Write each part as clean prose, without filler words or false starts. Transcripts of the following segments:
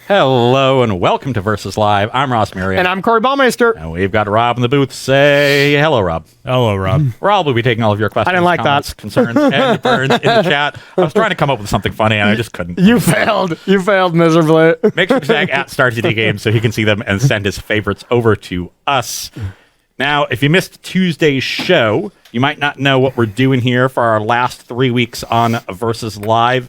Hello and welcome to Versus Live. I'm Ross Merriam. And I'm Corey Baumeister. And we've got Rob in the booth. Say hello, Rob. Hello, Rob. Rob will be taking all of your questions, I didn't like comments, concerns, and burns in the chat. I was trying to come up with something funny and I just couldn't. You failed. You failed miserably. Make sure to tag at StarTD Games so he can see them and send his favorites over to us. Now, if you missed Tuesday's show, you might not know what we're doing here for our last 3 weeks on Versus Live.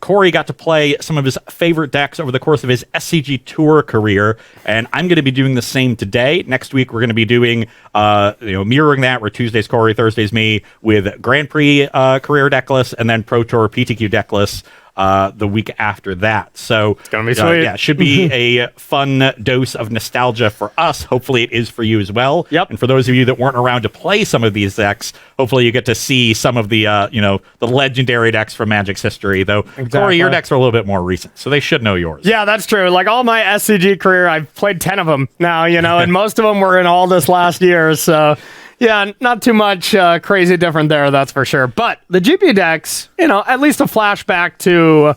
Corey got to play some of his favorite decks over the course of his SCG Tour career, and I'm going to be doing the same today. Next week, we're going to be doing, mirroring that, where Tuesday's Corey, Thursday's me, with Grand Prix career deck lists, and then Pro Tour PTQ deck lists the week after that. So it's gonna be sweet. Yeah, it should be a fun dose of nostalgia for us. Hopefully it is for you as well. Yep. And for those of you that weren't around to play some of these decks, hopefully you get to see some of the the legendary decks from Magic's history. Though Corey, your decks are a little bit more recent, so they should know yours. Yeah, that's true. Like all my SCG career, I've played 10 of them now, and most of them were in all this last year, so yeah, not too much crazy different there, that's for sure. But the GP decks, at least a flashback to,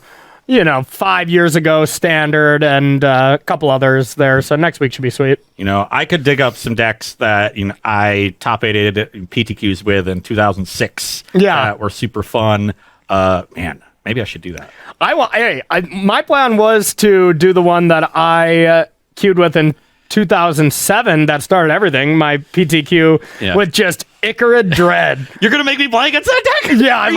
5 years ago standard and a couple others there. So next week should be sweet. I could dig up some decks that I top-aided PTQs with in 2006. Yeah. That were super fun. Man, maybe I should do that. My plan was to do the one that I queued with in 2007 that started everything, my PTQ, with just Icarus Dread. You're going to make me play against that deck? Yeah, I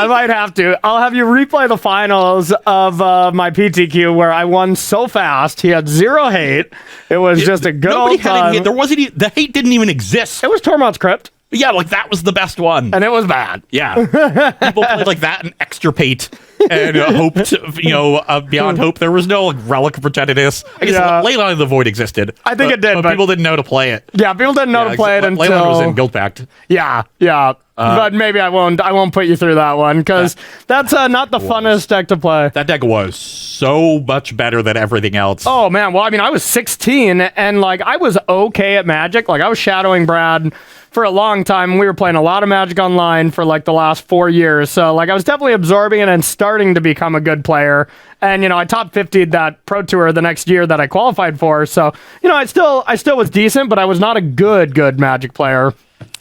might have to. I'll have you replay the finals of my PTQ where I won so fast. He had 0 hate. It was just a good old time. There wasn't the hate didn't even exist. It was Tormod's Crypt. Yeah, that was the best one. And it was bad. Yeah. People played that and Extirpate and hoped, beyond hope. There was no Relic of Prejudice. I guess Leyline of the Void existed. I think it did, but people didn't know to play it. Yeah, people didn't know to play it until Leyline was in Guild Pact. Yeah. But maybe I won't put you through that one because that's not the funnest deck to play. That deck was so much better than everything else. Oh man, well I was 16 and I was okay at Magic. I was shadowing Brad for a long time. We were playing a lot of Magic Online for the last 4 years. So I was definitely absorbing it and starting to become a good player. And I top 50'd that Pro Tour the next year that I qualified for. So I still was decent, but I was not a good Magic player.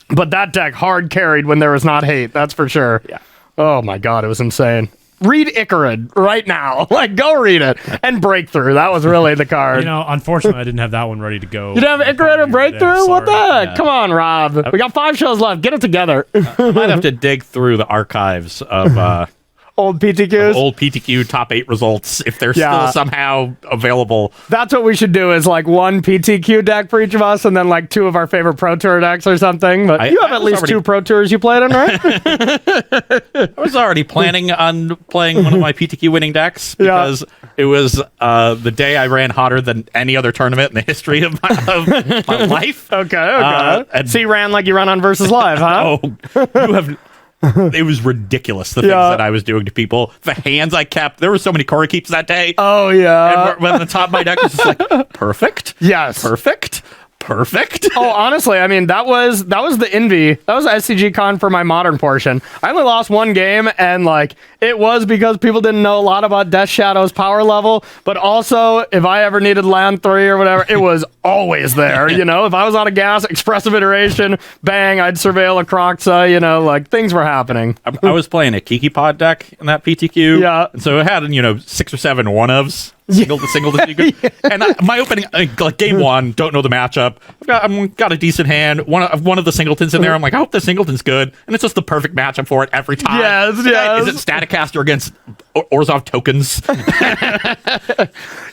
But that deck hard carried when there was not hate. That's for sure. Yeah. Oh my God, it was insane. Read Icarus right now. Go read it. And Breakthrough. That was really the card. Unfortunately, I didn't have that one ready to go. You didn't have Icarus and Breakthrough? What the heck? Yeah. Come on, Rob. We got 5 shows left. Get it together. I might have to dig through the archives of old PTQs? Old PTQ top 8 results if they're still somehow available. That's what we should do is one PTQ deck for each of us and then 2 of our favorite Pro Tour decks or something. But you have at least 2 Pro Tours you played in, right? I was already planning on playing one of my PTQ winning decks because it was the day I ran hotter than any other tournament in the history of my life. Okay. So you ran like you run on Versus Live, huh? Oh, you have... It was ridiculous, the things that I was doing to people. The hands I kept. There were so many Corey keeps that day. Oh, yeah. And when the top of my deck was just perfect. Yes. Perfect. Oh, honestly, that was the envy. That was SCG Con for my modern portion. I only lost 1 game, and it was because people didn't know a lot about Death Shadow's power level. But also, if I ever needed land 3 or whatever, it was always there. If I was out of gas, Expressive Iteration, bang, I'd surveil a Croxa. Things were happening. I was playing a Kiki Pod deck in that PTQ. Yeah. And so it had 6 or 7 one-ofs. Single to and my opening game 1, don't know the matchup. I've got a decent hand. One of the singletons in there. I'm like, I hope the singleton's good, and it's just the perfect matchup for it every time. Yes. Is it Staticaster against Orzhov tokens?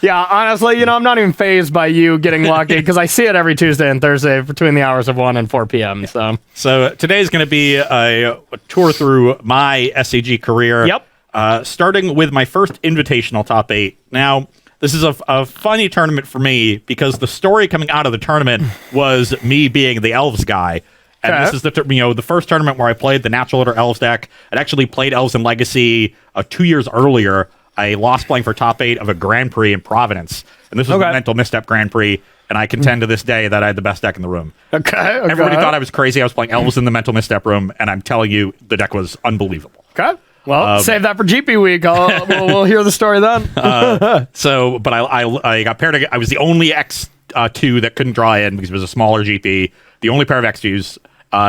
Yeah, honestly, I'm not even fazed by you getting lucky because I see it every Tuesday and Thursday between the hours of 1 and 4 p.m. So today's going to be a tour through my SCG career. Yep. Starting with my first invitational top 8. Now, this is a funny tournament for me because the story coming out of the tournament was me being the Elves guy. And this is the first tournament where I played the Natural Order Elves deck. I'd actually played Elves in Legacy 2 years earlier. I lost playing for top 8 of a Grand Prix in Providence. And this was the Mental Misstep Grand Prix. And I contend to this day that I had the best deck in the room. Okay. Everybody thought I was crazy. I was playing Elves in the Mental Misstep room. And I'm telling you, the deck was unbelievable. Okay. Well, save that for GP week. We'll hear the story then. But I got paired. I was the only X2 that couldn't draw in because it was a smaller GP. The only pair of X2s,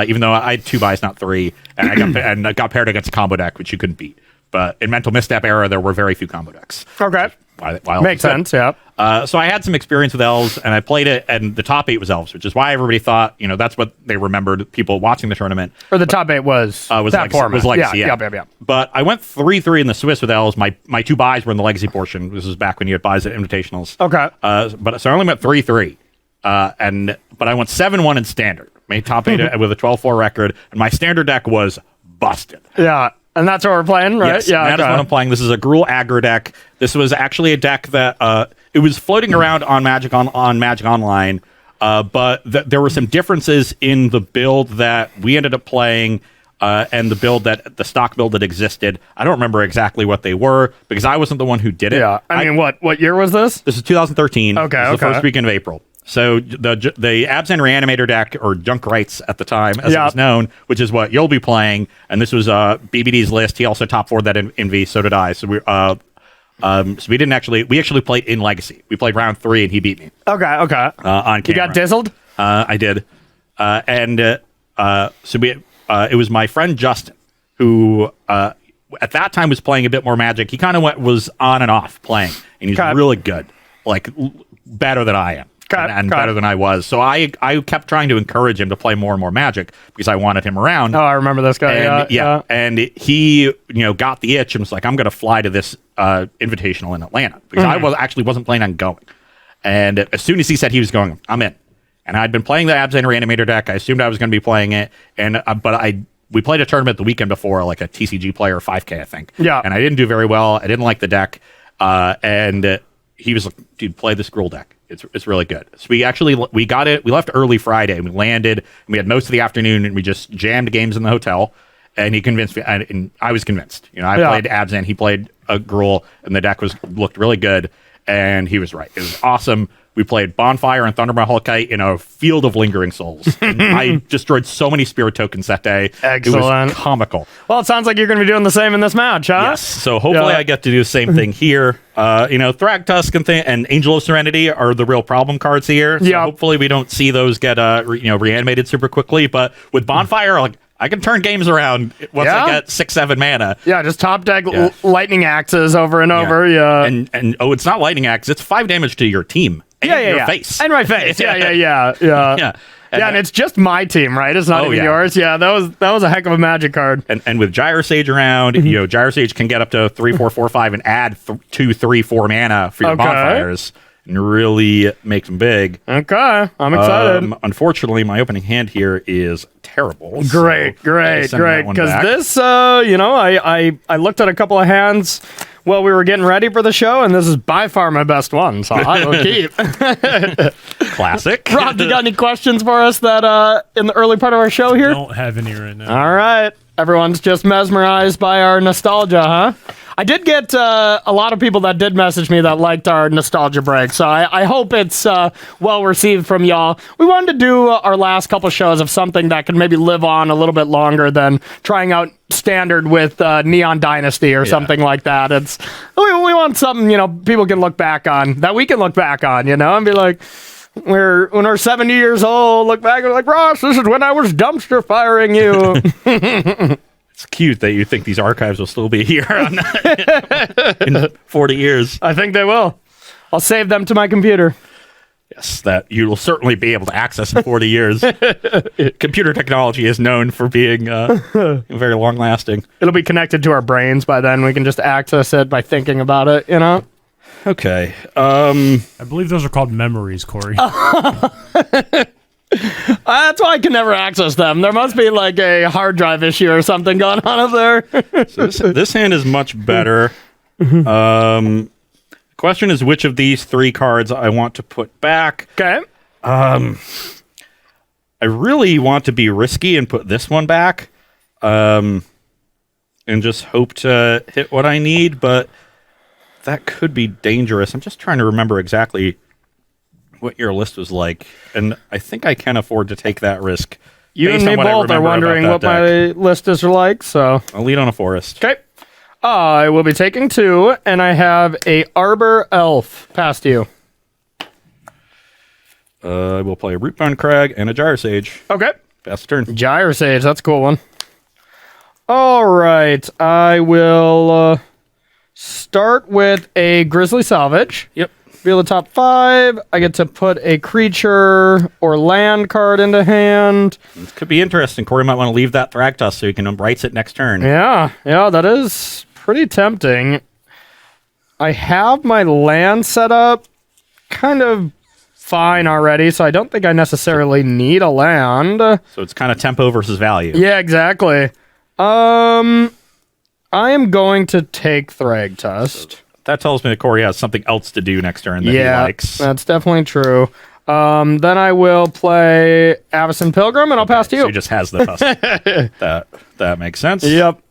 even though I had 2 buys, not 3, and I got paired against a combo deck, which you couldn't beat. But in Mental Misstep era, there were very few combo decks. Okay. Makes sense, yeah. So I had some experience with elves, and I played it, and the top 8 was elves, which is why everybody thought, that's what they remembered, people watching the tournament. Or the top 8 was that Legacy, format. Was Legacy, yeah. Yeah. But I went 3-3 in the Swiss with elves. My 2 buys were in the Legacy portion. This was back when you had buys at Invitationals. Okay. So I only went 3-3. But I went 7-1 in Standard. Made top 8 with a 12-4 record, and my Standard deck was busted. Yeah. And that's what we're playing, right? Yes, that is what I'm playing. This is a Gruul aggro deck. This was actually a deck that it was floating around on Magic on Magic Online, but there were some differences in the build that we ended up playing and the stock build that existed. I don't remember exactly what they were because I wasn't the one who did it. Yeah. I mean, what year was this? This is 2013. Okay. This is the first weekend of April. So the Abzan Reanimator deck, or Junk Rights at the time, as it was known, which is what you'll be playing, and this was BBD's list. He also top 4'd that in V, so did I. So we we actually played in Legacy. We played round 3, and he beat me. Okay. On camera. You got dizzled? I did. It was my friend Justin, who at that time was playing a bit more Magic. He kind of was on and off playing, and he's really good, like better than I am. And better than I was. So I kept trying to encourage him to play more and more Magic because I wanted him around. Oh, I remember this guy. And, And he, got the itch and was like, I'm going to fly to this invitational in Atlanta because I wasn't planning on going. And as soon as he said he was going, I'm in. And I'd been playing the Abzan Reanimator deck. I assumed I was going to be playing it. And we played a tournament the weekend before, like a TCG player, 5K, I think. Yeah. And I didn't do very well. I didn't like the deck. And he was like, dude, play this Gruul deck. It's really good. So we got it. We left early Friday. We landed. And we had most of the afternoon, and we just jammed games in the hotel. And he convinced me, and I was convinced. I played Abzan, he played Gruul, and the deck looked really good. And he was right. It was awesome. We played Bonfire and Thundermahulkite in a field of Lingering Souls. And I destroyed so many Spirit tokens that day. Excellent. It was comical. Well, it sounds like you're going to be doing the same in this match, huh? Yes. So hopefully I get to do the same thing here. Thragtusk and Angel of Serenity are the real problem cards here. So hopefully we don't see those get reanimated super quickly. But with Bonfire, I can turn games around once I get 6-7 mana. Yeah, just top deck lightning axes over and over. Yeah. And it's not lightning axe, it's 5 damage to your team. And your face. And my face. Yeah. And it's just my team, right? It's not even yours. Yeah, that was a heck of a Magic card. And with Gyro Sage around, Gyro Sage can get up to 3, 4, 4, 5 and add 2, 3, 4 mana for your bonfires and really make them big. Okay, I'm excited. Unfortunately, my opening hand here is terrible. Great. Because this, I looked at a couple of hands while we were getting ready for the show, and this is by far my best one, so I will keep. Classic. Rob, you got any questions for us that in the early part of our show here? I don't have any right now. All right. Everyone's just mesmerized by our nostalgia, huh? I did get a lot of people that did message me that liked our nostalgia break, so I hope it's well received from y'all. We wanted to do our last couple shows of something that could maybe live on a little bit longer than trying out Standard with Neon Dynasty or something like that. We want something people can look back on, that we can look back on, and be like, when we're 70 years old, look back and be like, Ross, this is when I was dumpster firing you. It's cute that you think these archives will still be here in 40 years. I think they will. I'll save them to my computer. Yes, that you will certainly be able to access in 40 years. Computer technology is known for being very long-lasting. It'll be connected to our brains by then. We can just access it by thinking about it, Okay. I believe those are called memories, Corey. That's why I can never access them. There must be like a hard drive issue or something going on up there. So this hand is much better. Question is which of these 3 cards I want to put back. Okay. I really want to be risky and put this one back. And just hope to hit what I need, but that could be dangerous. I'm just trying to remember exactly what your list was like, and I think I can afford to take that risk. You and me both are wondering what my list is like, so I'll lead on a forest. Okay. I will be taking 2, and I have a Arbor Elf past you. I will play a Rootbound Crag and a Gyre Sage. Okay. Pass the turn. Gyre Sage, that's a cool one. All right, I will start with a Grizzly Salvage. Yep. Reveal the top 5. I get to put a creature or land card into hand. This could be interesting. Corey might want to leave that Thragtusk so he can rights it next turn. Yeah, that is pretty tempting. I have my land set up kind of fine already, so I don't think I necessarily need a land. So it's kind of tempo versus value. Yeah, exactly. I am going to take Thragtusk. That tells me that Corey has something else to do next turn that he likes. That's definitely true. Then I will play Avacyn Pilgrim, and I'll pass to you. So he just has the tusk. that makes sense. Yep.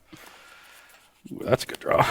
Ooh, that's a good draw.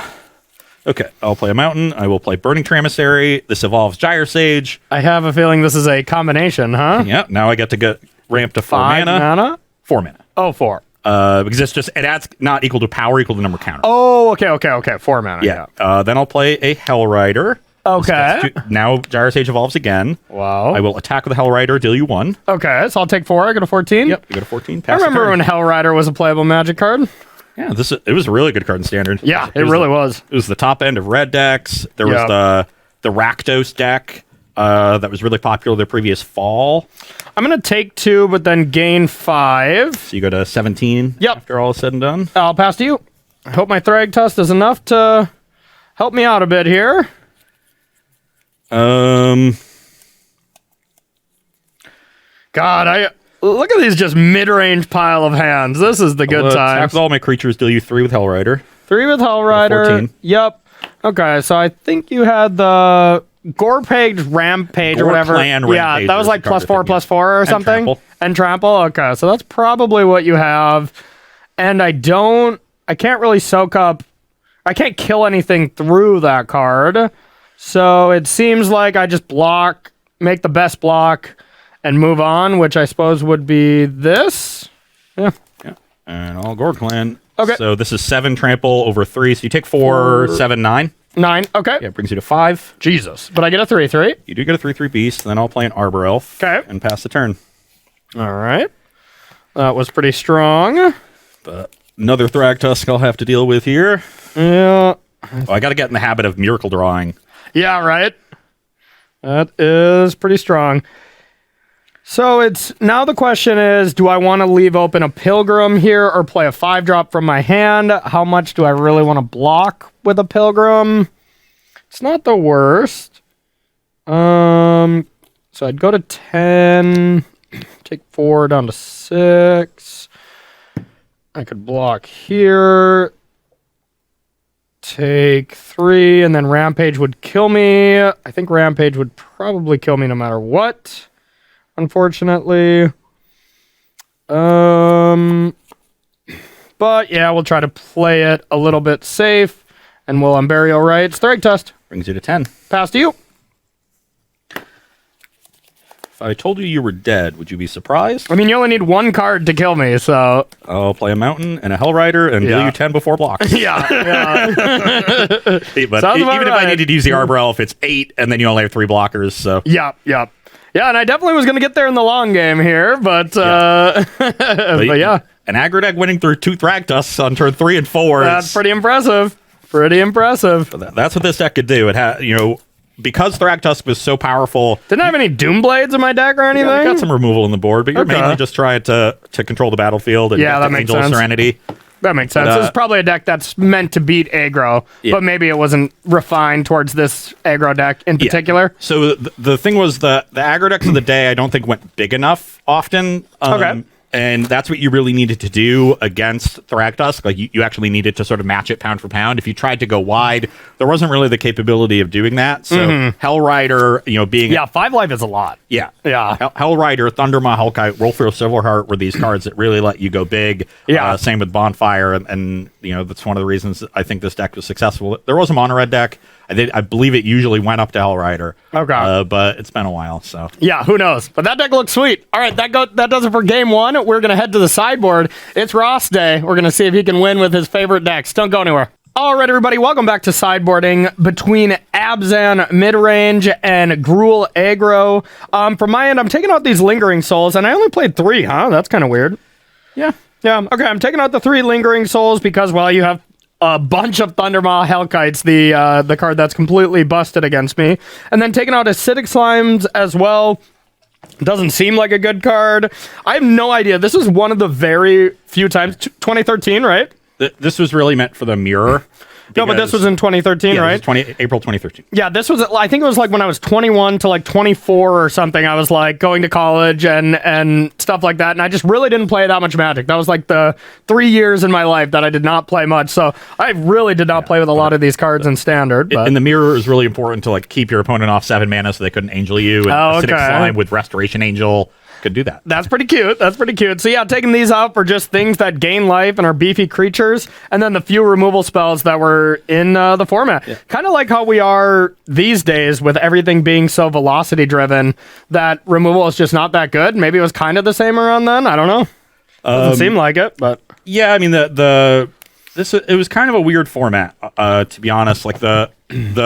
Okay, I'll play a mountain. I will play Burning Emissary. This evolves Gyre Sage. I have a feeling this is a combination, huh? Yeah, now I get to get ramped to 4 mana. 4 mana. Oh, 4. Because it adds not equal to power, equal to number counter. Oh, okay. 4 mana. Yeah. Then I'll play a Hellrider. Okay. Now Gyre Sage evolves again. Wow. I will attack with the Hellrider, deal you 1. Okay, so I'll take 4. I get a 14. Yep, you go to 14. I Pass the remember turn. when Hellrider was a playable Magic card. Yeah, it was a really good card in Standard. Yeah, it really was. It was the top end of red decks. There was the Rakdos deck that was really popular the previous fall. I'm going to take 2, but then gain 5. So you go to 17 Yep. after all is said and done. I'll pass to you. I hope my Thragtusk is enough to help me out a bit here. God, look at these just mid-range pile of hands. This is the good Attack times. with all my creatures, deal you 3 with Hellrider. 3 with Hellrider. 14. Yep. Okay, so I think you had the Gorepage Rampage or whatever. Clan Yeah, Rampage that was is like the card +4, thing, +4 or And something. Trample. And Trample. Okay, so that's probably what you have. And I can't really soak up. I can't kill anything through that card. So it seems like I just block, make the best block, and move on, which I suppose would be this. Yeah. And all Gore Clan. Okay. So this is 7 trample over 3. So you take 4, 7, 9. 9. Okay. Yeah, it brings you to 5. Jesus. But I get a 3/3. You do get a 3/3 beast. Then I'll play an Arbor Elf. Okay. And pass the turn. All right. That was pretty strong. But another Thragtusk I'll have to deal with here. Yeah. Oh, I got to get in the habit of miracle drawing. Yeah, right. That is pretty strong. So now the question is, do I want to leave open a Pilgrim here or play a 5-drop from my hand? How much do I really want to block with a Pilgrim? It's not the worst. So I'd go to 10, take 4 down to 6. I could block here, take 3, and then Rampage would kill me. I think Rampage would probably kill me no matter what, unfortunately. But yeah, we'll try to play it a little bit safe, and we'll Unburial Rights. Thragtusk. Brings you to 10. Pass to you. If I told you you were dead, would you be surprised? I mean, you only need 1 card to kill me, so... I'll play a mountain and a Hellrider and deal you 10 before blocks. Yeah. But Sounds even about if I right. needed to use the Arbor Elf, it's 8, and then you only have 3 blockers. So Yeah, and I definitely was going to get there in the long game here, but but yeah. An aggro deck winning through 2 Thragtusks on turn 3 and 4. That's pretty impressive. That's what this deck could do. It had, because Thragtusk was so powerful. Didn't have any Doom Blades in my deck or anything? I got some removal on the board, but you're Okay. mainly just trying to control the battlefield and Yeah, get that the makes Angel of sense. Serenity. That makes sense. It's probably a deck that's meant to beat aggro, Yeah. but maybe it wasn't refined towards this aggro deck in particular. So the thing was the aggro decks of the day I don't think went big enough often. Okay. And that's what you really needed to do against Thragtusk. Like you actually needed to sort of match it pound for pound. If you tried to go wide, there wasn't really the capability of doing that. So Hellrider, being Yeah, 5 life is a lot. Yeah. Yeah. Hellrider, Thundermaw, Hellkite, Rolfir, Silverheart were these cards that really let you go big. Yeah. Same with Bonfire, and that's one of the reasons that I think this deck was successful. There was a mono red deck. I believe it usually went up to Hellrider. Okay. But it's been a while, so. Yeah, who knows? But that deck looks sweet. All right, that does it for game 1. We're going to head to the sideboard. It's Ross Day. We're going to see if he can win with his favorite decks. Don't go anywhere. All right, everybody, welcome back to Sideboarding between Abzan Midrange and Gruul Aggro. From my end, I'm taking out these Lingering Souls, and I only played 3, huh? That's kind of weird. Yeah. Yeah, okay, I'm taking out the 3 Lingering Souls because, well, you have a bunch of Thundermaw Hellkites, the card that's completely busted against me. And then taking out Acidic Slimes as well. Doesn't seem like a good card. I have no idea. This is one of the very few times, 2013, right? This was really meant for the mirror. No, but this was in 2013, yeah, right? April 2013. Yeah, this was, I think it was like when I was 21 to like 24 or something. I was like going to college and stuff like that. And I just really didn't play that much Magic. That was like the 3 years in my life that I did not play much. So I really did not play with a lot of these cards in Standard. But. And the mirror is really important to like keep your opponent off 7 mana so they couldn't Angel you. And Acidic Slime with Restoration Angel could do that. That's pretty cute. That's pretty cute. So yeah, taking these out for just things that gain life and are beefy creatures, and then the few removal spells that were in the format. Yeah. Kind of like how we are these days with everything being so velocity driven that removal is just not that good. Maybe it was kind of the same around then. I don't know. Doesn't seem like it, but yeah, I mean it was kind of a weird format, to be honest. Like the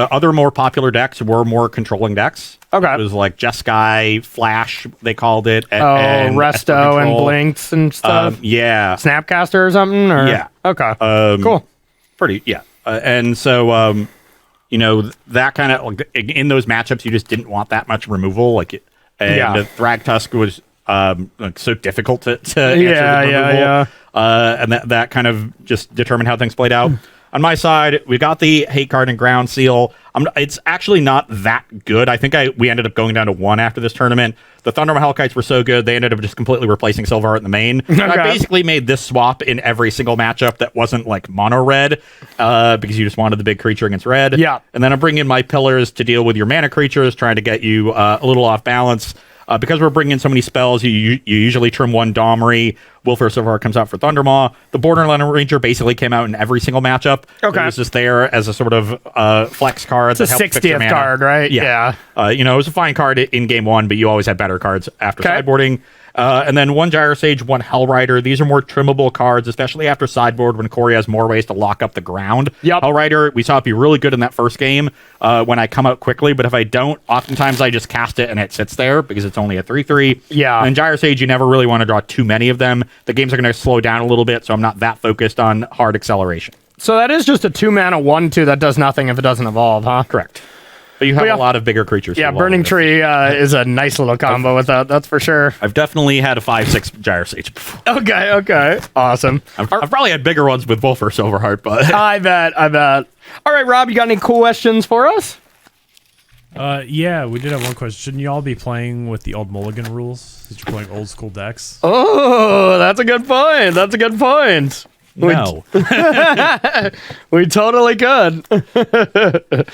other more popular decks were more controlling decks. Okay. It was like Jeskai, Flash, they called it. And Resto and Blinks and stuff. Yeah. Snapcaster or something? Or? Yeah. Okay. Cool. Pretty, yeah. And so, that kind of, like, in those matchups, you just didn't want that much removal. Like, Thragtusk was like so difficult to answer the removal. And that kind of just determined how things played out. On my side, we got the Hate card and Ground Seal. It's actually not that good. I think we ended up going down to 1 after this tournament. The Thundermaw Hellkites were so good, they ended up just completely replacing Silver Art in the main. Okay. I basically made this swap in every single matchup that wasn't like mono red, because you just wanted the big creature against red. Yeah. And then I'm bringing in my pillars to deal with your mana creatures, trying to get you a little off balance. Because we're bringing in so many spells, you usually trim 1 Domri. Willfare Silver comes out for Thundermaw. The Borderland Ranger basically came out in every single matchup. Okay. It was just there as a sort of flex card. It's a 60th card, right? Yeah. It was a fine card in game 1, but you always had better cards after sideboarding. And then 1 Gyro Sage, 1 Hellrider. These are more trimmable cards, especially after sideboard when Corey has more ways to lock up the ground. Yep. Hellrider, we saw it be really good in that first game when I come out quickly, but if I don't, oftentimes I just cast it and it sits there because it's only a 3/3. Yeah. And Gyro Sage, you never really want to draw too many of them. The games are going to slow down a little bit, so I'm not that focused on hard acceleration. So that is just a 2-mana 1/2 that does nothing if it doesn't evolve, huh? Correct. But you have a lot of bigger creatures. Yeah, Burning Tree is a nice little combo with that. That's for sure. I've definitely had a 5/6 Gyro Sage before. Okay. Awesome. I've probably had bigger ones with Wolfer Silverheart, but... I bet. All right, Rob, you got any questions for us? Yeah, we did have one question. Shouldn't you all be playing with the old Mulligan rules? Since you're playing old school decks? Oh, that's a good point. No. We totally could.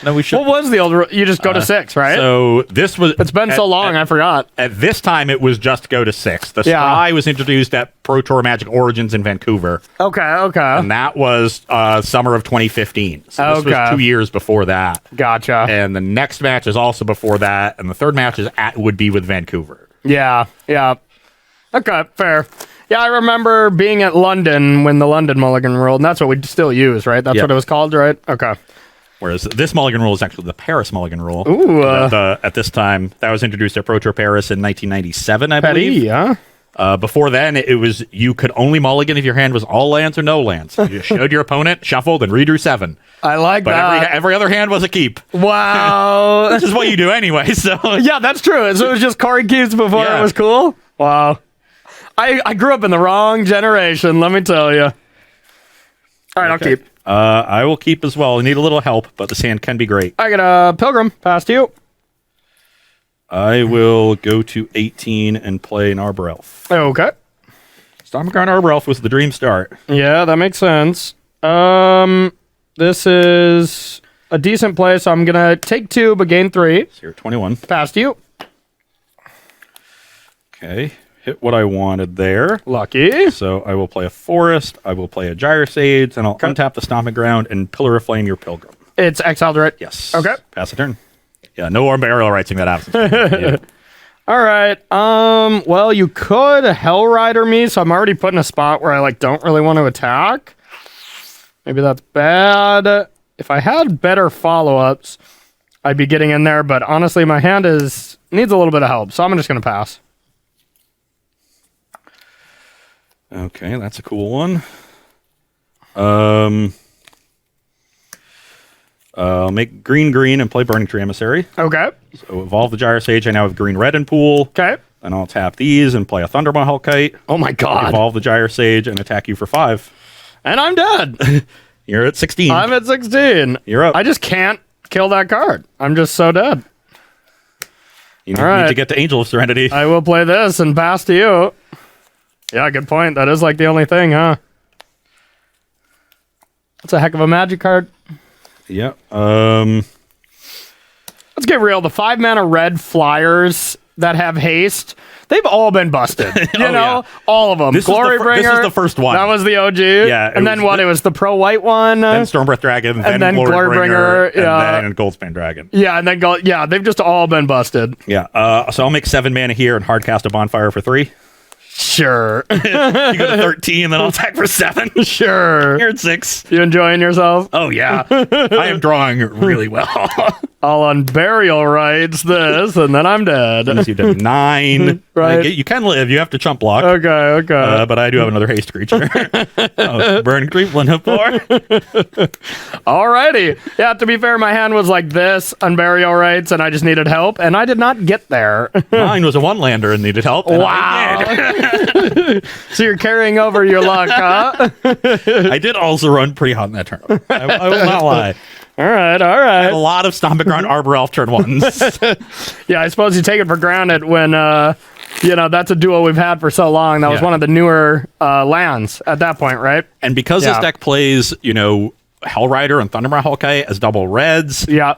No, we should. What was the old... You just go to 6, right? So this was... It's been so long, I forgot. At this time, it was just go to 6. The Scry was introduced at Pro Tour Magic Origins in Vancouver. Okay. And that was summer of 2015. So this was 2 years before that. Gotcha. And the next match is also before that. And the third match would be with Vancouver. Yeah. Okay, fair. Yeah, I remember being at London when the London Mulligan ruled, and that's what we still use, right? That's what it was called, right? Okay. Whereas this Mulligan rule is actually the Paris Mulligan rule. Ooh. At this time, that was introduced at Pro Tour Paris in 1997, I believe. Yeah. Before then, it was you could only mulligan if your hand was all lands or no lands. You just showed your opponent, shuffled, and redrew 7. I like that. But every other hand was a keep. Wow. This is what you do anyway, so... Yeah, that's true. So it was just card keeps before it was cool? Wow. I grew up in the wrong generation, let me tell you. All right, I'll keep. I will keep as well. I need a little help, but this hand can be great. I got a Pilgrim. Pass to you. I will go to 18 and play an Arbor Elf. Okay. Stomping Ground Arbor Elf was the dream start. Yeah, that makes sense. This is a decent play, so I'm going to take 2, but gain 3. So you're 21. Pass to you. Okay. Hit what I wanted there. Lucky. So I will play a Forest, I will play a Gyro Sage, and I'll untap the Stomping Ground and Pillar of Flame your Pilgrim. It's exiled, right? Yes. Okay. Pass the turn. Yeah, no more burial rights in that absence. Yeah. All right. Well, you could Hellrider me, so I'm already put in a spot where I don't really want to attack. Maybe that's bad. If I had better follow-ups, I'd be getting in there, but honestly, my hand needs a little bit of help, so I'm just going to pass. Okay, that's a cool one. I'll make green and play Burning Tree Emissary. Okay. So evolve the Gyro Sage. I now have green-red in pool. Okay. Then I'll tap these and play a Thundermaw Hellkite. Oh my god. Evolve the Gyro Sage and attack you for 5. And I'm dead. You're at 16. I'm at 16. You're up. I just can't kill that card. I'm just so dead. You All right. need to get to Angel of Serenity. I will play this and pass to you. Yeah, good point. That is like the only thing, huh? That's a heck of a magic card. Yeah. Let's get real. The 5-mana red flyers that have haste, they've all been busted. You know? Yeah. All of them. This Glorybringer. is the first one. That was the OG. Yeah. And then what? It was the pro white one. Then Stormbreath Dragon, then then Glorybringer, yeah. and then Goldspan Dragon. Yeah, and then yeah, they've just all been busted. Yeah. So I'll make 7 mana here and hardcast a Bonfire for 3. Sure. You go to 13, then I'll attack for 7. Sure. You're at 6. You enjoying yourself? Oh, yeah. I am drawing really well. I'll unburial rights this, and then I'm dead. You did 9. Right. You can live. You have to chump block. Okay. But I do have another haste creature. Burning Tree, Flint 4. Alrighty. Yeah, to be fair, my hand was like this, unburial rights, and I just needed help, and I did not get there. Mine was a 1-lander and needed help. And Wow. So you're carrying over your luck, huh? I did also run pretty hot in that turn. I will not lie. All right. A lot of Stomping Ground Arbor Elf turn 1s. Yeah, I suppose you take it for granted when, that's a duo we've had for so long. That was Yeah. one of the newer lands at that point, right? And because this Yeah. deck plays, Hellrider and Thundermaw Hellkite as double reds, Yeah.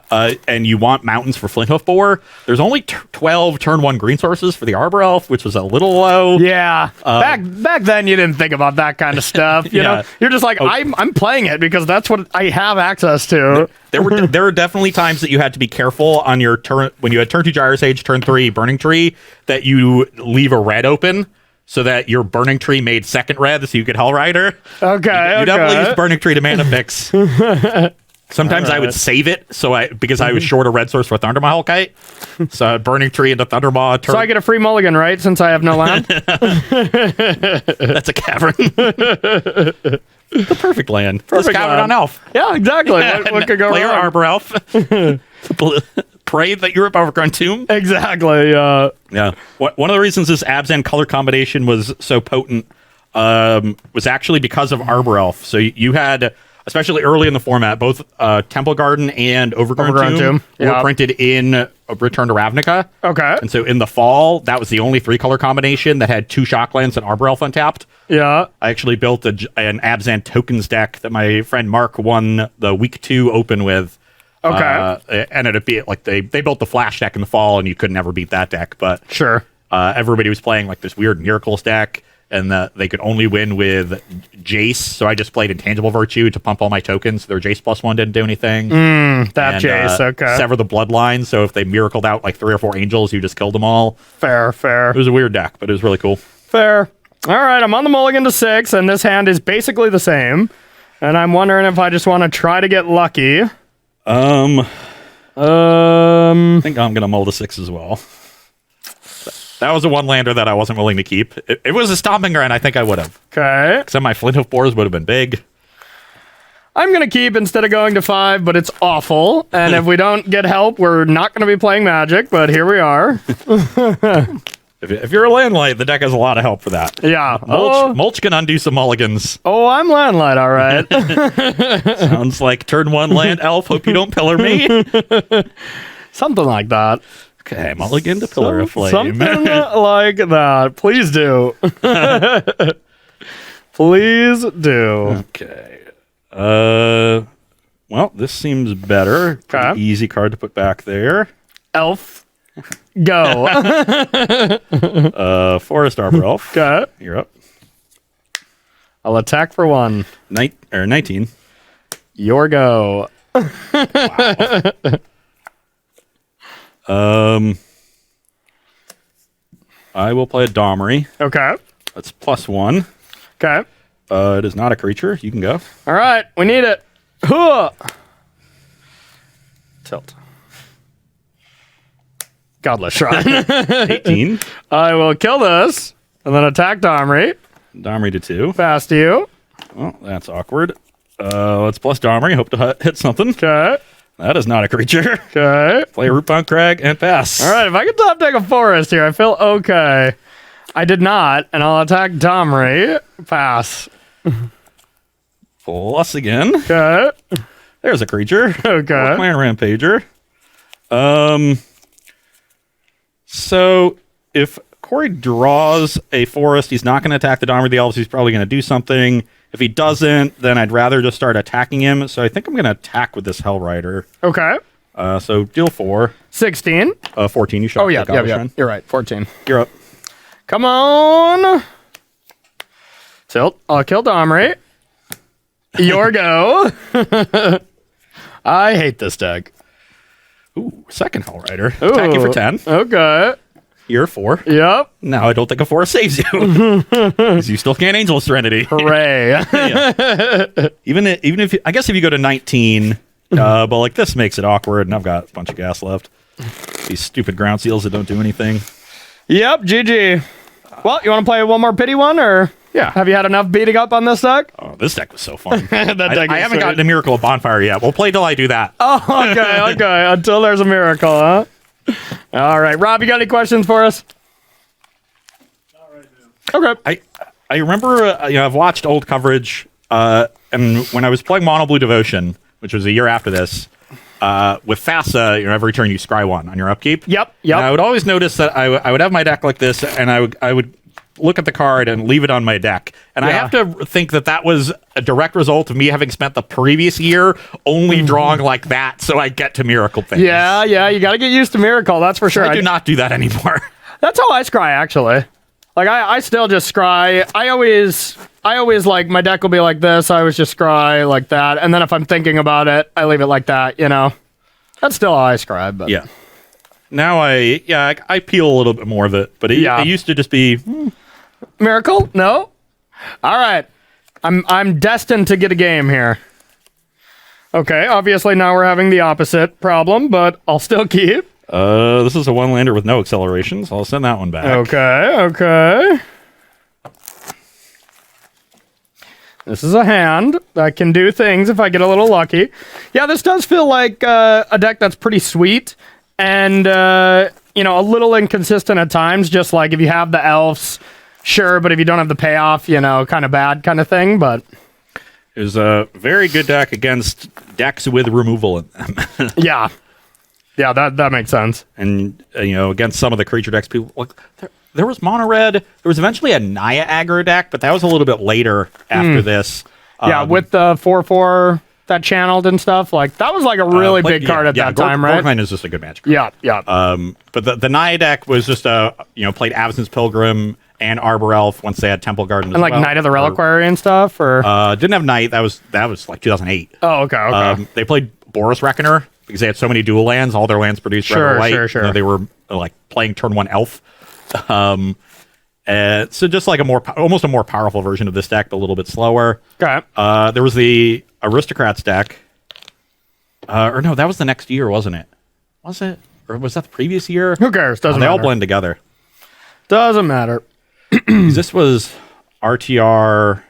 and you want mountains for Flinthoof Boar, there's only 12 turn 1 green sources for the Arbor Elf, which was a little low. Yeah. Back then, you didn't think about that kind of stuff. You know, you're just like, I'm playing it because that's what I have access to. There were definitely times that you had to be careful on your turn when you had turn 2 Gyro Sage, turn 3 Burning Tree, that you leave a red open so that your Burning Tree made second red so you could Hellrider. Okay. You definitely use Burning Tree to mana fix. Sometimes I would save it because I was short a red source for Thundermaw Hellkite. So Burning Tree into Thundermaw. So I get a free mulligan, right? Since I have no land. That's a cavern. The perfect land. Perfect This cavern land. on Elf. Yeah, exactly. What could go Play your wrong? Arbor Elf. Pray that you're above a Overgrown Tomb. Exactly. Yeah. One of the reasons this Abzan color combination was so potent was actually because of Arbor Elf. So you had, especially early in the format, both Temple Garden and Overgrown Tomb were printed in Return to Ravnica. Okay. And so in the fall, that was the only 3-color combination that had 2 Shocklands and Arbor Elf untapped. Yeah. I actually built an Abzan tokens deck that my friend Mark won the week 2 open with. Okay. It ended up being like they built the Flash deck in the fall, and you could never beat that deck. But Sure. everybody was playing like this weird Miracles deck, and they could only win with Jace. So I just played Intangible Virtue to pump all my tokens. Their Jace +1 didn't do anything. Jace. Okay. Sever the Bloodline. So if they miracled out like 3 or 4 angels, you just killed them all. Fair. It was a weird deck, but it was really cool. Fair. All right. I'm on the mulligan to 6, and this hand is basically the same. And I'm wondering if I just want to try to get lucky. I think I'm gonna mull to 6 as well. That was a 1-lander that I wasn't willing to keep. It was a Stomping Ground. I think I would have. Okay. Except my Flinthoof Boars would have been big. I'm going to keep instead of going to 5, but it's awful. And if we don't get help, we're not going to be playing Magic, but here we are. If you're a Landlight, the deck has a lot of help for that. Yeah. Mulch can undo some mulligans. Oh, I'm Landlight, all right. Sounds like turn 1 land elf. Hope you don't pillar me. Something like that. Okay, mulligan to Pillar of Flame. Something like that. Please do. Please do. Okay. Well, this seems better. Pretty easy card to put back there. Elf. Go. Forest Arbor Elf. Okay. You're up. I'll attack for 1. 19. Your go. I will play a Domri. Okay. That's +1. Okay. It is not a creature. You can go. All right, we need it. Huh. Tilt. Godless Shrine. 18. I will kill this and then attack Domri. Domri to 2. Fast you. Well, that's awkward. Let's plus Domri. Hope to hit something. Okay. That is not a creature. Okay. Play Rootbound Crag and pass. All right, if I can top deck a forest here, I feel okay. I did not, and I'll attack Domri. Pass. Plus again. Okay. There's a creature. Okay. Clan Rampager. So if Corey draws a forest, he's not going to attack the Domri the Elves. He's probably going to do something. If he doesn't, then I'd rather just start attacking him. So I think I'm going to attack with this Hellrider. Okay. So deal 4. 16. 14. You shot. Oh, yeah. the Godless Yeah. Shrine. You're right. 14. You're up. Come on. Tilt. I'll kill Domri. Your go. I hate this deck. Ooh, second Hellrider. Attack you for 10. Okay. You're 4. Yep. Now I don't think a 4 saves you. Because you still can't Angel Serenity. Hooray. Yeah. Even if I guess if you go to 19, but like this makes it awkward, and I've got a bunch of gas left. These stupid ground seals that don't do anything. Yep, GG. Well, you want to play one more pity one, or Yeah. have you had enough beating up on this deck? Oh, this deck was so fun. That deck I is haven't sweet. gotten a Miracle of Bonfire yet. We'll play till I do that. Oh, okay. Until there's a miracle, huh? All right, Rob, you got any questions for us? Not right now. Okay. I remember, I've watched old coverage, and when I was playing Mono Blue Devotion, which was a year after this, with FASA, every turn you scry 1 on your upkeep. Yep. And I would always notice that I would have my deck like this, and I would look at the card and leave it on my deck. And I Yeah. have to think that was a direct result of me having spent the previous year only drawing like that, so I get to Miracle things. Yeah, you got to get used to miracle. That's for sure. I do not do that anymore. That's how I scry, actually. Like, I still just scry. I always like, my deck will be like this. I always just scry like that. And then if I'm thinking about it, I leave it like that, That's still how I scry, but. Yeah. Now I peel a little bit more of it, but it used to just be Miracle? No? All right. I'm destined to get a game here. Okay, obviously now we're having the opposite problem, but I'll still keep. This is a 1-lander with no acceleration, so I'll send that one back. Okay. This is a hand that can do things if I get a little lucky. Yeah, this does feel like a deck that's pretty sweet and, a little inconsistent at times, just like if you have the elves, sure, but if you don't have the payoff, kind of bad kind of thing, but... It was a very good deck against decks with removal in them. Yeah, that makes sense. And, against some of the creature decks, people... Like, there was mono red. There was eventually a Naya aggro deck, but that was a little bit later after this. With the 4/4 that channeled and stuff. Like, that was like a really big card at that time, right? Gorkmine is just a good magic card. Yeah. But the Naya deck was just played Avacyn's Pilgrim and Arbor Elf once they had Temple Garden as And like well. Knight of the Reliquary and stuff, or Didn't have Knight. That was like 2008. oh, okay. They played Boris Reckoner because they had so many dual lands. All their lands produced red or white. Sure. They were like playing turn 1 Elf. So just like almost a more powerful version of this deck, but a little bit slower. Okay. There was the Aristocrats deck. Or no, that was the next year, wasn't it? Was it? Or was that the previous year? Who cares? Doesn't They matter. all blend together. Doesn't matter. This was RTR.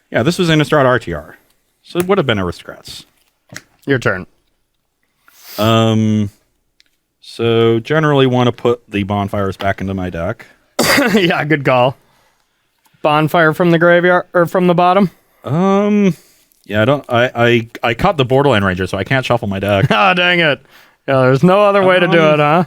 Yeah, this was Innistrad RTR. So it would have been Aristocrats. Your turn. So generally want to put the bonfires back into my deck. Yeah, good call. Bonfire from the graveyard or from the bottom. Yeah, I caught the Borderland Ranger, so I can't shuffle my deck. Ah, dang it. Yeah, there's no other way to do it, huh?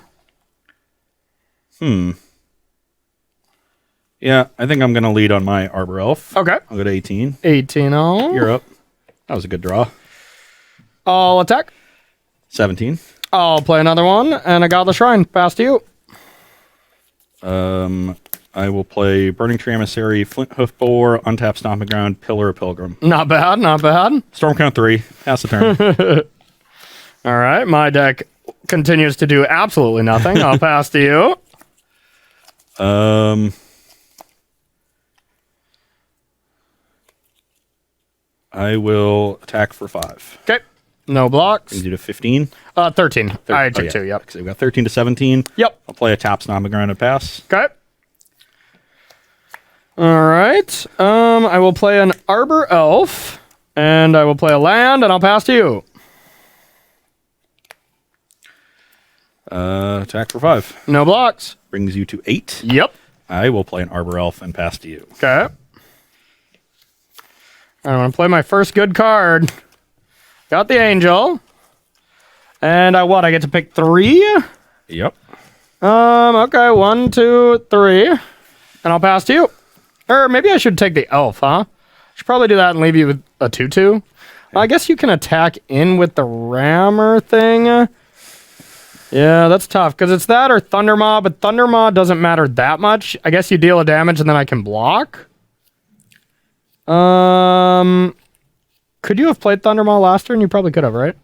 Yeah, I think I'm gonna lead on my Arbor Elf. Okay. I'll go to 18. 18-0. You're up. That was a good draw. I'll attack. 17. I'll play another one, and I got the shrine. Pass to you. I will play Burning Tree Emissary, Flint Hoof Boar, Untap Stomping Ground, Pillar of Pilgrim. Not bad. Storm count 3. Pass the turn. All right, my deck continues to do absolutely nothing. I'll pass to you. I will attack for 5. Okay. No blocks. Brings you to 15. 13. I took 2, yep. So we've got 13 to 17. Yep. I'll play a tap snob grounded pass. Okay. All right. I will play an Arbor Elf, and I will play a land, and I'll pass to you. Attack for 5. No blocks. Brings you to 8. Yep. I will play an Arbor Elf and pass to you. Okay. I want to play my first good card. Got the Angel. And I get to pick 3? Yep. Okay, 1, 2, 3. And I'll pass to you. Or maybe I should take the elf, huh? Should probably do that and leave you with a 2/2. I guess you can attack in with the rammer thing. Yeah, that's tough, because it's that or Thundermaw, but Thundermaw doesn't matter that much. I guess you deal a damage and then I can block. Could you have played Thundermaw last turn? You probably could have, right?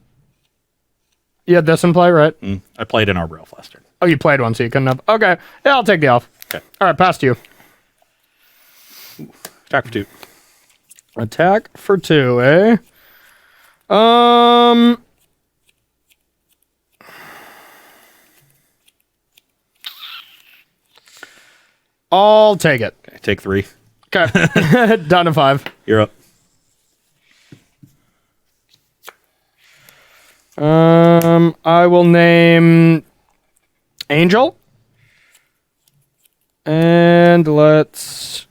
You had this in play, right? I played an Arbor Elf last turn. Oh, you played one, so you couldn't have. Okay. Yeah, I'll take the elf. Okay. All right, pass to you. Attack for 2. Attack for 2, eh? I'll take it. Okay, take 3. Okay. Down to 5. You're up. I will name Angel. And let's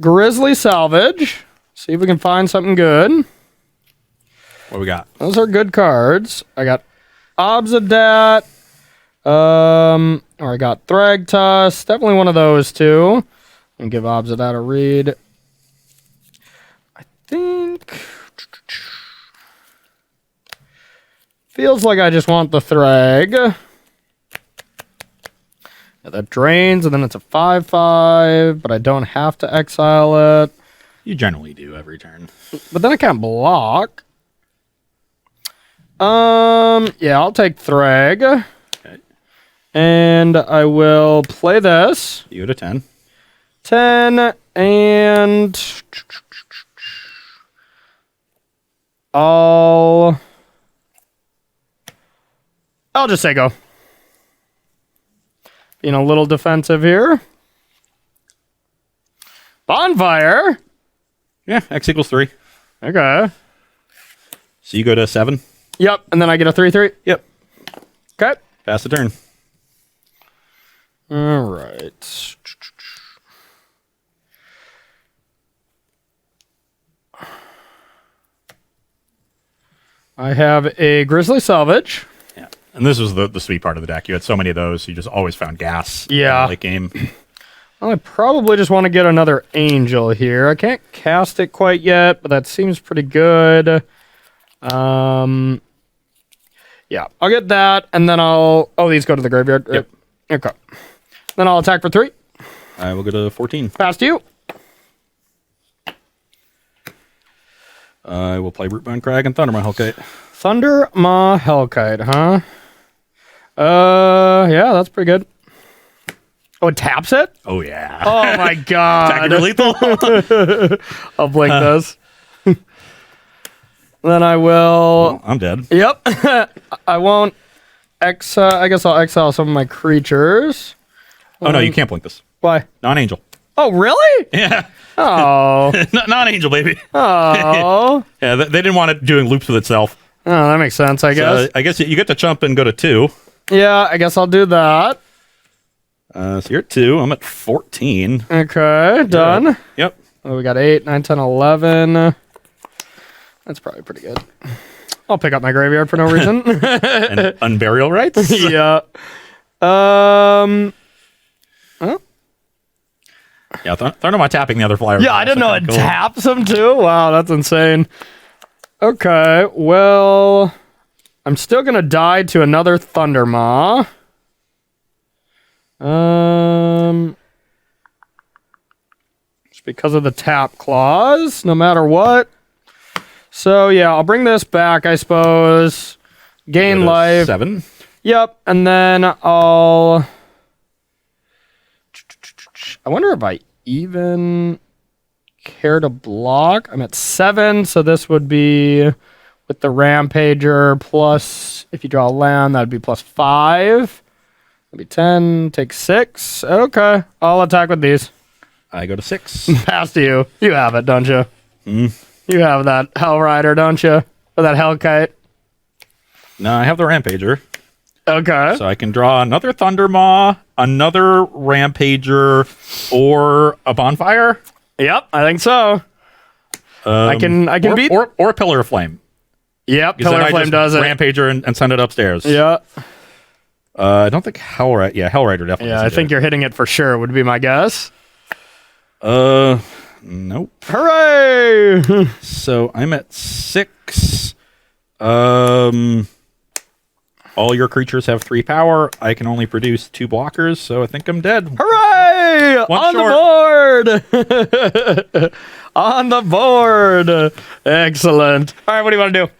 Grizzly Salvage. See if we can find something good. What we got? Those are good cards. I got Obsidat. Or I got Thragtusk. Definitely one of those two. And give Obsidat a read. I think feels like I just want the Thrag. Yeah, that drains, and then it's a 5/5, but I don't have to exile it. You generally do every turn. But then I can't block. Yeah, I'll take Thrag. Okay. And I will play this. You at a 10. 10, and I'll just say go. Being a little defensive here. Bonfire. Yeah, X equals 3. Okay. So you go to 7. Yep, and then I get a 3/3. Yep. Okay. Pass the turn. All right. I have a Grizzly Salvage. Yeah. And this was the sweet part of the deck. You had so many of those, you just always found gas in Yeah. the late game. Well, I probably just want to get another Angel here. I can't cast it quite yet, but that seems pretty good. Yeah, I'll get that, and then I'll... Oh, these go to the graveyard? Yep. Okay. Then I'll attack for 3. I will go to 14. Pass to you. I will play Rootbound Crag and Thundermaw Hellkite. Thundermaw Hellkite, huh? Yeah, that's pretty good. Oh, it taps it? Oh, yeah. Oh, my God. Attacking for lethal. I'll blink this. Then I will... Well, I'm dead. Yep. I won't exile... I guess I'll exile some of my creatures. Oh, no, you can't blink this. Why? Non-angel. Oh, really? Yeah. Oh. Non-angel, baby. Oh. Yeah, they didn't want it doing loops with itself. Oh, that makes sense, I guess. So I guess you get to chump and go to 2. Yeah, I guess I'll do that. So you're at 2. I'm at 14. Okay, done. Yep. Oh, we got 8, 9, 10, 11. That's probably pretty good. I'll pick up my graveyard for no reason. And unburial rights? Yeah. Yeah, Thundermaw tapping the other flyer. Yeah, I didn't know it Cool. taps them too. Wow, that's insane. Okay, well, I'm still gonna die to another Thundermaw. Just because of the tap clause, no matter what. So yeah, I'll bring this back, I suppose. Gain Go to life. 7. Yep, and then I'll... I wonder if I even... care to block? I'm at 7, so this would be with the Rampager plus, if you draw a land, that'd be plus 5. That'd be 10, take 6. Okay, I'll attack with these. I go to 6. Pass to you. You have it, don't you? You have that Hell Rider, don't you? Or that Hellkite? No, I have the Rampager. Okay. So I can draw another Thundermaw, another Rampager, or a Bonfire. Yep, I think so. I can beat... Or Pillar of Flame. Yep, Because then Pillar I Flame just does it. Rampager and send it upstairs. Yeah. I don't think Hellrider. Yeah, Hellrider definitely. Yeah, I think you're hitting it for sure, would be my guess. Nope. Hooray! So I'm at 6. All your creatures have 3 power. I can only produce 2 blockers, so I think I'm dead. Hooray! One the board! On the board! Excellent. All right, what do you want to do?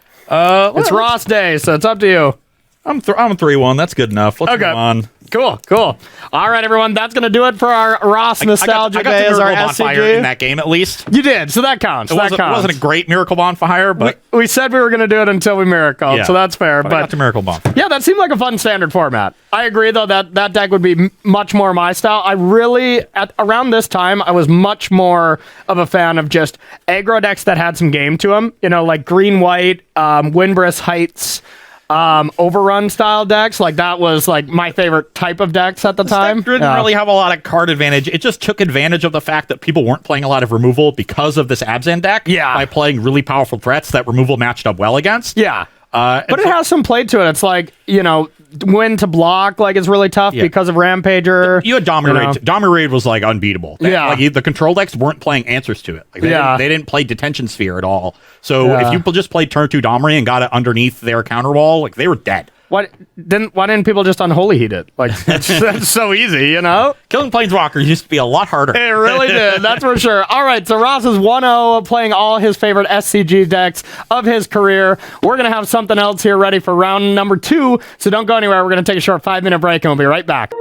It's Ross Day, so it's up to you. I'm 3-1. That's good enough. Let's Okay. move on. Cool. All right, everyone. That's going to do it for our Ross Nostalgia I got Day the as our Miracle Bonfire in SCG. that game, at least. You did, so that counts. It wasn't a great Miracle Bonfire, but We said we were going to do it until we miracled, Yeah. so that's fair. I got the Miracle Bonfire. Yeah, that seemed like a fun standard format. I agree, though, that deck would be much more my style. I really, around this time, I was much more of a fan of just aggro decks that had some game to them. You know, like green-white, Windbriss Heights, overrun style decks. Like, that was, like, my favorite type of decks at the time. Didn't really have a lot of card advantage. It just took advantage of the fact that people weren't playing a lot of removal because of this Abzan deck. Yeah. By playing really powerful threats that removal matched up well against. Yeah. But and it has some play to it. It's like, you know, when to block, like, is really tough Yeah. because of Rampager. You had Dominate. Dominate was like unbeatable. Yeah. Like the control decks weren't playing answers to it. Like, they didn't play Detention Sphere at all. So Yeah. if you just played turn 2 Dominate and got it underneath their counter wall, like they were dead. Why didn't people just unholy heat it? Like, that's so easy, you know? Killing Planeswalkers used to be a lot harder. It really did, that's for sure. All right, so Ross is 1-0, playing all his favorite SCG decks of his career. We're going to have something else here ready for round number 2, so don't go anywhere. We're going to take a short 5-minute break, and we'll be right back.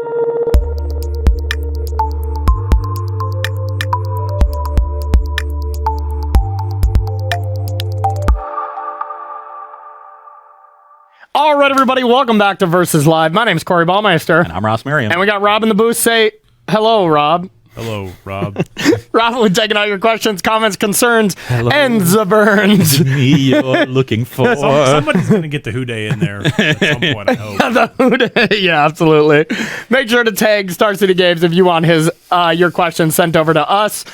All right, everybody, welcome back to Versus Live. My name's Corey Baumeister. And I'm Ross Merriam. And we got Rob in the booth. Say hello, Rob. Hello, Rob. Rob, we're taking all your questions, comments, concerns, and the burns. Me you're looking for. Somebody's going to get the Houday in there at some point, I hope. Yeah, absolutely. Make sure to tag Star City Games if you want your questions sent over to us.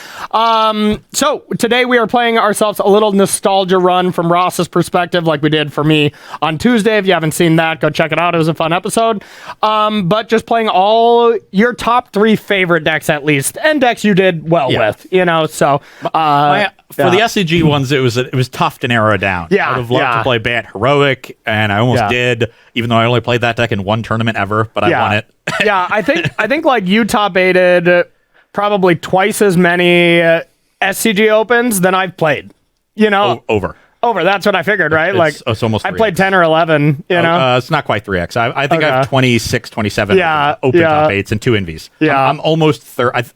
So today we are playing ourselves a little nostalgia run from Ross's perspective, like we did for me on Tuesday. If you haven't seen that, go check it out. It was a fun episode. But just playing all your top 3 favorite decks at least, and decks you did well with, you know. So For the SCG ones, it was tough to narrow it down. Yeah, I would have loved to play Bat Heroic, and I almost did, even though I only played that deck in one tournament ever, but I won it. Yeah, I think like you top 8'd probably twice as many SCG Opens than I've played. You know, Over. That's what I figured, right? It's almost I 3x. played 10 or 11. You know, it's not quite 3x. I think I have 26, 27 open top 8s and 2 Envies. Yeah. I'm almost 30.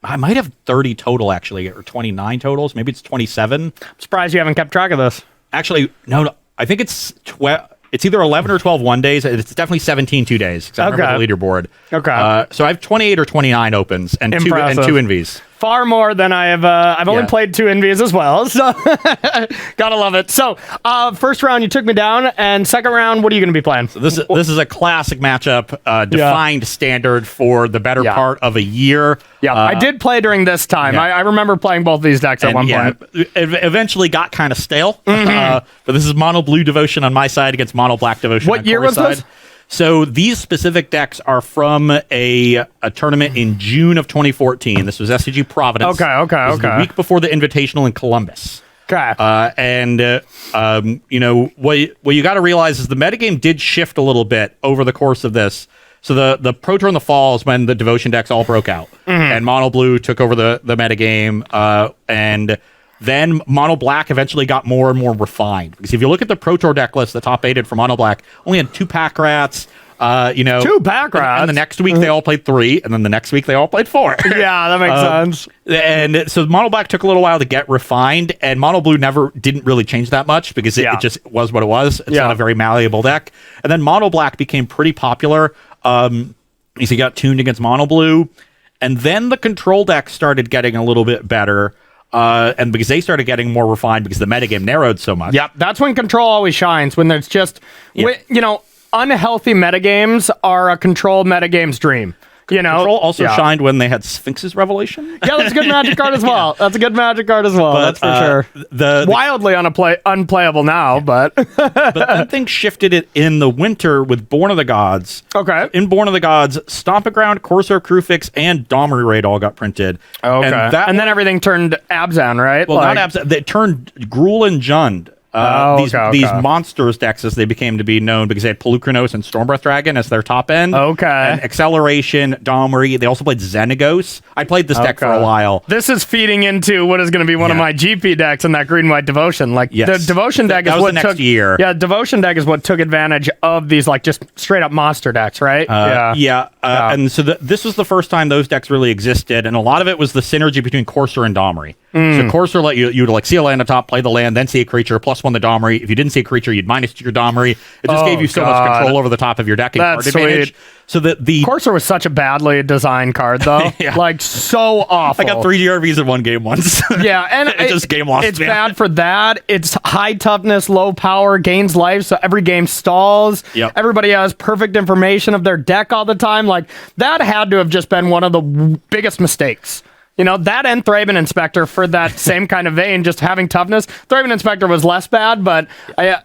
I might have 30 total, actually, or 29 totals. Maybe it's 27. I'm surprised you haven't kept track of this. Actually, no. I think it's 12. It's either 11 or 12 one days. It's definitely 17 2 days. 'Cause I remember the leaderboard. Okay. So I have 28 or 29 opens and two Envies. Far more than I have. I've only played 2 Envies as well, so gotta love it. So, first round you took me down, and second round, what are you going to be playing? So this is a classic matchup, defined standard for the better part of a year. Yeah, I did play during this time. I remember playing both these decks at one point. It eventually got kind of stale. But this is mono blue devotion on my side against mono black devotion. What on year Corey's was side. this? So these specific decks are from a tournament in June of 2014. This was SCG Providence. Okay. It was the week before the Invitational in Columbus. Okay. You know, what you got to realize is the metagame did shift a little bit over the course of this. So the Pro Tour in the fall is when the devotion decks all broke out, and mono blue took over the metagame, and then mono black eventually got more and more refined. Because if you look at the Pro Tour deck list, the top 8'd for mono black only had 2 pack rats, Two pack rats. And the next week they all played 3, and then the next week they all played 4. Yeah, that makes sense. And so Mono Black took a little while to get refined, and Mono Blue didn't really change that much because it just was what it was. It's not a very malleable deck. And then Mono Black became pretty popular. He got tuned against Mono Blue, and then the control deck started getting a little bit better. And because they started getting more refined because the metagame narrowed so much. Yep, that's when control always shines, when there's just, unhealthy metagames are a control metagame's dream. Control also shined when they had Sphinx's Revelation. Yeah, that's a good Magic card as well. That's a good Magic card as well. But, that's for sure. Wildly unplayable now, but but then things shifted it in the winter with Born of the Gods. Okay. In Born of the Gods, Stomping Ground, Corsair Crewfix, and Domri Raid all got printed. Okay. And then everything turned Abzan, right? Well, not Abzan. They turned Gruul and Jund. These monsters decks, as they became to be known, because they had Pelucranos and Stormbreath Dragon as their top end. Okay. And Acceleration, Domri. They also played Xenagos. I played this deck for a while. This is feeding into what is going to be one of my GP decks in that green-white Devotion. The Devotion deck is what the next year. Yeah, Devotion deck is what took advantage of these just straight-up monster decks, right? And so this was the first time those decks really existed, and a lot of it was the synergy between Corsair and Domri. So Corsair let you see a land on top, play the land, then see a creature, +1 the Domri. If you didn't see a creature, you'd -2 your Domri. It just gave you so much control over the top of your deck and card advantage. So the Corsair was such a badly designed card, though. So awful. I got 3 DRVs in one game once. Yeah, and it just game lost. It's bad for that. It's high toughness, low power, gains life, so every game stalls. Yep. Everybody has perfect information of their deck all the time. That had to have just been one of the biggest mistakes. That and Thraben Inspector for that same kind of vein, just having toughness. Thraben Inspector was less bad, but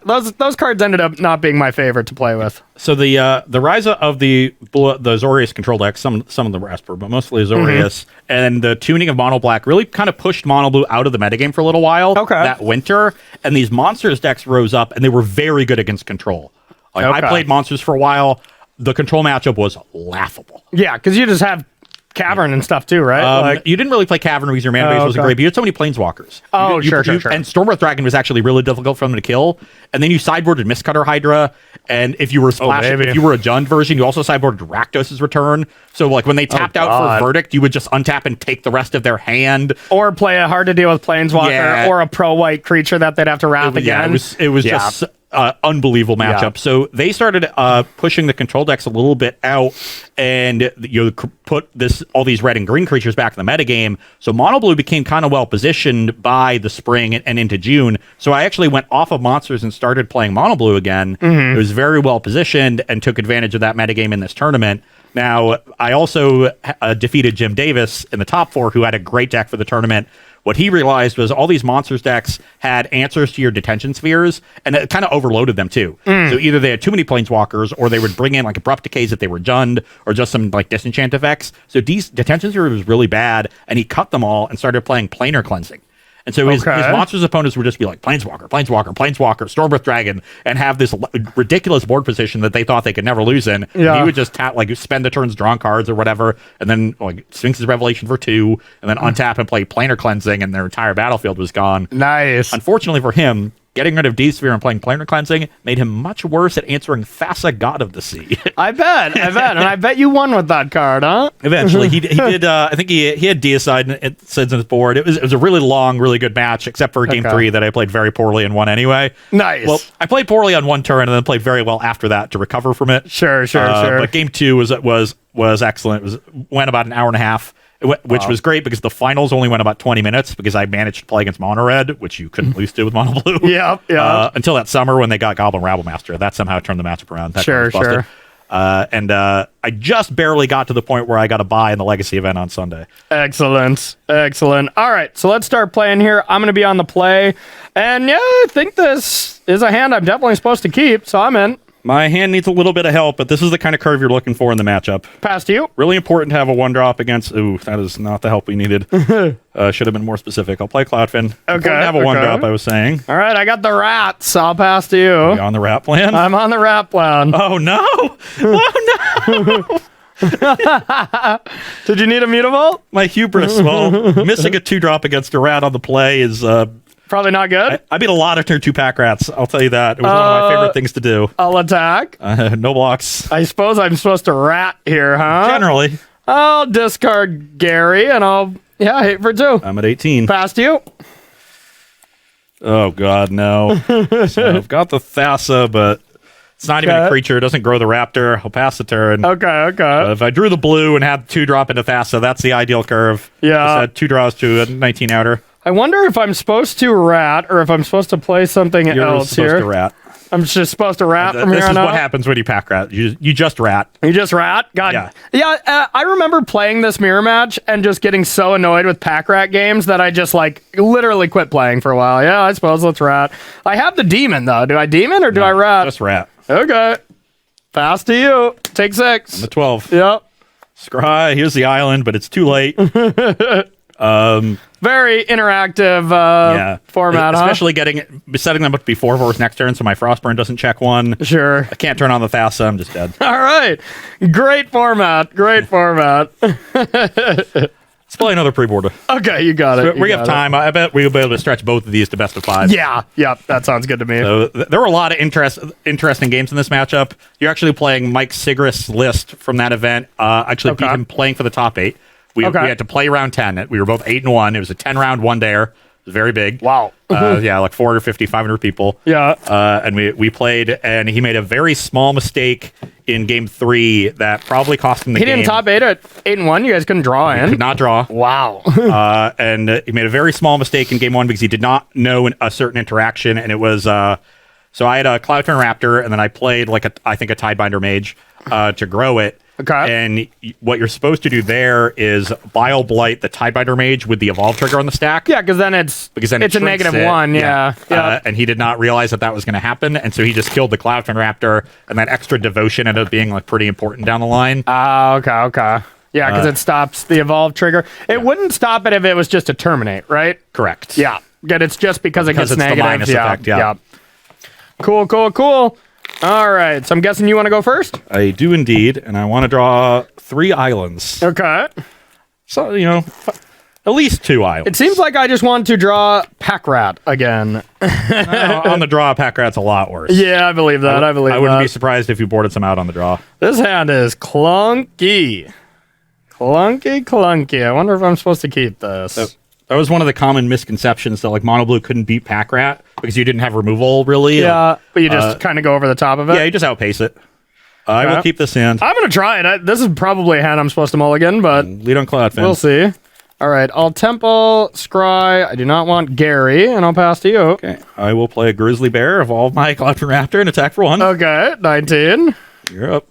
those cards ended up not being my favorite to play with. So the rise of the Azorius control deck, some of the Esper, but mostly Azorius, and the tuning of Mono Black really kind of pushed Mono Blue out of the metagame for a little while that winter, and these Monsters decks rose up, and they were very good against control. I played Monsters for a while. The control matchup was laughable. Yeah, because you just have Cavern and stuff too, right? You didn't really play Cavern because your mana base wasn't great, but you had so many Planeswalkers. Sure. And Stormbreath Dragon was actually really difficult for them to kill. And then you sideboarded Mistcutter Hydra, and if you were if you were a Jund version, you also sideboarded Rakdos' Return. So when they tapped out for Verdict, you would just untap and take the rest of their hand. Or play a hard to deal with Planeswalker or a pro-white creature that they'd have to wrap again. It was just unbelievable matchup. So they started pushing the control decks a little bit out, and put all these red and green creatures back in the metagame. So Mono Blue became kind of well positioned by the spring and into June. So I actually went off of Monsters and started playing Mono Blue again. It was very well positioned and took advantage of that metagame in this tournament. Now, I also defeated Jim Davis in the top 4, who had a great deck for the tournament. What he realized was all these Monsters decks had answers to your detention spheres, and it kind of overloaded them too. So either they had too many Planeswalkers, or they would bring in Abrupt Decays if they were Jund, or just some disenchant effects. So detention sphere was really bad, and he cut them all and started playing Planar Cleansing. And so his Monsters opponents would just be Planeswalker, Stormbreath Dragon, and have this ridiculous board position that they thought they could never lose in. Yeah. He would just spend the turns drawing cards or whatever, and then Sphinx's Revelation for 2, and then untap and play Planar Cleansing, and their entire battlefield was gone. Nice. Unfortunately for him, getting rid of D-Sphere and playing Planar Cleansing made him much worse at answering Thassa, God of the Sea. I bet. And I bet you won with that card, huh? Eventually. He did, I think he had Deicide and Sids on his board. It was a really long, really good match, except for game 3 that I played very poorly and won anyway. Nice. Well, I played poorly on one turn and then played very well after that to recover from it. Sure. But game 2 was excellent. Went about an hour and a half. Which was great because the finals only went about 20 minutes because I managed to play against Mono Red, which you couldn't lose to with Mono Blue. Yeah. Until that summer when they got Goblin Rabblemaster. That somehow turned the matchup around. That sure. And I just barely got to the point where I got a bye in the Legacy event on Sunday. Excellent. All right, so let's start playing here. I'm going to be on the play. And I think this is a hand I'm definitely supposed to keep, so I'm in. My hand needs a little bit of help, but this is the kind of curve you're looking for in the matchup. Pass to you. Really important to have a 1-drop against... Ooh, that is not the help we needed. Should have been more specific. I'll play Cloudfin. Okay. To have a 1-drop, I was saying. All right, I got the rats. I'll pass to you. Are you on the rat plan? I'm on the rat plan. Oh, no! Oh, no! Did you need a mutable? My hubris. Well, missing a 2-drop against a rat on the play is... Probably not good. I beat a lot of turn 2 pack rats. I'll tell you that. It was one of my favorite things to do. I'll attack. No blocks. I suppose I'm supposed to rat here, huh? Generally, I'll discard Gary, and I'll hit for 2. I'm at 18. Pass to you. Oh, God, no. So I've got the Thassa, but it's not even a creature. It doesn't grow the raptor. I'll pass the turn. Okay. If I drew the blue and had 2 drop into Thassa, that's the ideal curve. Yeah. Just had 2 draws to a 19 outer. I wonder if I'm supposed to rat or if I'm supposed to play something You're else supposed here. to rat. I'm just supposed to rat from This here is on what out. happens when you pack rat. You just rat. You just rat? God. Yeah, I remember playing this mirror match and just getting so annoyed with pack rat games that I just like literally quit playing for a while. Yeah, I suppose let's rat. I have the demon though. Do I demon or do I rat? Just rat. Okay. Pass to you. Take 6. The 12. Yep. Scry, here's the island, but it's too late. Very interactive format, Especially setting them up before Vor's next turn so my Frostburn doesn't check 1. huh? Sure. I can't turn on the Thassa. I'm just dead. All right. Great format. Great format. Let's play another pre-board. Okay, you got it. We have time. I bet we'll be able to stretch both of these to best of 5. Yeah, that sounds good to me. So there were a lot of interesting games in this matchup. You're actually playing Mike Sigrist's list from that event. Actually beat him playing for the top 8. We had to play round 10. We were both 8-1. It was a 10-round one-dayer. It was very big. Wow. Like 450, 500 people. Yeah. And we played, and he made a very small mistake in game 3 that probably cost him the game. He didn't top 8 at 8-1. You guys couldn't draw in. Could not draw. Wow. And he made a very small mistake in game 1 because he did not know a certain interaction, and it was so I had a Cloudturn Raptor, and then I played I think a Tidebinder Mage to grow it. Okay. And what you're supposed to do there is Bile Blight the Tidebinder Mage with the Evolve trigger on the stack. Yeah, because then it's a shrinks -1. Yeah. And he did not realize that was going to happen, and so he just killed the Cloudturn Raptor, and that extra devotion ended up being pretty important down the line. Okay. Yeah, because it stops the evolve trigger. It wouldn't stop it if it was just a terminate, right? Correct. Yeah. Good. It's just because it gets it's negative. the minus effect. Yeah. Cool. All right. So I'm guessing you want to go first? I do indeed, and I want to draw 3 islands. Okay. So, at least 2 islands. It seems like I just want to draw Pack Rat again. On the draw, Pack Rat's a lot worse. Yeah, I believe that. I wouldn't be surprised if you boarded some out on the draw. This hand is clunky. Clunky. I wonder if I'm supposed to keep this. That was one of the common misconceptions that Mono Blue couldn't beat Pack Rat because you didn't have removal, really. Yeah, but you just kind of go over the top of it. Yeah, you just outpace it. I will keep this hand. I'm going to try it. This is probably a hand I'm supposed to mulligan, but Lead on Cloudfin. we'll see. All right, I'll Temple, Scry. I do not want Gary, and I'll pass to you. Okay, I will play a Grizzly Bear, evolve my Cloudfin Raptor, and attack for 1. Okay, 19. You're up.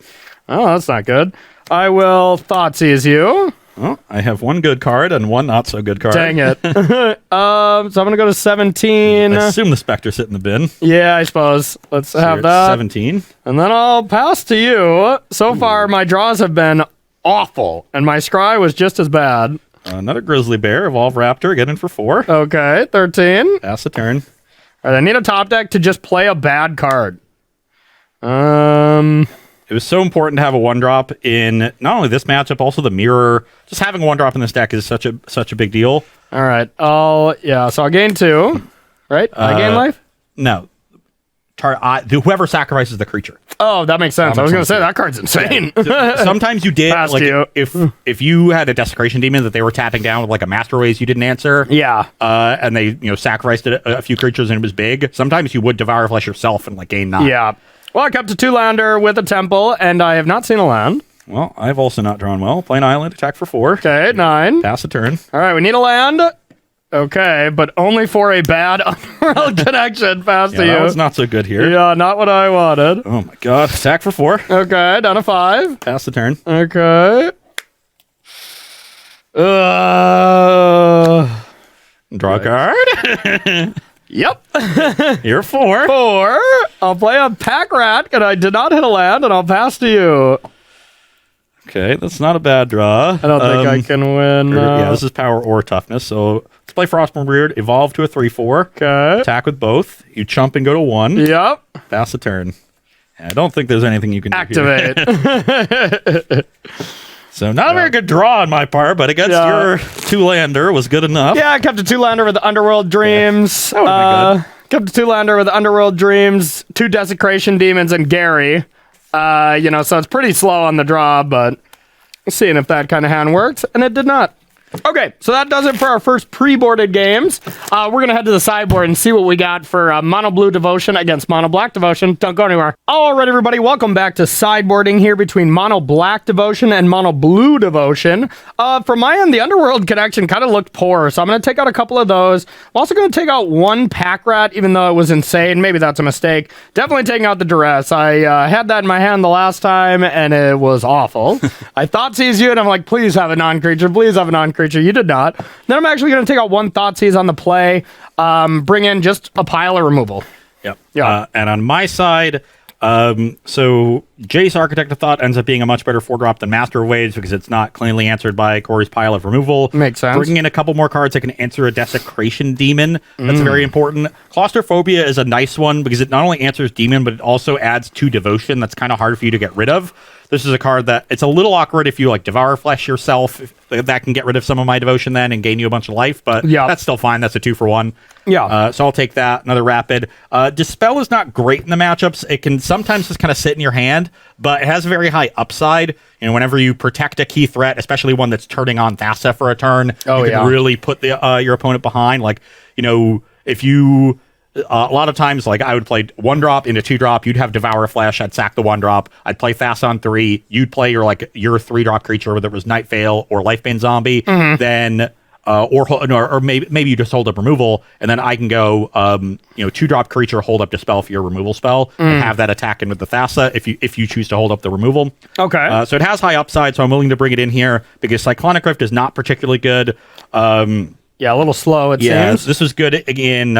Oh, that's not good. I will Thoughtseize you. Well, I have 1 good card and 1 not so good card. Dang it. So I'm going to go to 17. I assume the Spectre sit in the bin. Yeah, I suppose. Let's have You're that. at 17. And then I'll pass to you. So far, my draws have been awful, and my Scry was just as bad. Another Grizzly Bear, evolve Raptor, get in for 4. Okay, 13. Pass the turn. All right, I need a top deck to just play a bad card. It was so important to have a 1-drop in not only this matchup, also the mirror. Just having a 1-drop in this deck is such a big deal. All right. So I'll gain 2. Right? I gain life? No. Whoever sacrifices the creature. Oh, that makes sense. I was going to say that card's insane. Sometimes you did. Pass to you. If you had a Desecration Demon that they were tapping down with a Master Ways you didn't answer. Yeah. And they sacrificed a few creatures and it was big. Sometimes you would Devour Flesh yourself and gain 9. Yeah. Well, I kept a 2-lander with a temple, and I have not seen a land. Well, I've also not drawn well. Play an island, attack for 4. Okay, 9. Pass the turn. All right, we need a land. Okay, but only for a bad Underworld connection. Pass to you. That was not so good here. Yeah, not what I wanted. Oh my god. Attack for 4. Okay, down to 5. Pass the turn. Okay. Draw a card. Yep. You're 4. 4. I'll play a Pack Rat, and I did not hit a land, and I'll pass to you. Okay, that's not a bad draw. I don't think I can win. Yeah, this is power or toughness. So let's play Frostborn Weird. Evolve to a 3/4. Okay. Attack with both. You chump and go to 1. Yep. Pass the turn. I don't think there's anything you can do Activate. here. So not a very good draw on my part, but against your 2-lander was good enough. Yeah, I kept a 2-lander with the Underworld Dreams. That would've been good. Kept a 2-lander with the Underworld Dreams, 2 Desecration Demons, and Gary. So it's pretty slow on the draw, but seeing if that kind of hand worked, and it did not. Okay, so that does it for our first pre-boarded games. We're going to head to the sideboard and see what we got for Mono Blue Devotion against Mono Black Devotion. Don't go anywhere. All right, everybody, welcome back to sideboarding here between Mono Black Devotion and Mono Blue Devotion. From my end, the Underworld connection kind of looked poor, so I'm going to take out a couple of those. I'm also going to take out 1 Pack Rat, even though it was insane. Maybe that's a mistake. Definitely taking out the Duress. I had that in my hand the last time, and it was awful. I Thoughtseize you, and I'm like, please have a non-creature, please have a non-creature. You did not. Then I'm actually going to take out 1 Thoughtseize on the play, bring in just a pile of removal. Yep. Yeah. And on my side, so Jace, Architect of Thought, ends up being a much better 4-drop than Master of Waves because it's not cleanly answered by Corey's pile of removal. Makes sense. Bringing in a couple more cards that can answer a Desecration Demon. That's very important. Claustrophobia is a nice one because it not only answers Demon, but it also adds 2 Devotion. That's kind of hard for you to get rid of. This is a card that it's a little awkward if you like Devour Flesh yourself. That can get rid of some of my Devotion then and gain you a bunch of life, but that's still fine. That's a 2-for-1. Yeah. So I'll take that. Another Rapid. Dispel is not great in the matchups. It can sometimes just kind of sit in your hand, but it has a very high upside. Whenever you protect a key threat, especially one that's turning on Thassa for a turn, you can really put your opponent behind. Like, if you... a lot of times, like, I would play 1-drop into 2-drop. You'd have Devour Flesh. I'd sack the 1-drop. I'd play Thassa on 3. You'd play your 3-drop creature, whether it was Night Veil or Lifebane Zombie. Then, or maybe you just hold up removal, and then I can go, 2-drop creature, hold up Dispel for your removal spell, and have that attack in with the Thassa if you choose to hold up the removal. Okay. So it has high upside, so I'm willing to bring it in here because Cyclonic Rift is not particularly good. Yeah, a little slow, it seems. This is good in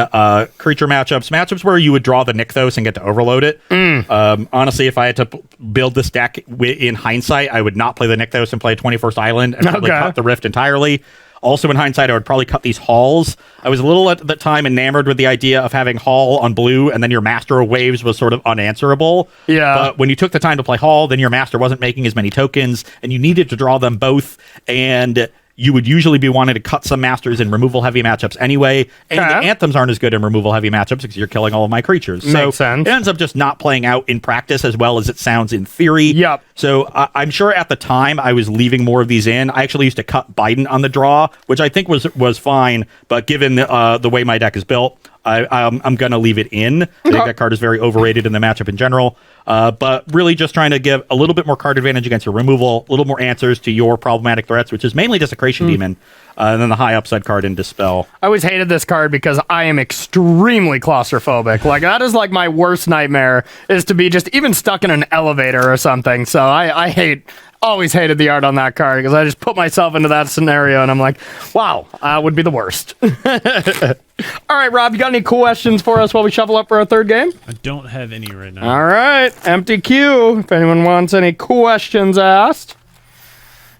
creature matchups where you would draw the Nykthos and get to overload it. Honestly, if I had to build this deck in hindsight, I would not play the Nykthos and play 21st Island and probably cut the Rift entirely. Also, in hindsight, I would probably cut these Halls. I was a little at the time enamored with the idea of having Hall on blue, and then your Master of Waves was sort of unanswerable. Yeah. But when you took the time to play Hall, then your Master wasn't making as many tokens, and you needed to draw them both, and you would usually be wanting to cut some Masters in removal-heavy matchups anyway, and the Anthems aren't as good in removal-heavy matchups because you're killing all of my creatures. Makes sense. It ends up just not playing out in practice as well as it sounds in theory. Yep. So I'm sure at the time I was leaving more of these in. I actually used to cut Biden on the draw, which I think was fine, but given the way my deck is built, I'm going to leave it in. I think that card is very overrated in the matchup in general. But really just trying to give a little bit more card advantage against your removal, a little more answers to your problematic threats, which is mainly Desecration Demon, and then the high upside card in Dispel. I always hated this card because I am extremely claustrophobic. Like, that is like my worst nightmare, is to be just even stuck in an elevator or something. So I always hated the art on that card because I just put myself into that scenario and I'm like, wow, would be the worst. All right, Rob, you got any questions for us while we shuffle up for our third game? I don't have any right now. All right, empty queue. If anyone wants any questions asked.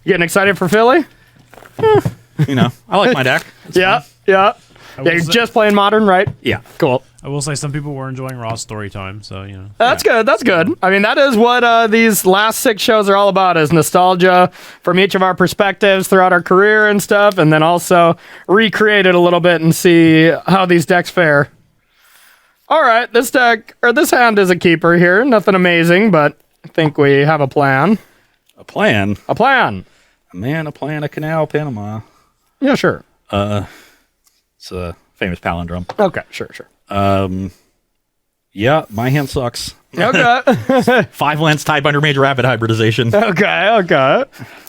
You getting excited for Philly? I like my deck. Yeah. You're just playing Modern, right? Yeah. Cool. I will say some people were enjoying Raw's story time, so, That's good. That's good. I mean, that is what these last 6 shows are all about, is nostalgia from each of our perspectives throughout our career and stuff, and then also recreate it a little bit and see how these decks fare. All right, this hand is a keeper here. Nothing amazing, but I think we have a plan. A plan? A plan. A man, a plan, a canal, Panama. Yeah, sure. It's a famous palindrome. Okay, sure. Yeah, my hand sucks. Okay. 5 lands Tide Binder Major Rapid hybridization. Okay.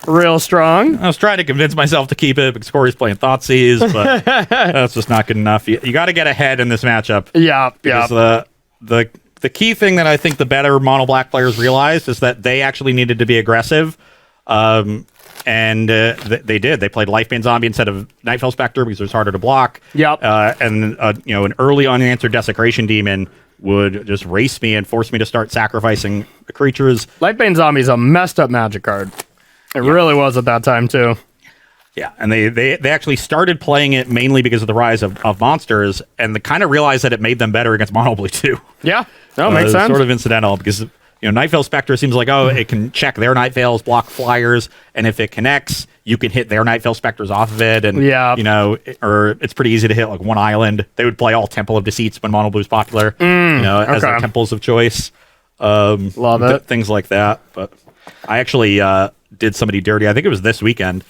Real strong. I was trying to convince myself to keep it because Corey's playing Thoughtseize, but that's just not good enough. You got to get ahead in this matchup. Yeah. The key thing that I think the better mono black players realized is that they actually needed to be aggressive. And they did. They played Lifebane Zombie instead of Nightfell Spectre because it was harder to block. Yep. And an early unanswered Desecration Demon would just race me and force me to start sacrificing the creatures. Lifebane Zombie is a messed up Magic card. It really was at that time too. Yeah, and they actually started playing it mainly because of the rise of monsters, and they kind of realized that it made them better against Mono Blue too. Yeah, no, makes sense. Sort of incidental because Night Veil Spectre seems like, it can check their Night Veils, block flyers, and if it connects, you can hit their Night Veil Spectres off of it, and or it's pretty easy to hit like one island. They would play all Temple of Deceits when Mono Blue's popular, as their temples of choice. Love it. Things like that. But I actually did somebody dirty. I think it was this weekend.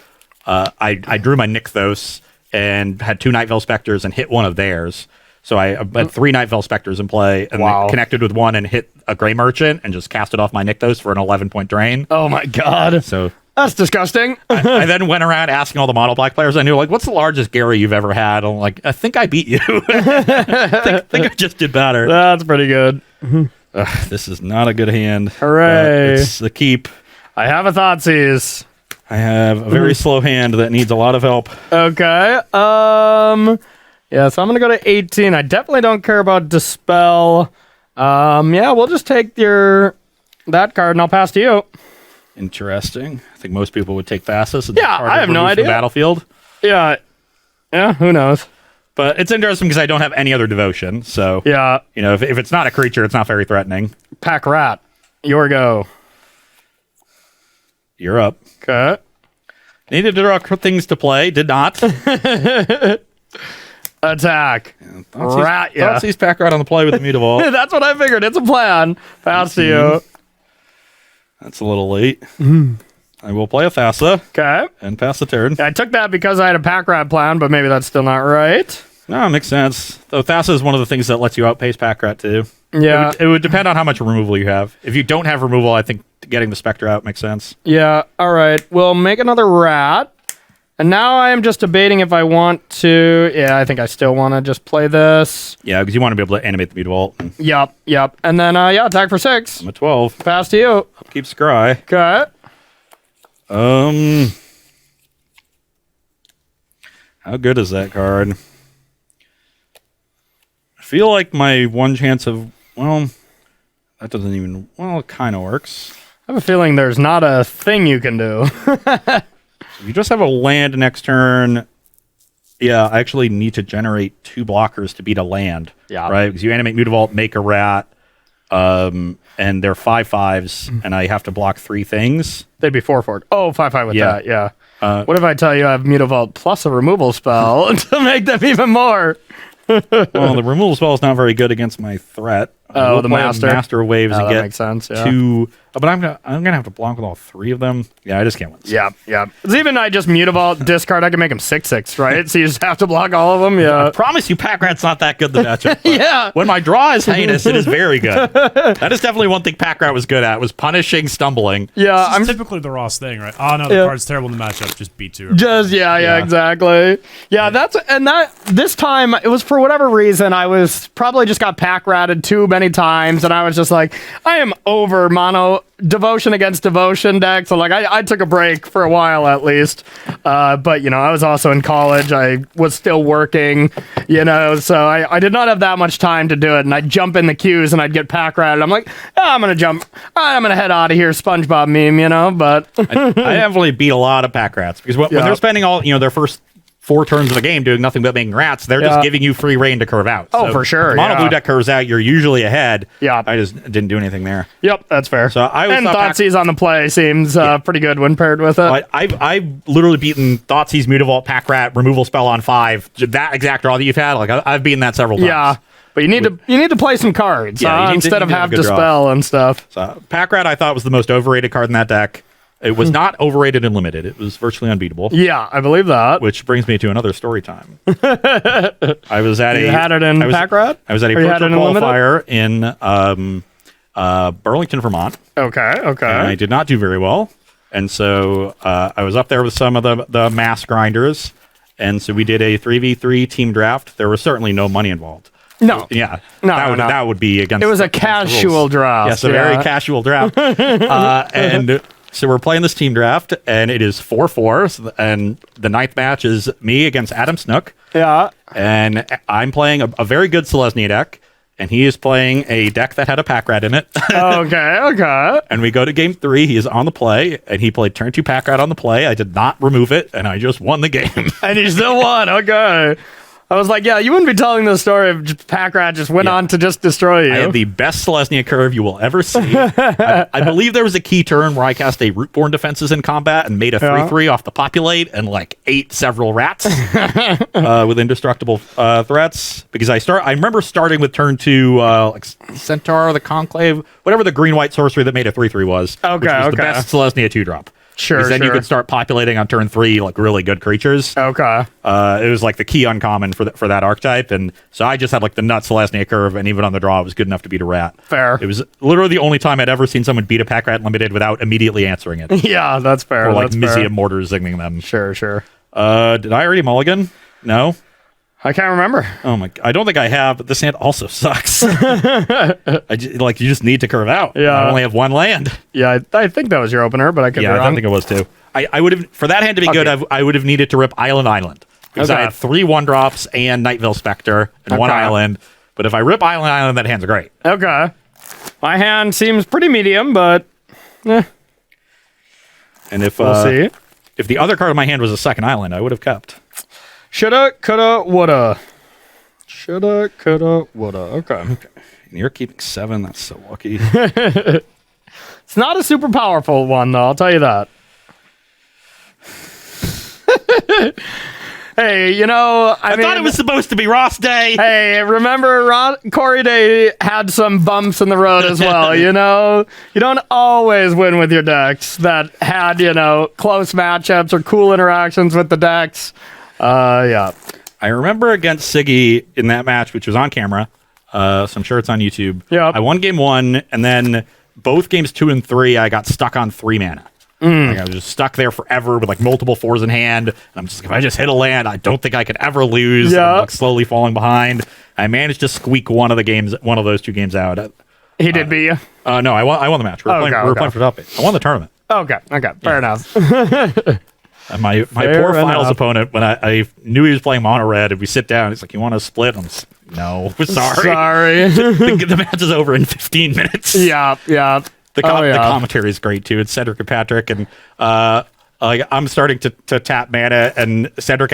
I drew my Nykthos and had 2 Night Veil Spectres and hit one of theirs. So I had 3 Night Veil Spectres in play and then connected with one and hit a Grey Merchant and just cast it off my Nykthos for an 11-point drain. Oh my god. So that's disgusting. I then went around asking all the mono black players I knew, like, what's the largest Gary you've ever had? I'm like, I think I beat you. I think I just did better. That's pretty good. This is not a good hand. Hooray. It's the keep. I have a Thoughtseize. I have a very slow hand that needs a lot of help. Okay. Yeah, so I'm going to go to 18. I definitely don't care about Dispel. Yeah, we'll just take that card and I'll pass to you. Interesting. I think most people would take Thassus. I have no idea. From the battlefield. Yeah, who knows? But it's interesting because I don't have any other devotion. So, yeah, if it's not a creature, it's not very threatening. Pack Rat, your go. You're up. Okay. Needed to draw things to play. Did not. Attack. Rat, yeah. Thoughtseize Pack Rat on the play with the Mutavault. That's what I figured. It's a plan. Pass to you. That's a little late. I will play a Thassa. Okay. And pass the turn. I took that because I had a Pack Rat plan, but maybe that's still not right. No, it makes sense. Though Thassa is one of the things that lets you outpace Pack Rat too. Yeah. It would depend on how much removal you have. If you don't have removal, I think getting the Spectre out makes sense. Yeah. All right. We'll make another Rat. And now I am just debating if I want to... Yeah, I think I still want to just play this. Yeah, because you want to be able to animate the Mutavault. Yep. And then, attack for 6. I'm a 12. Pass to you. Upkeep Scry. Okay. How good is that card? I feel like my one chance of... Well, that doesn't even... Well, it kind of works. I have a feeling there's not a thing you can do. If you just have a land next turn, I actually need to generate 2 blockers to beat a land. Yeah. Right? Because you animate Mutavault, make a rat, and they're 5/5s, and I have to block 3 things. They'd be 4/4. Oh, 5/5 with that, yeah. What if I tell you I have Mutavault plus a removal spell to make them even more? Well, the removal spell is not very good against my threat. The Master of Waves and that get makes sense, yeah. 2. But I'm gonna have to block with all 3 of them. Yeah, I just can't win. Yeah. Because even I just Mutavault discard, I can make them 6/6, right? So you just have to block all of them. Yeah. I promise you, Pack Rat's not that good. The matchup. Yeah. When my draw is heinous, it is very good. That is definitely one thing Pack Rat was good at. Was punishing stumbling. Yeah. I'm typically the Ross thing, right? Oh no, the card's terrible in the matchup. Just beat 2. Exactly. Yeah, this time it was for whatever reason I was probably just got Pack Ratted too many times, and I was just like, I am over mono devotion against devotion deck. So like I took a break for a while at least. But I was also in college. I was still working, so I did not have that much time to do it. And I'd jump in the queues and I'd get Pack Ratted. I'm like, I'm gonna jump. I'm gonna head out of here, SpongeBob meme, but I definitely beat a lot of Pack Rats because when they're spending all their first 4 turns of the game doing nothing but making rats, they're just giving you free reign to curve out. Oh, for sure. Mono blue deck curves out, you're usually ahead. Yeah. I just didn't do anything there. Yep, that's fair. So and Thoughtseize on the play seems pretty good when paired with it. I've literally beaten Thoughtseize, Mutavault, Pack Rat, removal spell on 5. That exact draw that you've had, like I've beaten that several times. Yeah. But you need to play some cards instead of have Dispel draw. And stuff. So Pack Rat I thought was the most overrated card in that deck. It was not overrated and limited. It was virtually unbeatable. Yeah, I believe that. Which brings me to another story time. I was at had it in Pack Rat? I was at a virtual qualifier in Burlington, Vermont. Okay. And I did not do very well. And so I was up there with some of the mass grinders. And so we did a 3v3 team draft. There was certainly no money involved. No. Yeah. No, that would be against. It was a casual draft. Yes, a very casual draft. And so we're playing this team draft, and it is 4-4, and the 9th match is me against Adam Snook. Yeah. And I'm playing a very good Selesnya deck, and he is playing a deck that had a Pack Rat in it. Okay. And we go to game 3. He is on the play, and he played turn 2 Pack Rat on the play. I did not remove it, and I just won the game. And he still won. Okay. I was like, yeah, you wouldn't be telling the story if Pack Rat just went on to just destroy you. I had the best Selesnya curve you will ever see. I believe there was a key turn where I cast a Rootborn Defenses in combat and made a 3/3 off the Populate and like ate several rats with indestructible threats. Because I remember starting with turn 2, like Centaur, the Conclave, whatever the green-white sorcery that made a 3/3 was. Okay, which was the best Selesnya 2-drop. Sure, because then you could start populating on turn 3 like really good creatures. Okay. It was like the key uncommon for that archetype, and so I just had like the nuts Selesnya curve, and even on the draw, it was good enough to beat a rat. Fair. It was literally the only time I'd ever seen someone beat a Pack Rat Limited without immediately answering it. Yeah, that's fair. Or like that's Mizzium fair. Mortar zinging them. Sure. Did I already mulligan? No. I can't remember. Oh my! I don't think I have. But this hand also sucks. You just need to curve out. Yeah. I only have one land. Yeah, I think that was your opener, but I could be Yeah, wrong. I think it was too. I would have, for that hand to be good, I would have needed to rip Island. Because I had 3 1-drops and Nightville Spectre and 1 island. But if I rip Island, that hand's great. Okay. My hand seems pretty medium, but And if we'll see. if the other card in my hand was a second island, I would have kept. Shoulda, coulda, woulda. Shoulda, coulda, woulda. Okay. And you're keeping 7. That's so lucky. It's not a super powerful one, though. I'll tell you that. Hey, I thought it was supposed to be Ross Day. Hey, remember Corey Day had some bumps in the road as well, You don't always win with your decks that had, close matchups or cool interactions with the decks. Yeah. I remember against Siggy in that match, which was on camera, so I'm sure it's on YouTube. Yeah. I won game 1, and then both games 2 and 3, I got stuck on 3 mana. Like I was just stuck there forever with like multiple 4s in hand. And I'm just like, if I just hit a land, I don't think I could ever lose. Yeah. I'm like slowly falling behind. I managed to squeak one of those 2 games out. He did beat you? No, I won the match. We were playing for top 8. I won the tournament. Okay. Fair enough. And my Fair poor finals enough. opponent, when I knew he was playing mono red, and we sit down, he's like, "You want to split?" I'm just, no, sorry. The match is over in 15 minutes. Yeah. The commentary is great too. It's Cedric and Patrick, and I'm starting to tap mana, and Cedric,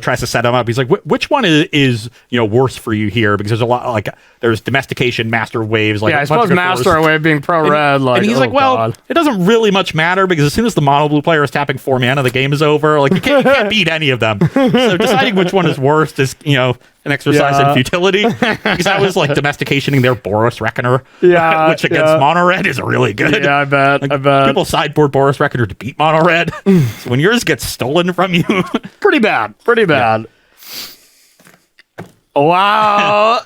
tries to set him up. He's like, "Which one is worse for you here?" Because there's a lot there's domestication, master waves. Like, I suppose master wave being pro red. And he's like, "Well, God. it doesn't really much matter because as soon as the mono blue player is tapping 4 mana, the game is over. Like you can't beat any of them. So deciding which one is worst is an exercise in futility, because I was like domesticationing their Boros Reckoner, which against mono red is really good. Yeah, I bet. People sideboard Boros Reckoner to beat mono red. So when yours gets stolen from you, Pretty bad. Yeah. Wow.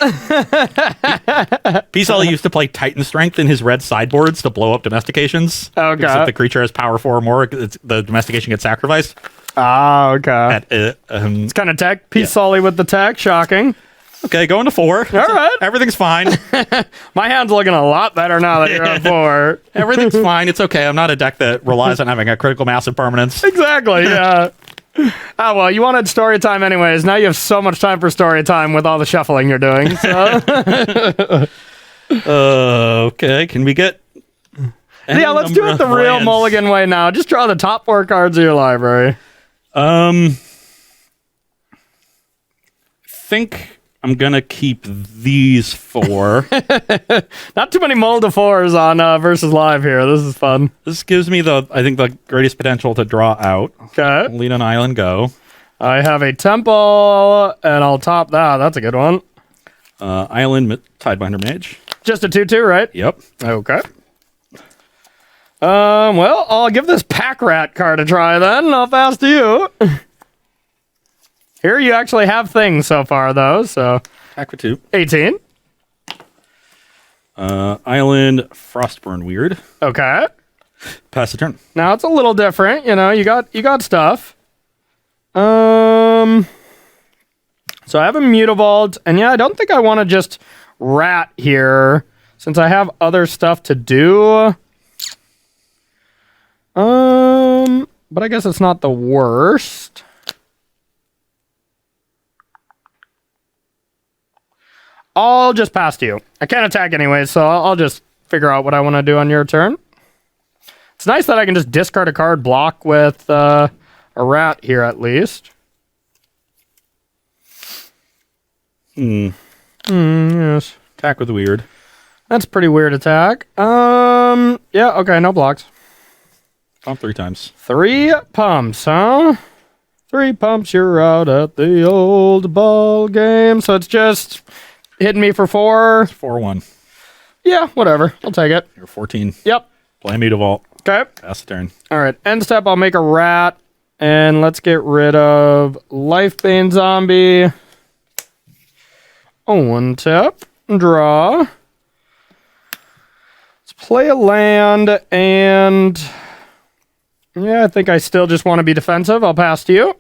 Peace Ollie used to play Titan Strength in his red sideboards to blow up domestications. Okay. Because if the creature has power 4 or more, the domestication gets sacrificed. Okay. It's Kind of tech. Peace Solly with the tech. Shocking. okay, going to 4. All right. Everything's fine. My hand's looking a lot better now that you're at 4. Everything's fine. It's okay. I'm not a deck that relies on having a critical mass of permanence. Exactly, yeah. Oh, well, you wanted story time anyways. Now you have so much time for story time with all the shuffling you're doing. So. Okay, can we get... Yeah, let's do it the real mulligan way now. Just draw the top 4 cards of your library. Think I'm gonna keep these 4. Not too many mold to 4s on Versus Live here. This is fun. This gives me the greatest potential to draw out. Okay. Lead an island, go. I have a temple, and I'll top that. That's a good one. Island, Tidebinder Mage. Just a 2/2, right? Yep. Okay. Well, I'll give this Pack Rat card a try then. How fast do you? Here you actually have things so far, though, so... Back for 2. 18. Island, Frostburn, weird. Okay. Pass the turn. Now it's a little different, you got stuff. So I have a Mutavault, and yeah, I don't think I want to just rat here, since I have other stuff to do. But I guess it's not the worst. I'll just pass to you. I can't attack anyway, so I'll just figure out what I want to do on your turn. It's nice that I can just discard a card, block with a rat here at least. Yes. Attack with weird. That's a pretty weird attack. Yeah, okay, no blocks. Pump 3 times. 3 pumps, huh? 3 pumps, you're out at the old ball game. So it's just hitting me for 4. 4-1. Yeah, whatever. I'll take it. You're 14. Yep. Play me to vault. Okay. Pass the turn. All right. End step, I'll make a rat. And let's get rid of Lifebane Zombie. One tap. Draw. Let's play a land. And yeah, I think I still just want to be defensive. I'll pass to you.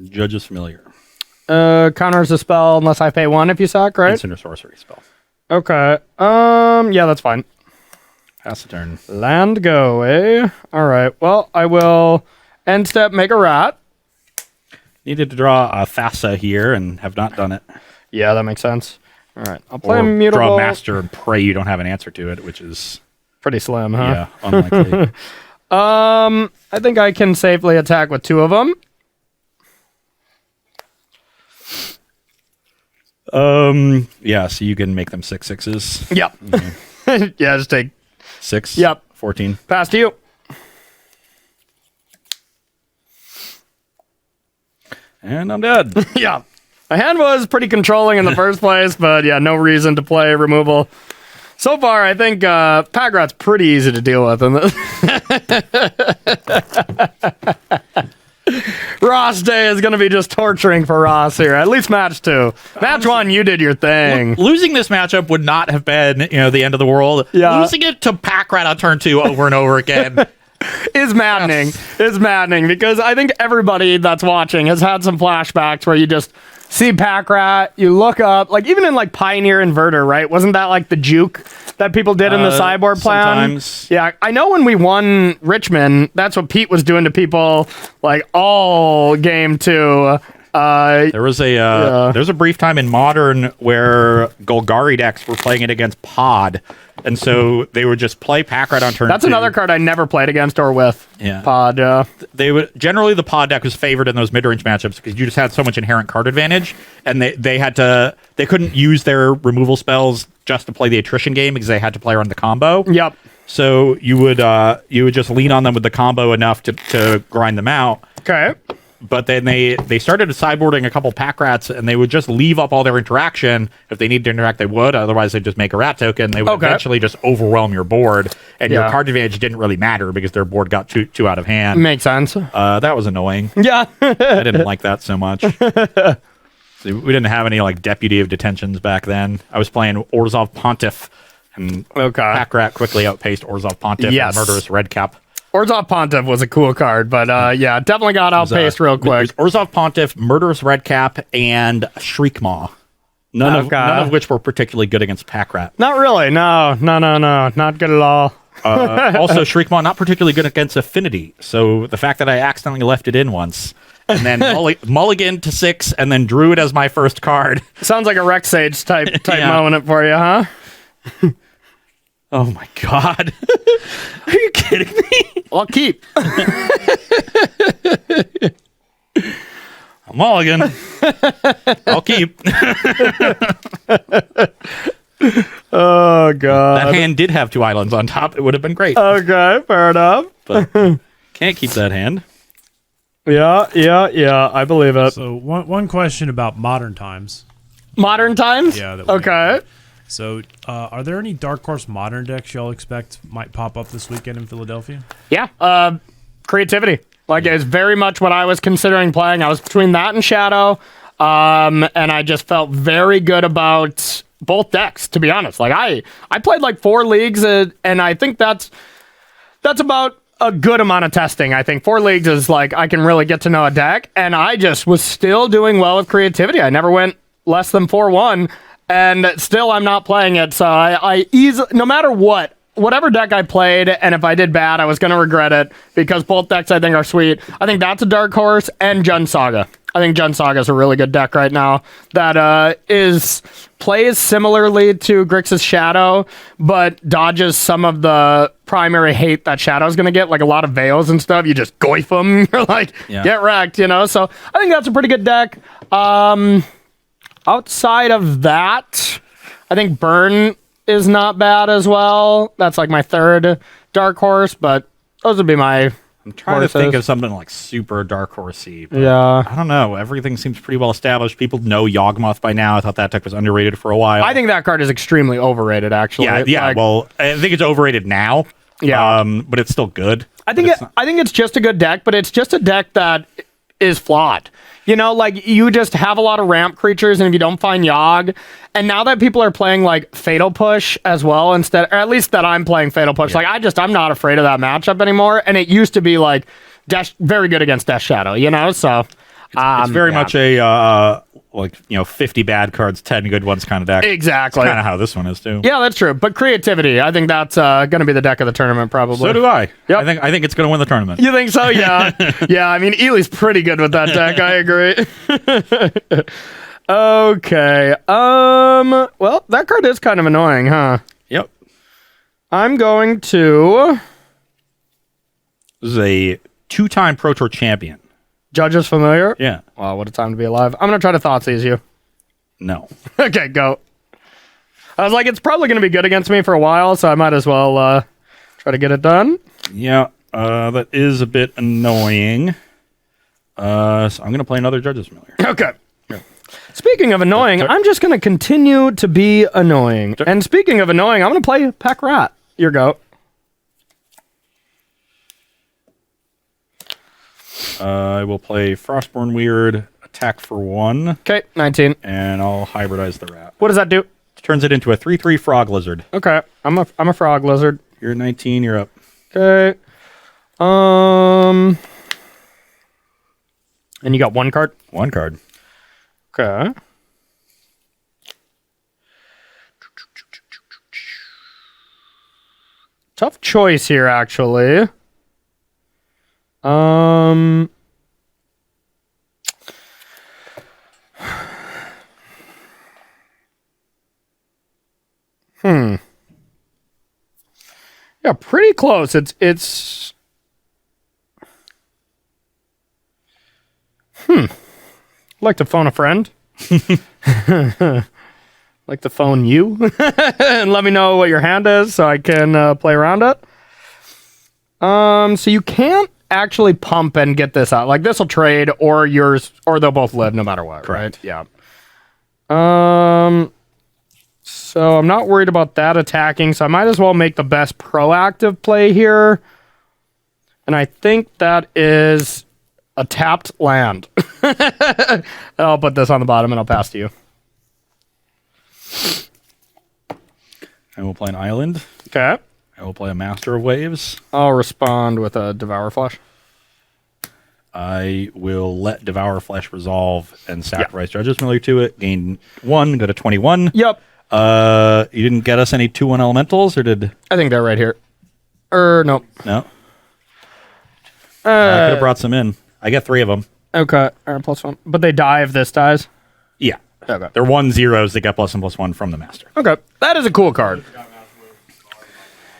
Judge is familiar. Counters a spell unless I pay 1 if you sack, right? Instant or sorcery spell. Okay. Yeah, that's fine. Pass the turn. Land go, eh? All right. Well, I will end step, make a rat. Needed to draw a Thassa here and have not done it. Yeah, that makes sense. All right. I'll play Or a mutable. draw Master and pray you don't have an answer to it, which is Pretty slim, huh? yeah, unlikely. I think I can safely attack with 2 of them. Yeah, so you can make them 6/6s. Yep. Yeah, just take 6. Yep. 14. pass to you. And I'm dead. Yeah. My hand was pretty controlling in the first place, but yeah, no reason to play removal. So far, I think Pack Rat's pretty easy to deal with. Ross Day is going to be just torturing for Ross here. At least match 2. Match 1, you did your thing. Losing this matchup would not have been, the end of the world. Yeah. Losing it to Pack Rat on turn 2 over and over again. Is maddening. Is maddening because I think everybody that's watching has had some flashbacks where you just see Pack Rat, you look up, like even in like Pioneer Inverter, right? Wasn't that like the juke that people did in the sideboard plan? Sometimes. Yeah, I know when we won Richmond, that's what Pete was doing to people like all game 2. There was there's a brief time in Modern where Golgari decks were playing it against Pod, and so they would just play Pack Rat on turn 2. That's another card I never played against or with. Yeah. Pod. They would generally the Pod deck was favored in those mid-range matchups because you just had so much inherent card advantage, and they couldn't use their removal spells just to play the attrition game because they had to play around the combo. Yep. So you would just lean on them with the combo enough to grind them out. Okay. But then they started sideboarding a couple Pack Rats, and they would just leave up all their interaction. If they needed to interact, they would. Otherwise, they'd just make a rat token. They would eventually just overwhelm your board, and your card advantage didn't really matter because their board got too out of hand. Makes sense. That was annoying. Yeah. I didn't like that so much. So we didn't have any like Deputy of Detentions back then. I was playing Orzhov Pontiff, and Pack Rat quickly outpaced Orzhov Pontiff and Murderous Redcap. Orzhov Pontiff was a cool card, but yeah, definitely got outpaced real quick. It was Orzhov Pontiff, Murderous Redcap, and Shriekmaw. None of which were particularly good against Pack Rat. Not really. No. Not good at all. Also, Shriekmaw, not particularly good against Affinity. So the fact that I accidentally left it in once, and then mulligan to 6, and then drew it as my first card. Sounds like a Rex Sage type moment for you, huh? Oh my god. Are you kidding me? I'll keep. Mulligan. I'll keep. Oh god. That hand did have 2 islands on top. It would have been great. Okay, fair enough. But can't keep that hand. Yeah, I believe it. So one question about modern times. Modern times? Yeah. Okay. So, are there any Dark Horse Modern decks y'all expect might pop up this weekend in Philadelphia? Yeah. Creativity. Like, it's very much what I was considering playing. I was between that and Shadow, and I just felt very good about both decks, to be honest. Like, I played like 4 leagues, and I think that's about a good amount of testing. I think 4 leagues is like, I can really get to know a deck, and I just was still doing well with creativity. I never went less than 4-1. And still, I'm not playing it, so I easily, no matter whatever deck I played, and if I did bad, I was going to regret it, because both decks I think are sweet. I think that's a dark horse, and Jund Saga. I think Gen Saga is a really good deck right now that plays similarly to Grixis Shadow, but dodges some of the primary hate that Shadow's going to get, like a lot of Veils and stuff. You just goif them, you're like, get wrecked, you know? So I think that's a pretty good deck. Outside of that, I think Burn is not bad as well. That's like my third dark horse, but those would be my... I'm trying to think of something like super dark horsey. Yeah. I don't know. Everything seems pretty well established. People know Yawgmoth by now. I thought that deck was underrated for a while. I think that card is extremely overrated, actually. Yeah. Like, well, I think it's overrated now. Yeah. But it's still good. I think it's just a good deck, but it's just a deck that is flawed. You know, like, you just have a lot of ramp creatures, and if you don't find Yogg, and now that people are playing, like, Fatal Push as well, instead, or at least that I'm playing Fatal Push, like, I'm not afraid of that matchup anymore, and it used to be, like, very good against Death Shadow, you know, so... It's very much a, 50 bad cards, 10 good ones kind of deck. Exactly. That's kind of how this one is, too. Yeah, that's true, but creativity, I think that's going to be the deck of the tournament, probably. So do I. Yep. I think it's going to win the tournament. You think so? Yeah. Yeah, I mean, Ely's pretty good with that deck. I agree. Okay. Well, that card is kind of annoying, huh? Yep. I'm going to... This is a 2-time Pro Tour champion. Judges familiar? Yeah. Wow, what a time to be alive. I'm going to try to Thoughtseize you. No. Okay, go. I was like, it's probably going to be good against me for a while, so I might as well try to get it done. Yeah, that is a bit annoying. So I'm going to play another Judges Familiar. Okay. Speaking of annoying, I'm just going to continue to be annoying. And speaking of annoying, I'm going to play Pack Rat. Your go. I will play Frostborn Weird, attack for 1. Okay, 19. And I'll hybridize the rat. What does that do? Turns it into a 3/3 frog lizard. Okay, I'm a frog lizard. You're at 19, you're up. Okay. And you got one card? One card. Okay. Tough choice here, actually. Yeah, pretty close. It's like to phone a friend. Like to phone you and let me know what your hand is so I can play around it. So you can't actually pump and get this out. Like, this will trade, or yours, or they'll both live no matter what. Correct. Right? Yeah. So I'm not worried about that attacking, so I might as well make the best proactive play here. And I think that is a tapped land. I'll put this on the bottom and I'll pass to you. I will play an island. Okay. I will play a Master of Waves. I'll respond with a Devour Flesh. I will let Devour Flesh resolve and sacrifice Judges Familiar to it. Gain 1, go to 21. Yep. You didn't get us any 2/1 elementals, or did? I think they're right here. Nope. No. I could have brought some in. I get 3 of them. Okay. All right, +1. But they die if this dies? Yeah. Okay. They're 1/0s that get +1/+1 from the Master. Okay. That is a cool card.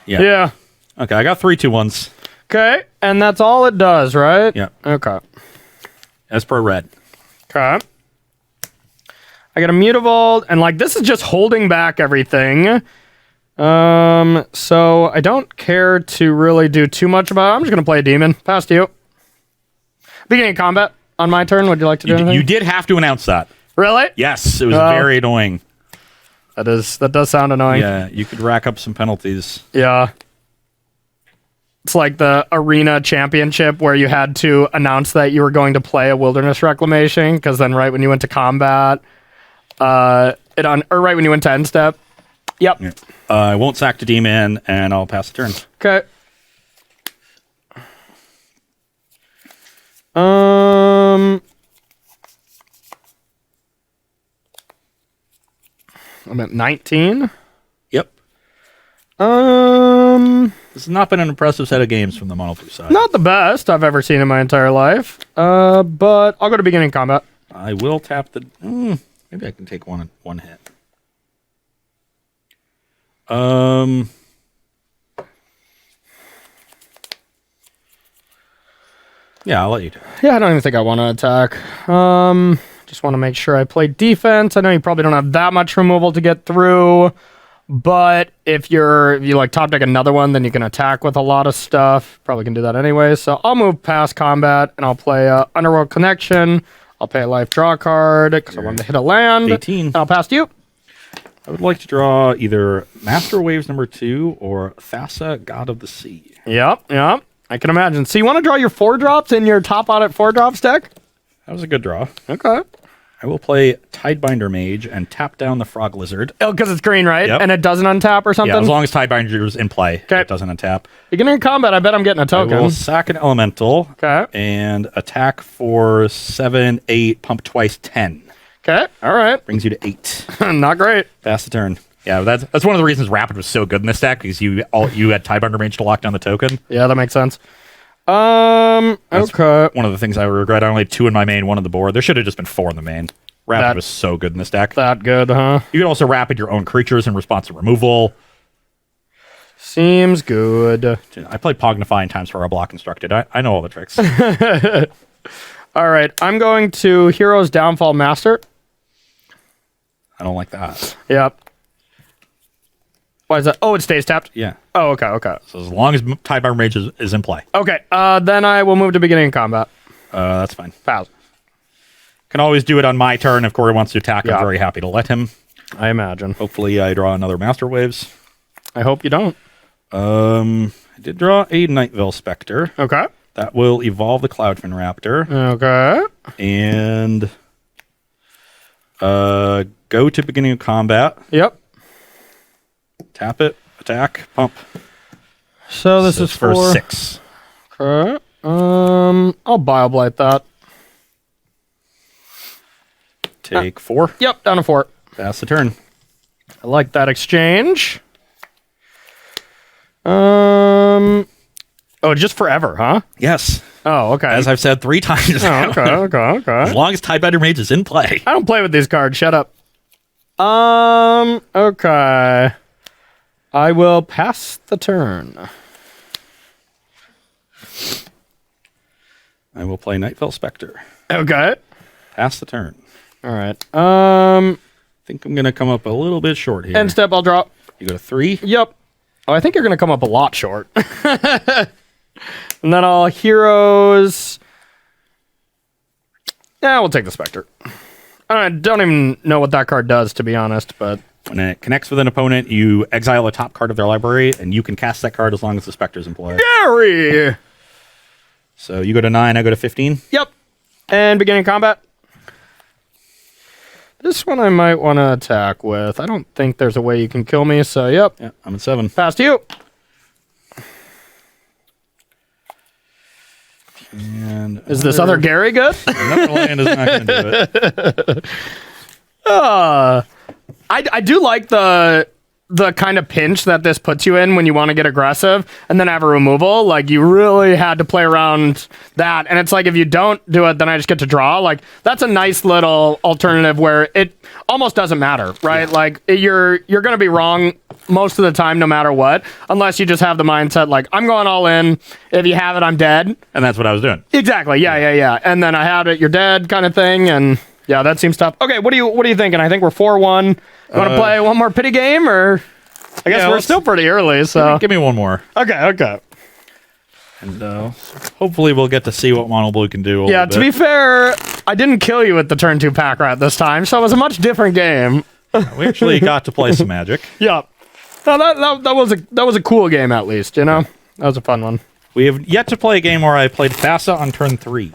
Yeah. Yeah. Okay, I got 3 2/1s. Okay. And that's all it does, right? Yeah. Okay. As per red. Okay. I got a Mutavault, and like, this is just holding back everything. So I don't care to really do too much about it. I'm just gonna play a demon. Pass to you. Beginning of combat on my turn. Would you like to do anything? You did have to announce that. Really? Yes, it was very annoying. That does sound annoying. Yeah, you could rack up some penalties. Yeah. It's like the arena championship where you had to announce that you were going to play a wilderness reclamation, because then right when you went to combat, or right when you went to end step. Yep. Yeah. I won't sack the demon, and I'll pass the turn. Okay. I'm at 19. Yep. This has not been an impressive set of games from the mono blue side. Not the best I've ever seen in my entire life. But I'll go to beginning combat. I will tap the... maybe I can take one hit. Yeah, I'll let you do it. Yeah, I don't even think I want to attack. Just want to make sure I play defense. I know you probably don't have that much removal to get through, but if you like top deck another one, then you can attack with a lot of stuff. Probably can do that anyway. So I'll move past combat and I'll play Underworld Connection. I'll pay a life, draw a card because I wanted to hit a land. 18. I'll pass to you. I would like to draw either Master Waves #2 or Thassa, God of the Sea. Yep. I can imagine. So you want to draw your 4-drops in your top audit 4-drops deck? That was a good draw. Okay. I will play Tidebinder Mage and tap down the Frog Lizard. Oh, because it's green, right? Yep. And it doesn't untap or something? Yeah, as long as Tidebinder is in play, it doesn't untap. Beginning combat, I bet I'm getting a token. I will sack an Elemental and attack for 7, 8, pump twice, 10. Okay, all right. Brings you to 8. Not great. Pass the turn. Yeah, that's one of the reasons Rapid was so good in this deck, because you had Tidebinder Mage to lock down the token. Yeah, that makes sense. Okay. One of the things I regret, I only had 2 in my main, 1 on the board. There should have just been 4 in the main. Rapid was so good in this deck. That good, huh? You can also Rapid your own creatures in response to removal. Seems good. I played Pognify in times for our block constructed. I know all the tricks. All right, I'm going to Heroes Downfall Master. I don't like that. Yep. Why is that? Oh, it stays tapped? Yeah. Oh, okay. So as long as Tidebinder Mage is in play. Okay, then I will move to beginning combat. That's fine. Pass. Can always do it on my turn. If Corey wants to attack, I'm very happy to let him. I imagine. Hopefully I draw another Master Waves. I hope you don't. I did draw a Nightville Spectre. Okay. That will evolve the Cloudfin Raptor. Okay. And go to beginning of combat. Yep. Tap it. Attack. Pump. So this is for 6. Okay. I'll Bioblight that. Take 4. Yep, down to 4. Pass the turn. I like that exchange. Oh, just forever, huh? Yes. Oh, okay. As I've said 3 times now. Okay. As long as Tidebinder Mage is in play. I don't play with these cards. Shut up. Okay. I will pass the turn. I will play Nightville Spectre. Okay. Pass the turn. All right. I think I'm going to come up a little bit short here. End step, I'll drop. You go to 3. Yep. Oh, I think you're going to come up a lot short. And then I'll Heroes. Yeah, we'll take the Spectre. I don't even know what that card does, to be honest, but... When it connects with an opponent, you exile a top card of their library, and you can cast that card as long as the Spectre's in play. Gary! So you go to 9, I go to 15. Yep. And beginning combat. This one I might want to attack with. I don't think there's a way you can kill me, so yep. Yeah, I'm at 7. Pass to you. And is this other Gary good? Another land is not going to do it. I do like the kind of pinch that this puts you in when you want to get aggressive and then have a removal. Like, you really had to play around that. And it's like, if you don't do it, then I just get to draw. Like, that's a nice little alternative where it almost doesn't matter, right? Yeah. Like, you're going to be wrong most of the time, no matter what, unless you just have the mindset, like, I'm going all in. If you have it, I'm dead. And that's what I was doing. Exactly. Yeah. And then I had it, you're dead kind of thing. And yeah, that seems tough. Okay, what are you thinking? I think we're 4-1. You want to play one more pity game, or I guess we're still pretty early. So give me one more. Okay. And hopefully we'll get to see what Mono Blue can do. Yeah, to be fair, I didn't kill you with the turn 2 pack rat this time, so it was a much different game. We actually got to play some Magic. Yeah, no, that was a cool game, at least. You know, that was a fun one. We have yet to play a game where I played Thassa on turn 3.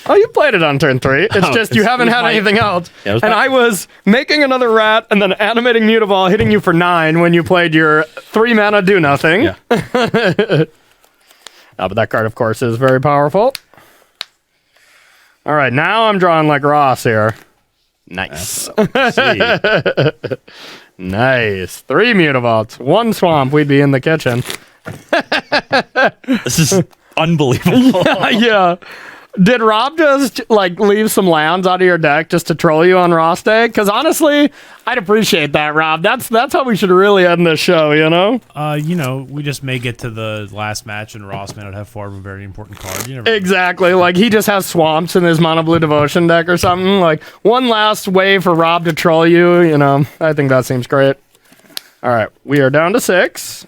Oh, you played it on turn 3. It's just you haven't had anything else. Yeah, and I was making another rat and then animating Mutavault, hitting you for 9 when you played your 3 mana do nothing. Yeah. But that card, of course, is very powerful. All right, now I'm drawing like Ross here. Nice. Nice. 3 Mutavaults, 1 swamp. We'd be in the kitchen. This is unbelievable. Yeah. Did Rob just like leave some lands out of your deck just to troll you on Ross Day? Because honestly, I'd appreciate that, Rob. That's how we should really end this show, you know? We just may get to the last match and Ross may not have 4 of a very important card. You never know. Exactly. Like he just has swamps in his Mono Blue Devotion deck or something. Like one last way for Rob to troll you, you know? I think that seems great. All right. We are down to 6.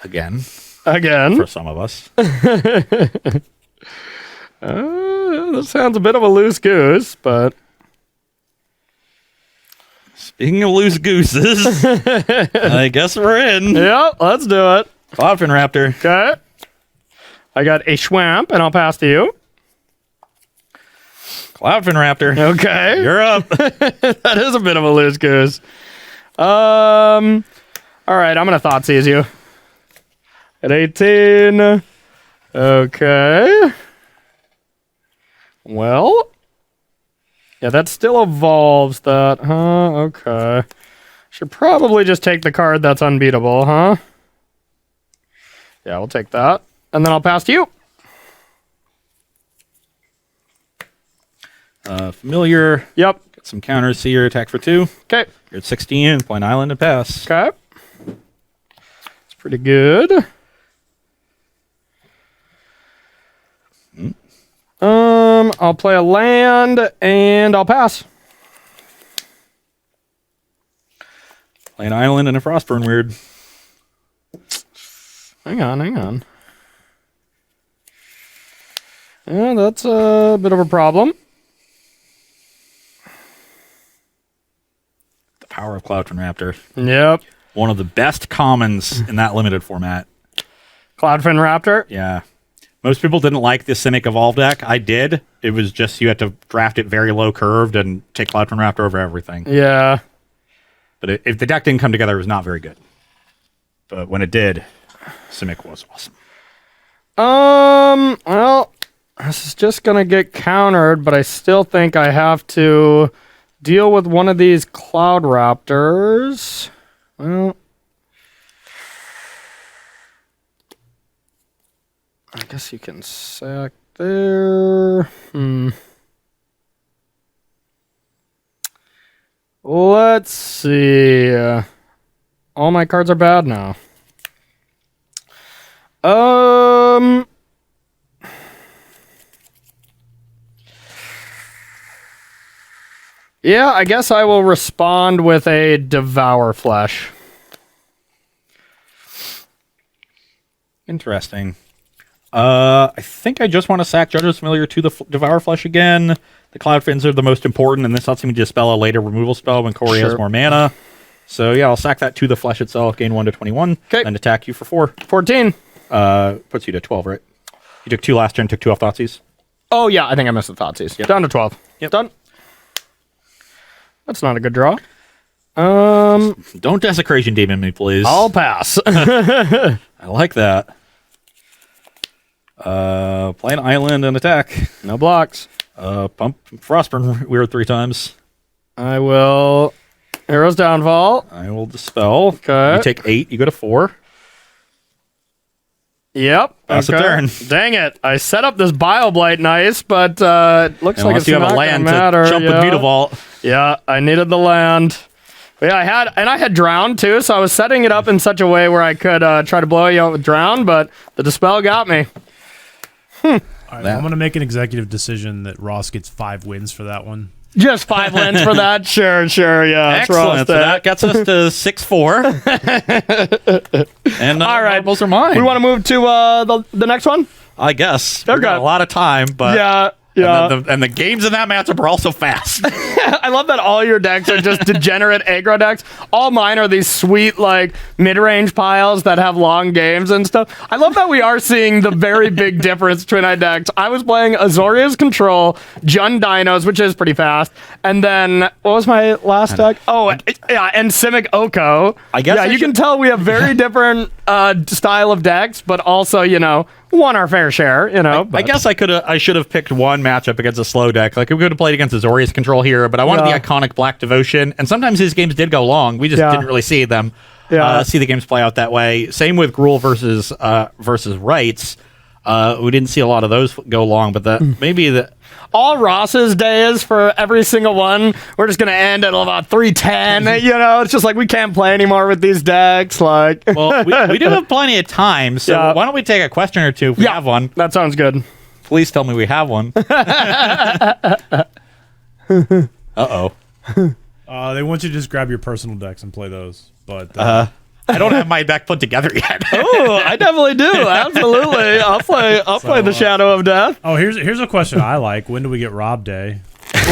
Again. For some of us. That sounds a bit of a loose goose, but... Speaking of loose gooses, I guess we're in. Yeah, let's do it. Cloudfin Raptor. Okay. I got a Schwamp, and I'll pass to you. Cloudfin Raptor. Okay. You're up. That is a bit of a loose goose. All right, I'm going to Thoughtseize you. At 18. Okay. Well. Yeah, that still evolves that, huh? Okay. Should probably just take the card that's unbeatable, huh? Yeah, we'll take that. And then I'll pass to you. Familiar. Yep. Get some counters. See your attack for 2. Okay. You're at 16. Point Island and pass. Okay. It's pretty good. I'll play a land and I'll pass. Play an island and a Frostburn weird. Hang on. Yeah, that's a bit of a problem. The power of Cloudfin Raptor. Yep. One of the best commons in that limited format. Cloudfin Raptor. Yeah. Most people didn't like the Cynic Evolve deck. I did. It was just you had to draft it very low curved and take Cloudfin Raptor over everything. Yeah. But if the deck didn't come together, it was not very good. But when it did, Cynic was awesome. Well, this is just gonna get countered, but I still think I have to deal with one of these Cloud Raptors. Well, I guess you can sack there. Let's see. All my cards are bad now. Yeah, I guess I will respond with a Devour Flesh. Interesting. I think I just want to sack Judge's Familiar to the Devour Flesh again. The Cloud Fins are the most important, and this lets me dispel a later removal spell when Corey has more mana. So yeah, I'll sack that to the Flesh itself, gain 1 to 21, and attack you for 4. 14. Puts you to 12, right? You took 2 last turn, took 2 off Thoughtseize. Oh yeah, I think I missed the Thoughtseize. Yep. Down to 12. Yep. Done. That's not a good draw. Don't Desecration Demon me, please. I'll pass. I like that. Play an island and attack. No blocks. Pump Frostburn weird 3 times. I will Hero's Downfall. I will dispel. Okay. You take 8, you go to 4. Yep. That's a turn. Dang it. I set up this Bioblight nice, but it looks like it's you have not a land gonna matter. to jump with Mutavault. Yeah, I needed the land. But yeah, I had Drown too, so I was setting it up in such a way where I could try to blow you out with Drown, but the Dispel got me. All right, I'm going to make an executive decision that Ross gets 5 wins for that one. Just 5 wins for that? Sure, yeah. Excellent. So that gets us to 6-4. And all right, marbles are mine. We want to move to the next one? I guess. Okay. We've got a lot of time, but... Yeah. And the games in that matchup are also fast. I love that all your decks are just degenerate aggro decks. All mine are these sweet, like, mid-range piles that have long games and stuff. I love that we are seeing the very big difference between our decks. I was playing Azorius Control, Jund Dinos, which is pretty fast, and then, what was my last deck? Oh, yeah, and Simic Oko. I guess you can tell we have very different style of decks, but also, won our fair share, I guess I should have picked one matchup against a slow deck. Like, we could have played against Azorius Control here, but I wanted the iconic Black Devotion, and sometimes his games did go long. We just didn't really see them. see the games play out that way. Same with Gruul versus Rights. We didn't see a lot of those go long, but maybe all Ross's days for every single one, we're just gonna end at about 310. It's just like we can't play anymore with these decks. Like, well, we do have plenty of time, so why don't we take a question or two if we have one? That sounds good. Please tell me we have one. Uh-oh. They want you to just grab your personal decks and play those, but I don't have my deck put together yet. Oh, I definitely do. Absolutely. I'll play the Shadow of Death. Oh, here's a question I like. When do we get Rob Day?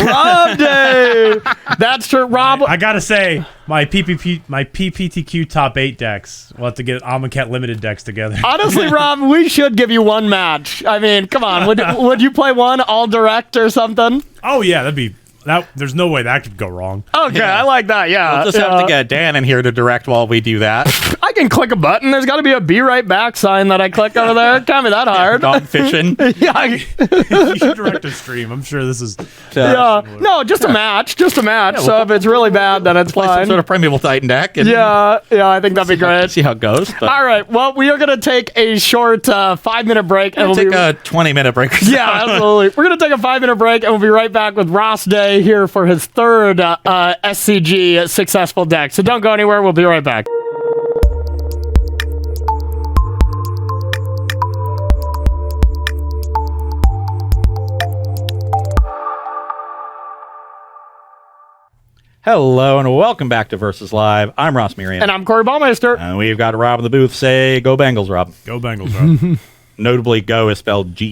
Rob Day. That's true. Rob. I gotta say, my PPTQ top 8 decks. We'll have to get Amonkhet limited decks together. Honestly, Rob, we should give you one match. I mean, come on. Would you play one all direct or something? Oh yeah, that'd be. There's no way that could go wrong. Okay, I like that. Yeah, we'll just have to get Dan in here to direct while we do that. I can click a button. There's got to be a "Be Right Back" sign that I click over there. Can't be that hard. Dog fishing. Yeah. You should direct a stream. I'm sure this is. No, just a match. Just a match. Yeah, so if it's really bad, then it's play fine. some sort of Primeval Titan deck. And yeah, I think that'd be great. See how it goes. But all right. Well, we are gonna take a short 5-minute break, and we'll take a 20-minute break. Yeah, absolutely. We're gonna take a 5-minute break, and we'll be right back with Ross Day here for his third SCG successful deck. So don't go anywhere. We'll be right back. Hello and welcome back to Versus Live. I'm Ross Merriam. And I'm Corey Baumeister. And we've got Rob in the booth. Say, go Bengals, Rob. Go Bengals, Rob. Notably, go is spelled Geaux.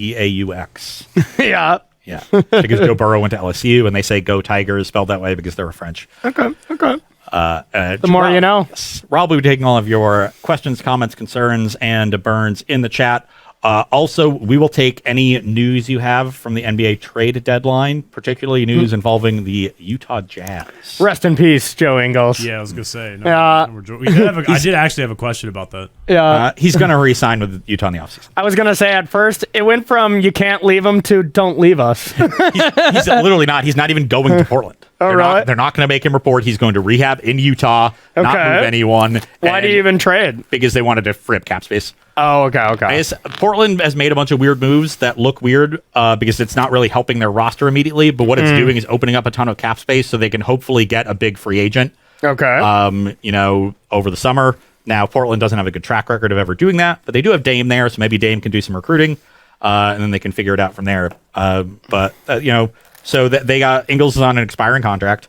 Yeah. Yeah. Because Joe Burrow went to LSU, and they say go Tigers spelled that way because they were French. Okay. The more Rob, you know. Yes, Rob will be taking all of your questions, comments, concerns, and burns in the chat. Also, we will take any news you have from the NBA trade deadline, particularly news involving the Utah Jazz. Rest in peace, Joe Ingles. Yeah, I was gonna say. I did actually have a question about that. Yeah. He's going to re-sign with Utah in the offseason. I was going to say at first, it went from you can't leave him to don't leave us. He's literally not. He's not even going to Portland. Oh, really? They're not going to make him report. He's going to rehab in Utah, not move anyone. Why do you even trade? Because they wanted to free up cap space. Oh, okay. Portland has made a bunch of weird moves that look weird because it's not really helping their roster immediately, but what it's doing is opening up a ton of cap space so they can hopefully get a big free agent. Okay. Over the summer. Now, Portland doesn't have a good track record of ever doing that, but they do have Dame there, so maybe Dame can do some recruiting, and then they can figure it out from there. So that they got Ingles is on an expiring contract,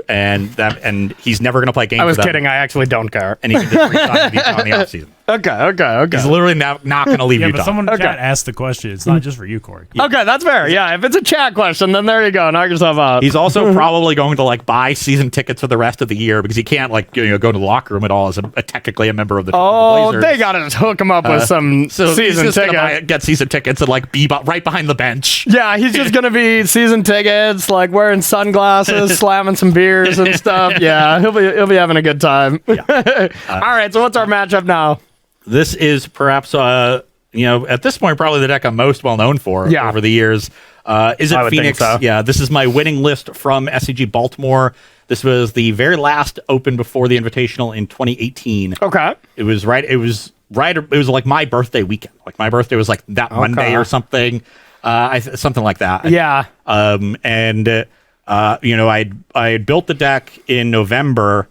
and he's never going to play games. I was kidding. I actually don't care. And he can just resign with Utah in the offseason. Okay. He's literally not going to leave Utah. But someone in chat asked the question. It's not just for you, Corey. Yeah. Okay, that's fair. Yeah, if it's a chat question, then there you go. Knock yourself out. He's also probably going to buy season tickets for the rest of the year because he can't go to the locker room at all as technically a member of the Blazers. They got to just hook him up with some season tickets. Get season tickets and be right behind the bench. Yeah, he's just going to be season tickets, wearing sunglasses, slamming some beers and stuff. Yeah, he'll be having a good time. Yeah. All right, so what's our matchup now? This is perhaps, at this point, probably the deck I'm most well known for over the years. Is it Phoenix? So. Yeah, this is my winning list from SCG Baltimore. This was the very last Open before the Invitational in 2018. Okay. It was right. It was like my birthday weekend. My birthday was that Monday or something. Something like that. Yeah. I had built the deck in November.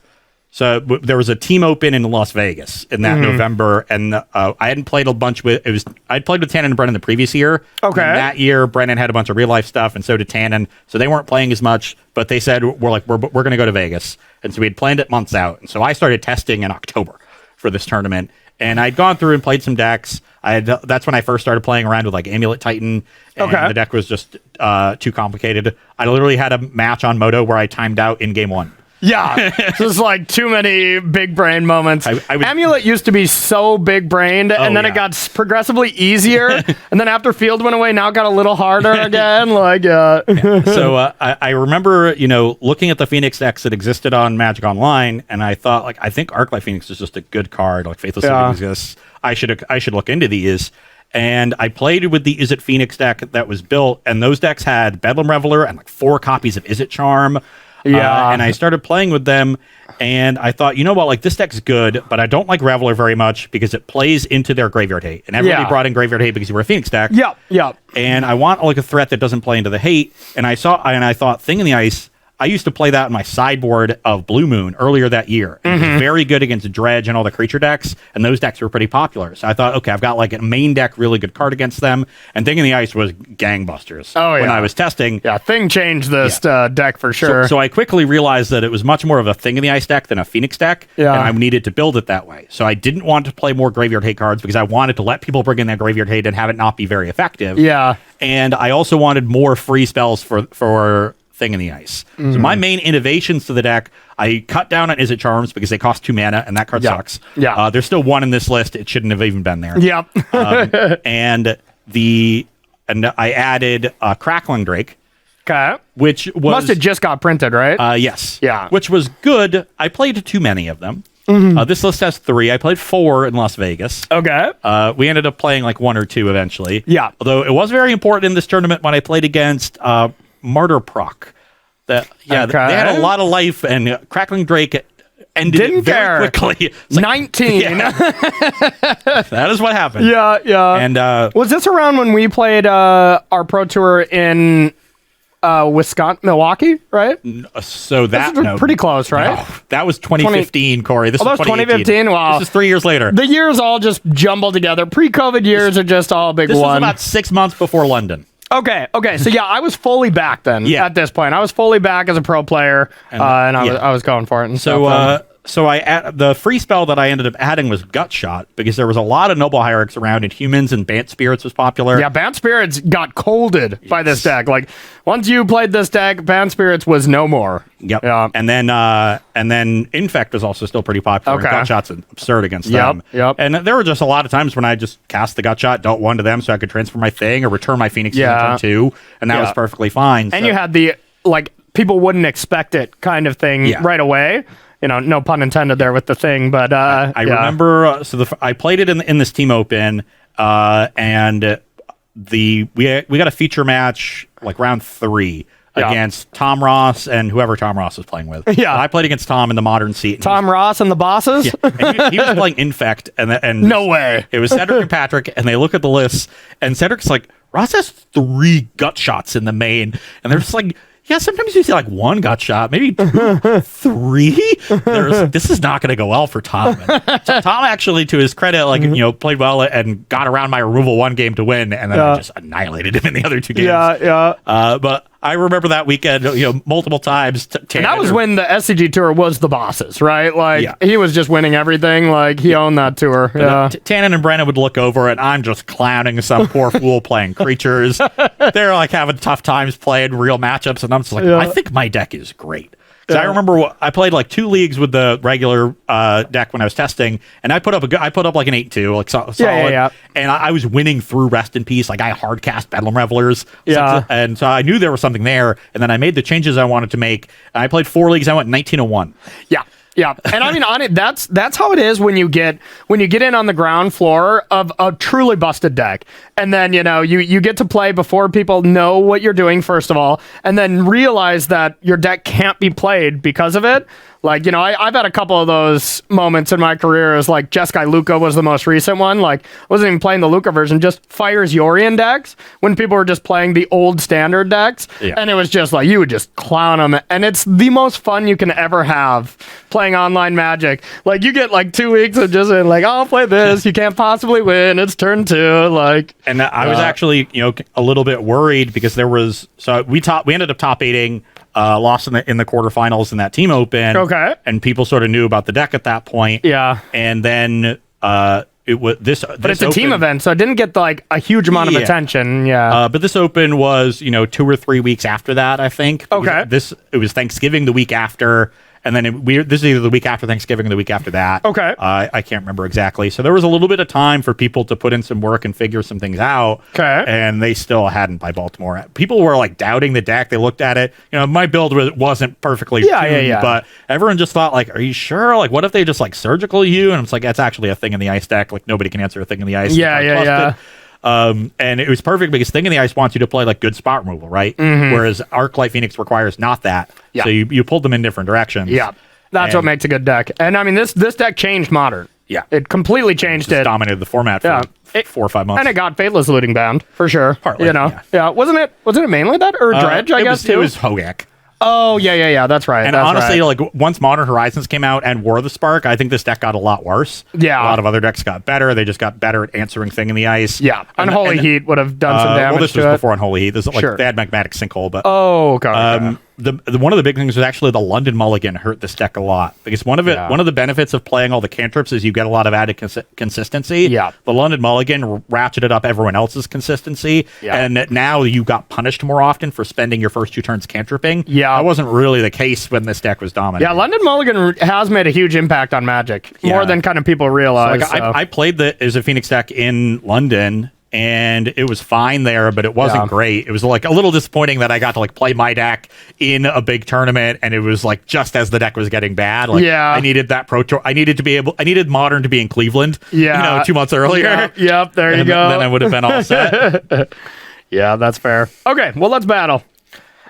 So there was a team open in Las Vegas in that November, and I hadn't played a bunch with. I'd played with Tannen and Brennan the previous year. Okay. And that year, Brennan had a bunch of real life stuff, and so did Tannen. So they weren't playing as much. But they said we're going to go to Vegas, and so we had planned it months out. And so I started testing in October for this tournament, and I'd gone through and played some decks. That's when I first started playing around with Amulet Titan, and the deck was just too complicated. I literally had a match on Moto where I timed out in game 1. Yeah, just too many big brain moments. Amulet used to be so big brained, and then it got progressively easier. And then after Field went away, now it got a little harder again. So I remember, looking at the Phoenix decks that existed on Magic Online, and I thought, I think Arclight Phoenix is just a good card. Faithless exists. I should look into these. And I played with the Is It Phoenix deck that was built, and those decks had Bedlam Reveler and 4 copies of Is It Charm. Yeah. And I started playing with them, and I thought, you know what, like, this deck's good, but I don't like Reveler very much because it plays into their Graveyard Hate. And everybody brought in Graveyard Hate because you were a Phoenix deck. Yep. And I want, like, a threat that doesn't play into the hate. And I thought Thing in the Ice, I used to play that in my sideboard of Blue Moon earlier that year. And it was very good against Dredge and all the creature decks, and those decks were pretty popular. So I thought, okay, I've got like a main deck, really good card against them. And Thing in the Ice was gangbusters when I was testing. Yeah, Thing changed this deck for sure. So I quickly realized that it was much more of a Thing in the Ice deck than a Phoenix deck, and I needed to build it that way. So I didn't want to play more Graveyard Hate cards because I wanted to let people bring in their Graveyard Hate and have it not be very effective. Yeah. And I also wanted more free spells for Thing in the Ice. So my main innovations to the deck, I cut down on Izzet Charms because they cost 2 mana, and that card sucks. Yeah. There's still one in this list. It shouldn't have even been there. Yep. And I added Crackling Drake, Okay. which was Must have just got printed, right? yes. Yeah. Which was good. I played too many of them. This list has 3. I played 4 in Las Vegas. Okay. We ended up playing like 1 or 2 eventually. Yeah. Although it was very important in this tournament when I played against Martyr Proc. They had a lot of life, and Crackling Drake ended Didn't it very care. quickly. It's like, 19. that is what happened. Yeah. And was this around when we played our pro tour in Wisconsin, Milwaukee, right? so that This is pretty close, right? No, that was 2015, Corey. This that was was 2015. 2015? Wow. This is 3 years later. The years all just jumbled together. Pre-COVID years are just all a big This was one. about 6 months before London. Okay. So yeah, I was fully back then. Yeah. At this point, I was fully back as a pro player, and I was going for it. And So the free spell that I ended up adding was Gut Shot because there was a lot of Noble Hierarchs around, and Humans and Bant Spirits was popular. yeah, Bant Spirits got colded by this deck. Like once you played this deck, Bant Spirits was no more. Yep. Yeah. And then Infect was also still pretty popular. Okay. Gut Shot's absurd against them. Yep. And there were just a lot of times when I just cast the Gut Shot, dealt 1 to them so I could transfer my Thing or return my Phoenix in turn 2, and that was perfectly fine. And you had the like people wouldn't expect it kind of thing right away. You know, no pun intended there with the Thing, but I remember. I played it in this team open, and we got a feature match like round 3 against Tom Ross and whoever Tom Ross was playing with. Yeah, and I played against Tom in the modern seat. Tom Ross and the bosses. Yeah, and he was playing Infect, and no way. It was Cedric and Patrick, and they look at the lists, and Cedric's like, Ross has 3 Gut Shots in the main, and they're just like. Yeah, sometimes you see like 1 Gut Shot, maybe 2, 3. This is not going to go well for Tom. So Tom actually, to his credit, played well and got around my removal 1 game to win, and then I just annihilated him in the other 2 games. Yeah. But I remember that weekend, multiple times. And that was when the SCG tour was the bosses, right? Like he was just winning everything. Like he owned that tour. Tannen and Brennan would look over, and I'm just clowning some poor fool playing creatures. They're like having tough times playing real matchups, and I'm just like, I think my deck is great. Because I remember I played like 2 leagues with the regular deck when I was testing, and I put up like an 8-2, like solid. And I was winning through Rest in Peace. Like I hard cast Bedlam Revelers. And so I knew there was something there, and then I made the changes I wanted to make. And I played 4 leagues. I went 19-1. Yeah, and I mean, on it, that's how it is when you get in on the ground floor of a truly busted deck, and then you get to play before people know what you're doing first of all, and then realize that your deck can't be played because of it. Like, I've had a couple of those moments in my career. As like Jeskai Luca was the most recent one. Like, I wasn't even playing the Luca version, just fires Yorion decks when people were just playing the old standard decks. Yeah. And it was just like, you would just clown them. And it's the most fun you can ever have playing online Magic. Like, you get like 2 weeks of just like, I'll play this. You can't possibly win. It's turn 2. Like, and I was actually, a little bit worried because we ended up top 8ing. Lost in the quarterfinals in that team open. Okay. And people sort of knew about the deck at that point. Yeah. And then it was this. But it's a team event, so it didn't get like a huge amount of attention. Yeah. But this open was 2 or 3 weeks after that, I think. Okay. It was Thanksgiving the week after. And then this is either the week after Thanksgiving or the week after that. Okay. I can't remember exactly. So there was a little bit of time for people to put in some work and figure some things out. Okay. And they still hadn't by Baltimore. People were like doubting the deck. They looked at it. My build wasn't perfectly tuned, but everyone just thought like, are you sure? Like, what if they just like surgical you? And it's like, that's actually a Thing in the Ice deck. Like nobody can answer a Thing in the Ice. Yeah. And it was perfect because Thing in the Ice wants you to play like good spot removal, right? Whereas Arclight Phoenix requires not that. Yeah. So you pulled them in different directions. Yeah. That's what makes a good deck. And I mean, this deck changed Modern. Yeah. It completely changed Just it. dominated the format for 4 or 5 months. And it got Fateless Looting Bound, for sure. Partly, you know? Yeah. Wasn't it mainly that? Or Dredge, I guess, too? It was Hogak. Oh, yeah. That's right. And that's honestly, right. like once Modern Horizons came out and War of the Spark, I think this deck got a lot worse. Yeah. A lot of other decks got better. They just got better at answering Thing in the Ice. Yeah. Unholy Heat would have done some damage well, this to was it. before Unholy Heat. This is like Sure. they had Magmatic Sinkhole, but Oh, okay. the one of the big things was actually the London Mulligan hurt this deck a lot because one of the benefits of playing all the cantrips is you get a lot of added consistency. Yeah. The London Mulligan ratcheted up everyone else's consistency, and now you got punished more often for spending your first 2 turns cantripping. Yeah. That wasn't really the case when this deck was dominant. Yeah, London Mulligan has made a huge impact on Magic, more than kind of people realize. Like I played as a Phoenix deck in London, and it was fine there, but it wasn't great. It was like a little disappointing that I got to like play my deck in a big tournament, and it was like just as the deck was getting bad. Like I needed that Pro Tour. I needed Modern to be in Cleveland. 2 months earlier. Yep, there you go. Then I would have been all set. Yeah, that's fair. Okay, well, let's battle.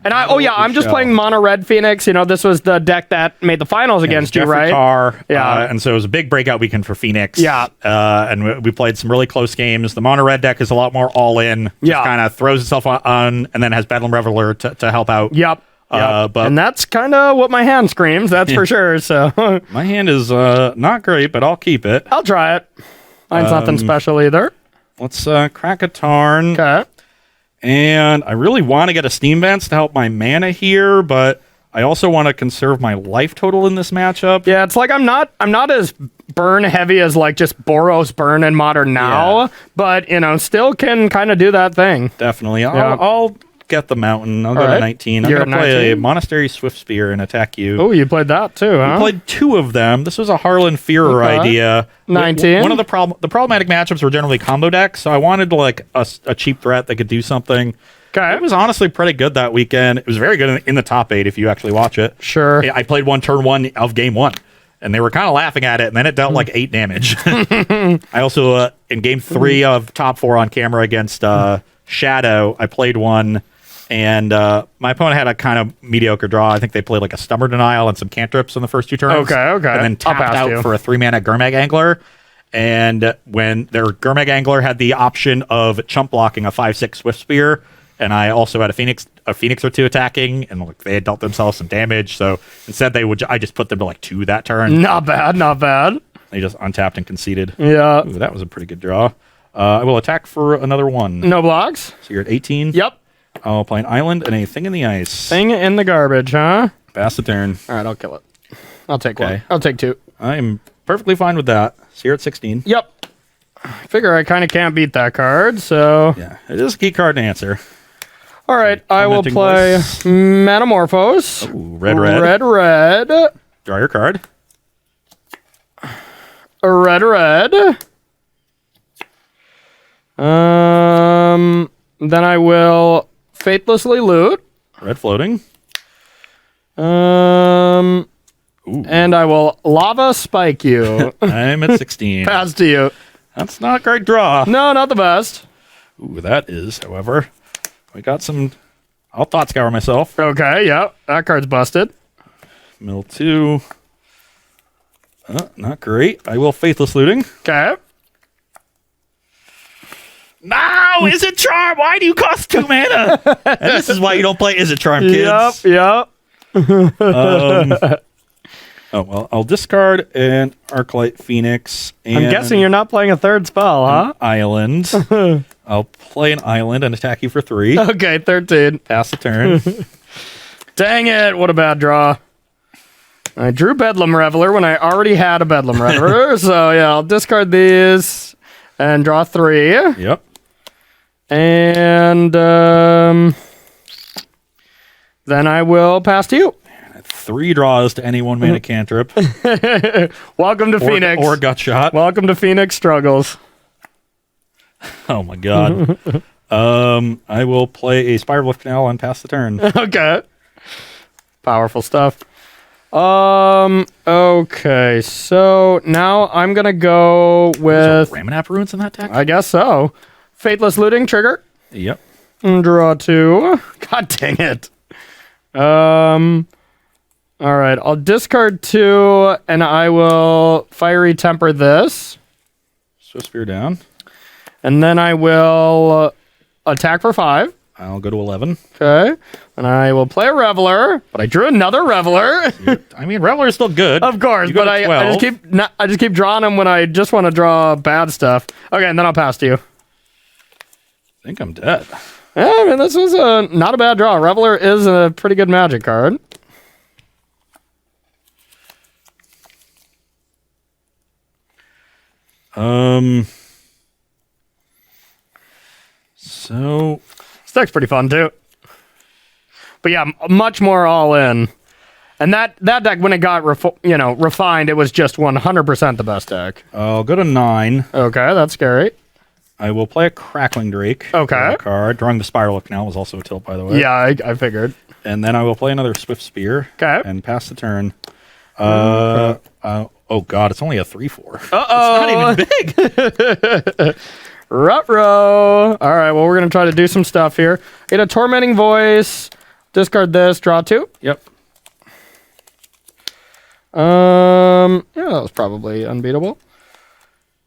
And I'm just playing Mono Red Phoenix. You know, this was the deck that made the finals against you, Jeffrey right? Carr, Yeah. and so it was a big breakout weekend for Phoenix. Yeah. And we played some really close games. The Mono Red deck is a lot more all in. Just kind of throws itself on, and then has Bedlam Reveler to help out. Yep. But and that's kind of what my hand screams, that's for sure. So my hand is not great, but I'll keep it. I'll try it. Mine's nothing special either. Let's crack a Tarn. Okay. And I really want to get a Steam Vents to help my mana here, but I also want to conserve my life total in this matchup. Yeah, it's like I'm not as burn heavy as like just Boros burn in Modern now, but still can kind of do that thing. Definitely. I'll get the Mountain. I'll go to 19. I'm going to play a Monastery Swift Spear and attack you. Oh, you played that too, huh? I played 2 of them. This was a Harlan Fearer idea. 19. One of the problematic matchups were generally combo decks, so I wanted like a cheap threat that could do something. Okay. It was honestly pretty good that weekend. It was very good in the top 8 if you actually watch it. Sure. I played turn 1 of game 1. And they were kind of laughing at it, and then it dealt like 8 damage. I also, in game 3 of top 4 on camera against Shadow, I played one, and my opponent had a kind of mediocre draw. I think they played like a Stummer Denial and some cantrips in the first 2 turns. Okay. And then tapped out for a 3-mana Gurmag Angler. And when their Gurmag Angler had the option of chump blocking a 5/6 Swift Spear, and I also had a Phoenix or 2 attacking, and like they had dealt themselves some damage. So instead, I just put them to like 2 that turn. Not bad. They just untapped and conceded. Yeah. Ooh, that was a pretty good draw. I will attack for another 1. No blocks? So you're at 18. Yep. I'll play an island and a Thing in the Ice. Thing in the garbage, huh? Pass the turn. All right, I'll kill it. I'll take 1. I'll take 2. I'm perfectly fine with that. So you're at 16. Yep. I figure I kind of can't beat that card, so... Yeah, it is a key card to answer. All right, I will play Metamorphose. Ooh, red. Red. Draw your card. Red. Then I will Faithlessly Loot. Red floating. And I will Lava Spike you. I'm at 16. Pass to you. That's not a great draw. No, not the best. Ooh, that is, however. We got some... I'll Thought Scour myself. Okay, yeah. That card's busted. Mill 2. Not great. I will Faithless Looting. Okay. No! Is it Charm? Why do you cost 2 mana? And this is why you don't play Is It Charm, kids. Yep. Well, I'll discard an Arclight Phoenix. And I'm guessing you're not playing a third spell, huh? Island. I'll play an island and attack you for 3. Okay, 13. Pass the turn. Dang it, what a bad draw. I drew Bedlam Reveler when I already had a Bedlam Reveler, so yeah, I'll discard these and draw 3. Yep. And then I will pass to you. 3 draws to any 1-mana cantrip. Welcome to Phoenix. Or Gut Shot. Welcome to Phoenix Struggles. Oh my god. I will play a Spiral Canal and pass the turn. Okay. Powerful stuff. Okay, so now I'm gonna go with Ramanap Ruins in that deck? I guess so. Faithless Looting, trigger. Yep. Draw 2. God dang it. All right, I'll discard 2, and I will Fiery Temper this. Swift Spear down. And then I will attack for 5. I'll go to 11. Okay. And I will play a Reveler, but I drew another Reveler. I mean, Reveler is still good. Of course, You go but to I 12. just keep drawing them when I just want to draw bad stuff. Okay, and then I'll pass to you. I think I'm dead. Yeah, I mean, this was not a bad draw. Reveler is a pretty good Magic card. So This deck's pretty fun too. But yeah, much more all in. And that deck, when it got refined, it was just 100% the best deck. I'll go to 9. Okay, that's scary. I will play a Crackling Drake. Okay. Draw a card. Drawing the Spiral Canal was also a tilt, by the way. Yeah, I figured. And then I will play another Swift Spear. Okay. And pass the turn. Oh god, it's only a 3/4. Uh-oh. It's not even big. Ruh-roh. All right, well, we're going to try to do some stuff here. Get a Tormenting Voice. Discard this. Draw 2. Yep. Yeah, that was probably unbeatable.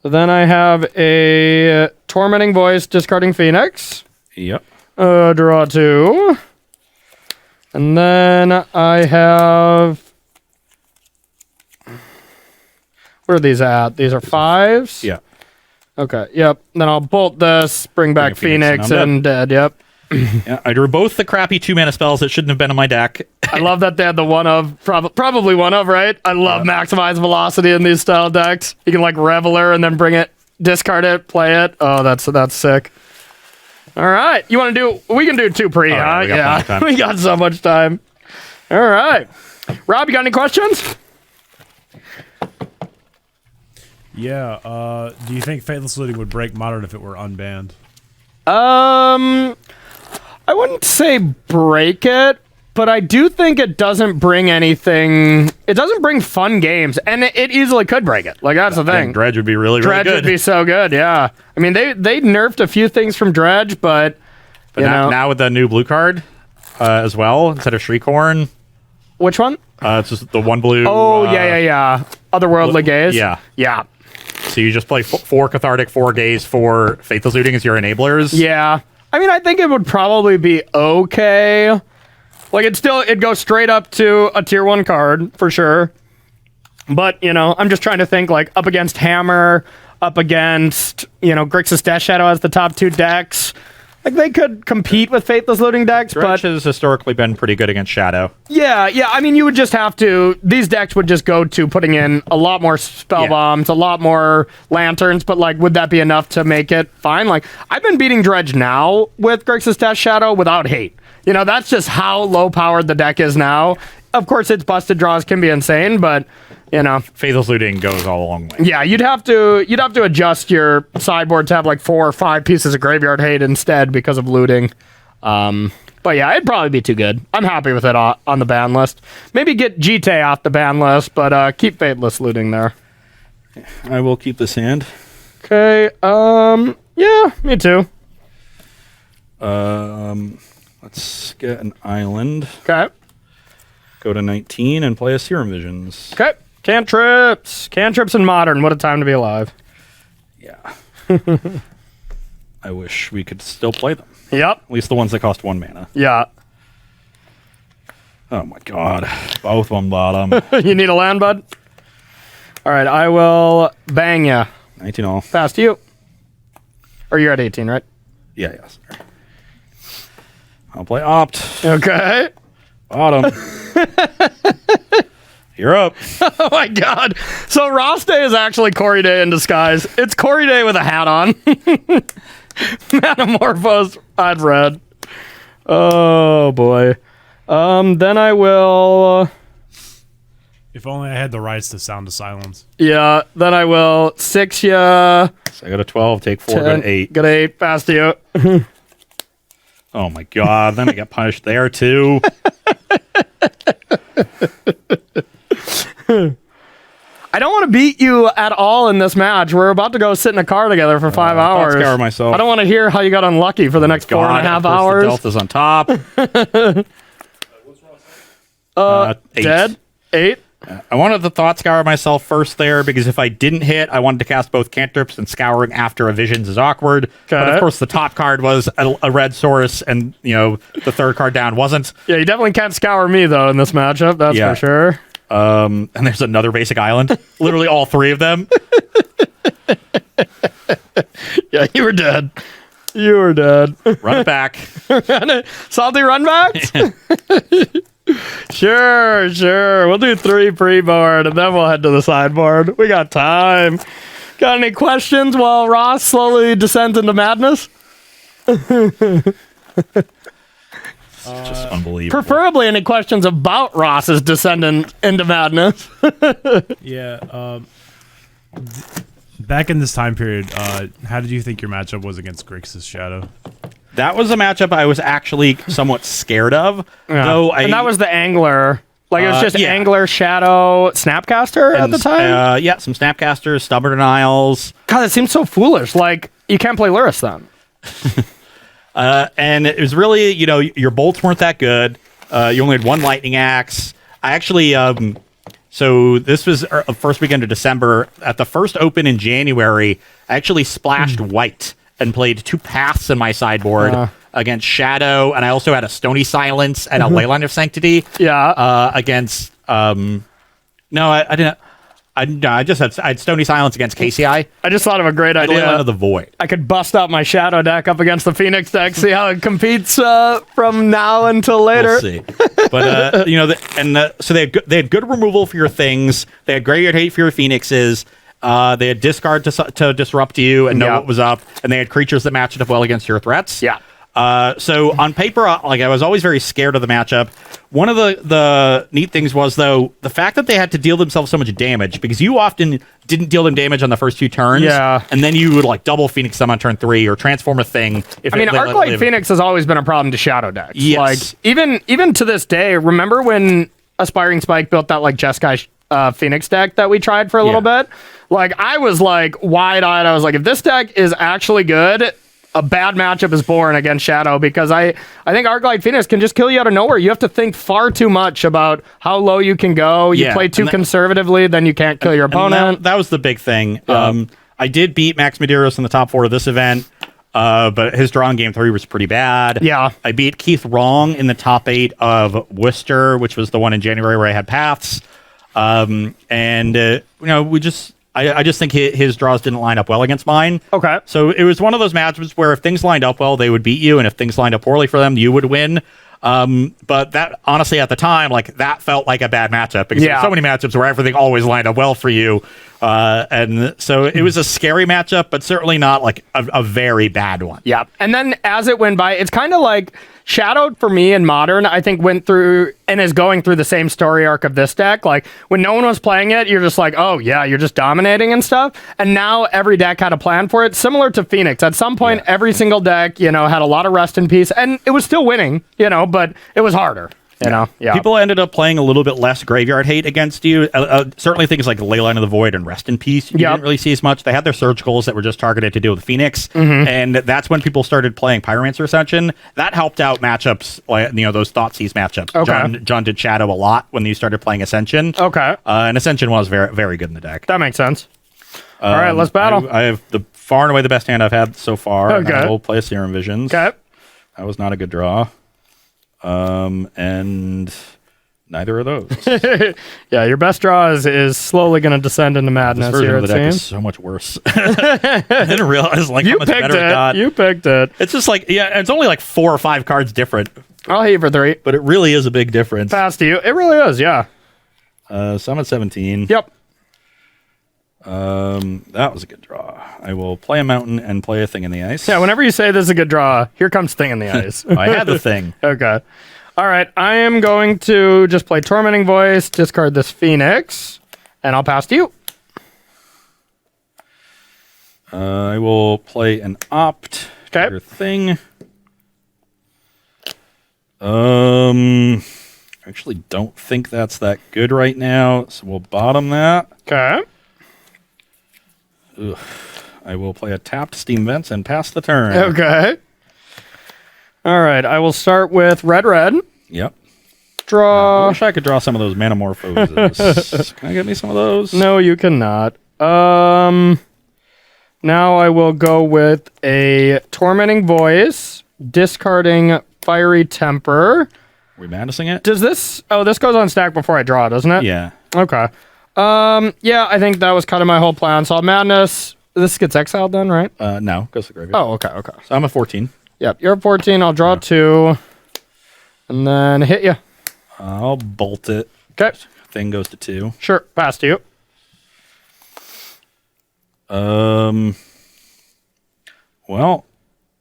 So then I have a Tormenting Voice, discarding Phoenix. Yep. Draw 2. And then I have... Where are these at? These are 5s? Yeah. Okay, yep. Then I'll bolt this, bring back a Phoenix, Phoenix, and I'm and dead, yep. Yeah, I drew both the crappy 2-mana spells that shouldn't have been in my deck. I love that they had the one of, probably one of, right? I love maximize velocity in these style decks. You can like Reveler and then bring it, discard it, play it. Oh, that's sick. All right, you want to do? We can do 2 pre, All right, huh? we got plenty of time. We got so much time. All right, Rob, you got any questions? Yeah. Do you think Faithless Looting would break Modern if it were unbanned? I wouldn't say break it, but I do think it doesn't bring anything. It doesn't bring fun games, and it easily could break it. Like, that's the thing. Dredge would be really Dredge good. would be so good, yeah. I mean, they nerfed a few things from Dredge, but you know. Now with the new blue card as well, instead of Shriekhorn, Which one? it's just the 1 blue. Oh, yeah. Otherworldly Gaze? Yeah. Yeah. So you just play 4 Cathartic, 4 Gaze, 4 Faithless Looting as your enablers. Yeah. I mean, I think it would probably be okay. Like, it goes straight up to a tier 1 card, for sure. But, I'm just trying to think, like, up against Hammer, up against, Grixis Death Shadow as the top 2 decks. Like, they could compete with Faithless Looting decks, Dredge but... has historically been pretty good against Shadow. Yeah, I mean, you would just have to... These decks would just go to putting in a lot more spell bombs, a lot more lanterns, but, like, would that be enough to make it fine? Like, I've been beating Dredge now with Grixis Death Shadow without hate. That's just how low-powered the deck is now. Of course, its busted draws can be insane, but, Faithless Looting goes all a long way. Yeah, you'd have to adjust your sideboard to have, like, 4 or 5 pieces of graveyard hate instead because of looting. But yeah, it'd probably be too good. I'm happy with it on the ban list. Maybe get GT off the ban list, but keep Faithless Looting there. I will keep this hand. Okay, yeah, me too. Let's get an island. Okay. Go to 19 and play a Serum Visions. Okay. Cantrips in Modern. What a time to be alive. Yeah. I wish we could still play them. Yep. At least the ones that cost 1 mana. Yeah. Oh my god. Both on bottom. You need a land, bud? All right, I will bang ya. 19 all. Pass to you. Or you're at 18, right? Yeah, yes. I'll play Opt. Okay. Bottom. You're up. Oh my god. So Ross Day is actually Corey Day in disguise. It's Corey Day with a hat on. Metamorphose. I'd read. Oh boy. Then I will... If only I had the rights to Sound of Silence. Yeah, then I will 6 ya. So I got a 12, take 4, 10, go to 8. Got 8, pass to you. Oh my god, then I got punished there too. I don't want to beat you at all in this match. We're about to go sit in a car together for 5 hours. Scour myself. I don't want to hear how you got unlucky for the next 4.5 hours. The Delta's on top. Eight. Dead? 8? I wanted the Thought Scour myself first there because if I didn't hit, I wanted to cast both cantrips, and scouring after a Visions is awkward. But of course, the top card was a red source, and the third card down wasn't. Yeah, you definitely can't scour me though in this matchup. That's for sure. And there's another basic island. Literally all 3 of them. Yeah, you were dead. You were dead. Run it back. Salty run backs? Sure. We'll do 3 pre-board, and then we'll head to the sideboard. We got time. Got any questions while Ross slowly descends into madness? It's just unbelievable. Preferably any questions about Ross's descendant into madness. Yeah. Back in this time period, how did you think your matchup was against Grixis Shadow? That was a matchup I was actually somewhat scared of. Yeah. Though and that was the Angler. Like, it was just Angler, Shadow, Snapcaster at the time? Some Snapcasters, Stubborn Denials. God, it seems so foolish. Like, you can't play Lyris then. And it was really, your bolts weren't that good. You only had 1 lightning axe. I actually, so this was first weekend of December. At the first open in January, I actually splashed white and played 2 paths in my sideboard against Shadow, and I also had a Stony Silence and a Leyline of Sanctity. Yeah. Against, no, I didn't. I had Stony Silence against KCI. I just thought of a great idea. Leyline of the Void. I could bust out my Shadow deck up against the Phoenix deck, see how it competes from now until later. We'll see. But so they had good removal for your things. They had Graveyard Hate for your Phoenixes. They had discard to disrupt you and know what was up, and they had creatures that matched up well against your threats. Yeah. So on paper, I was always very scared of the matchup. One of the neat things was, though, the fact that they had to deal themselves so much damage, because you often didn't deal them damage on the first 2 turns. Yeah. And then you would double Phoenix them on turn 3 or transform a thing. Arclight Phoenix has always been a problem to Shadow decks. Yes. Even to this day, remember when Aspiring Spike built that Jeskai Phoenix deck that we tried for a little bit? I was wide-eyed. I was like, if this deck is actually good, a bad matchup is born against Shadow, because I think Arclight Phoenix can just kill you out of nowhere. You have to think far too much about how low you can go. You play too conservatively, then you can't kill your opponent. That was the big thing. Yeah. I did beat Max Medeiros in the top 4 of this event, but his draw in game 3 was pretty bad. Yeah. I beat Keith Wrong in the top 8 of Worcester, which was the one in January where I had paths. I just think his draws didn't line up well against mine. Okay. So it was one of those matchups where if things lined up well, they would beat you, and if things lined up poorly for them, you would win. But that, honestly, at the time, that felt like a bad matchup, because there were so many matchups where everything always lined up well for you. And so it was a scary matchup, but certainly not a very bad one. Yeah. And then as it went by, it's kind of like Shadow, for me in Modern, I think went through and is going through the same story arc of this deck. When no one was playing it, you're just like, oh yeah, you're just dominating and stuff. And now every deck had a plan for it, similar to Phoenix. At some point, every single deck, had a lot of rest in peace, and it was still winning, but it was harder. People ended up playing a little bit less Graveyard Hate against you. Certainly things like Leyline of the Void and Rest in Peace, you didn't really see as much. They had their surgicals that were just targeted to deal with Phoenix, and that's when people started playing Pyromancer Ascension. That helped out matchups, those Thoughtseize matchups. Okay. John did Shadow a lot when you started playing Ascension. Okay. And Ascension was very, very good in the deck. That makes sense. All right, let's battle. I have the far and away the best hand I've had so far. Okay. I will play Serum Visions. Okay. That was not a good draw. And neither of those. Yeah, your best draw is slowly going to descend into madness This version here, of it the deck seems. is so much worse. I didn't realize how much better it got. You picked it. It's just it's only 4 or 5 cards different, I'll hit you for 3. but it really is a big difference. Pass to you. It really is, yeah. So I'm at 17. Yep. That was a good draw. I will play a mountain and play a thing in the ice. Yeah, whenever you say this is a good draw, here comes Thing in the Ice. I had the thing. Okay. All right, I am going to just play Tormenting Voice, discard this Phoenix, and I'll pass to you. I will play an opt. Okay. Your thing. Actually, don't think that's that good right now, so we'll bottom that. Okay. Ugh. I will play a tapped Steam Vents and pass the turn. Okay. All right. I will start with red. Yep. I Draw. wish I could draw some of those Manamorphoses. Can I get me some of those? No, you cannot. Now I will go with a Tormenting Voice, discarding Fiery Temper. Are we madnessing it? Does this... Oh, this goes on stack before I draw, doesn't it? Yeah. Okay. Yeah, I think that was kind of my whole plan. So I'll Madness... This gets exiled then, right? No. Goes to the graveyard. Oh, okay. So I'm a 14. Yep, you're at 14. I'll draw 2. And then hit you. I'll bolt it. Okay. Thing goes to 2. Sure. Pass to you. Well,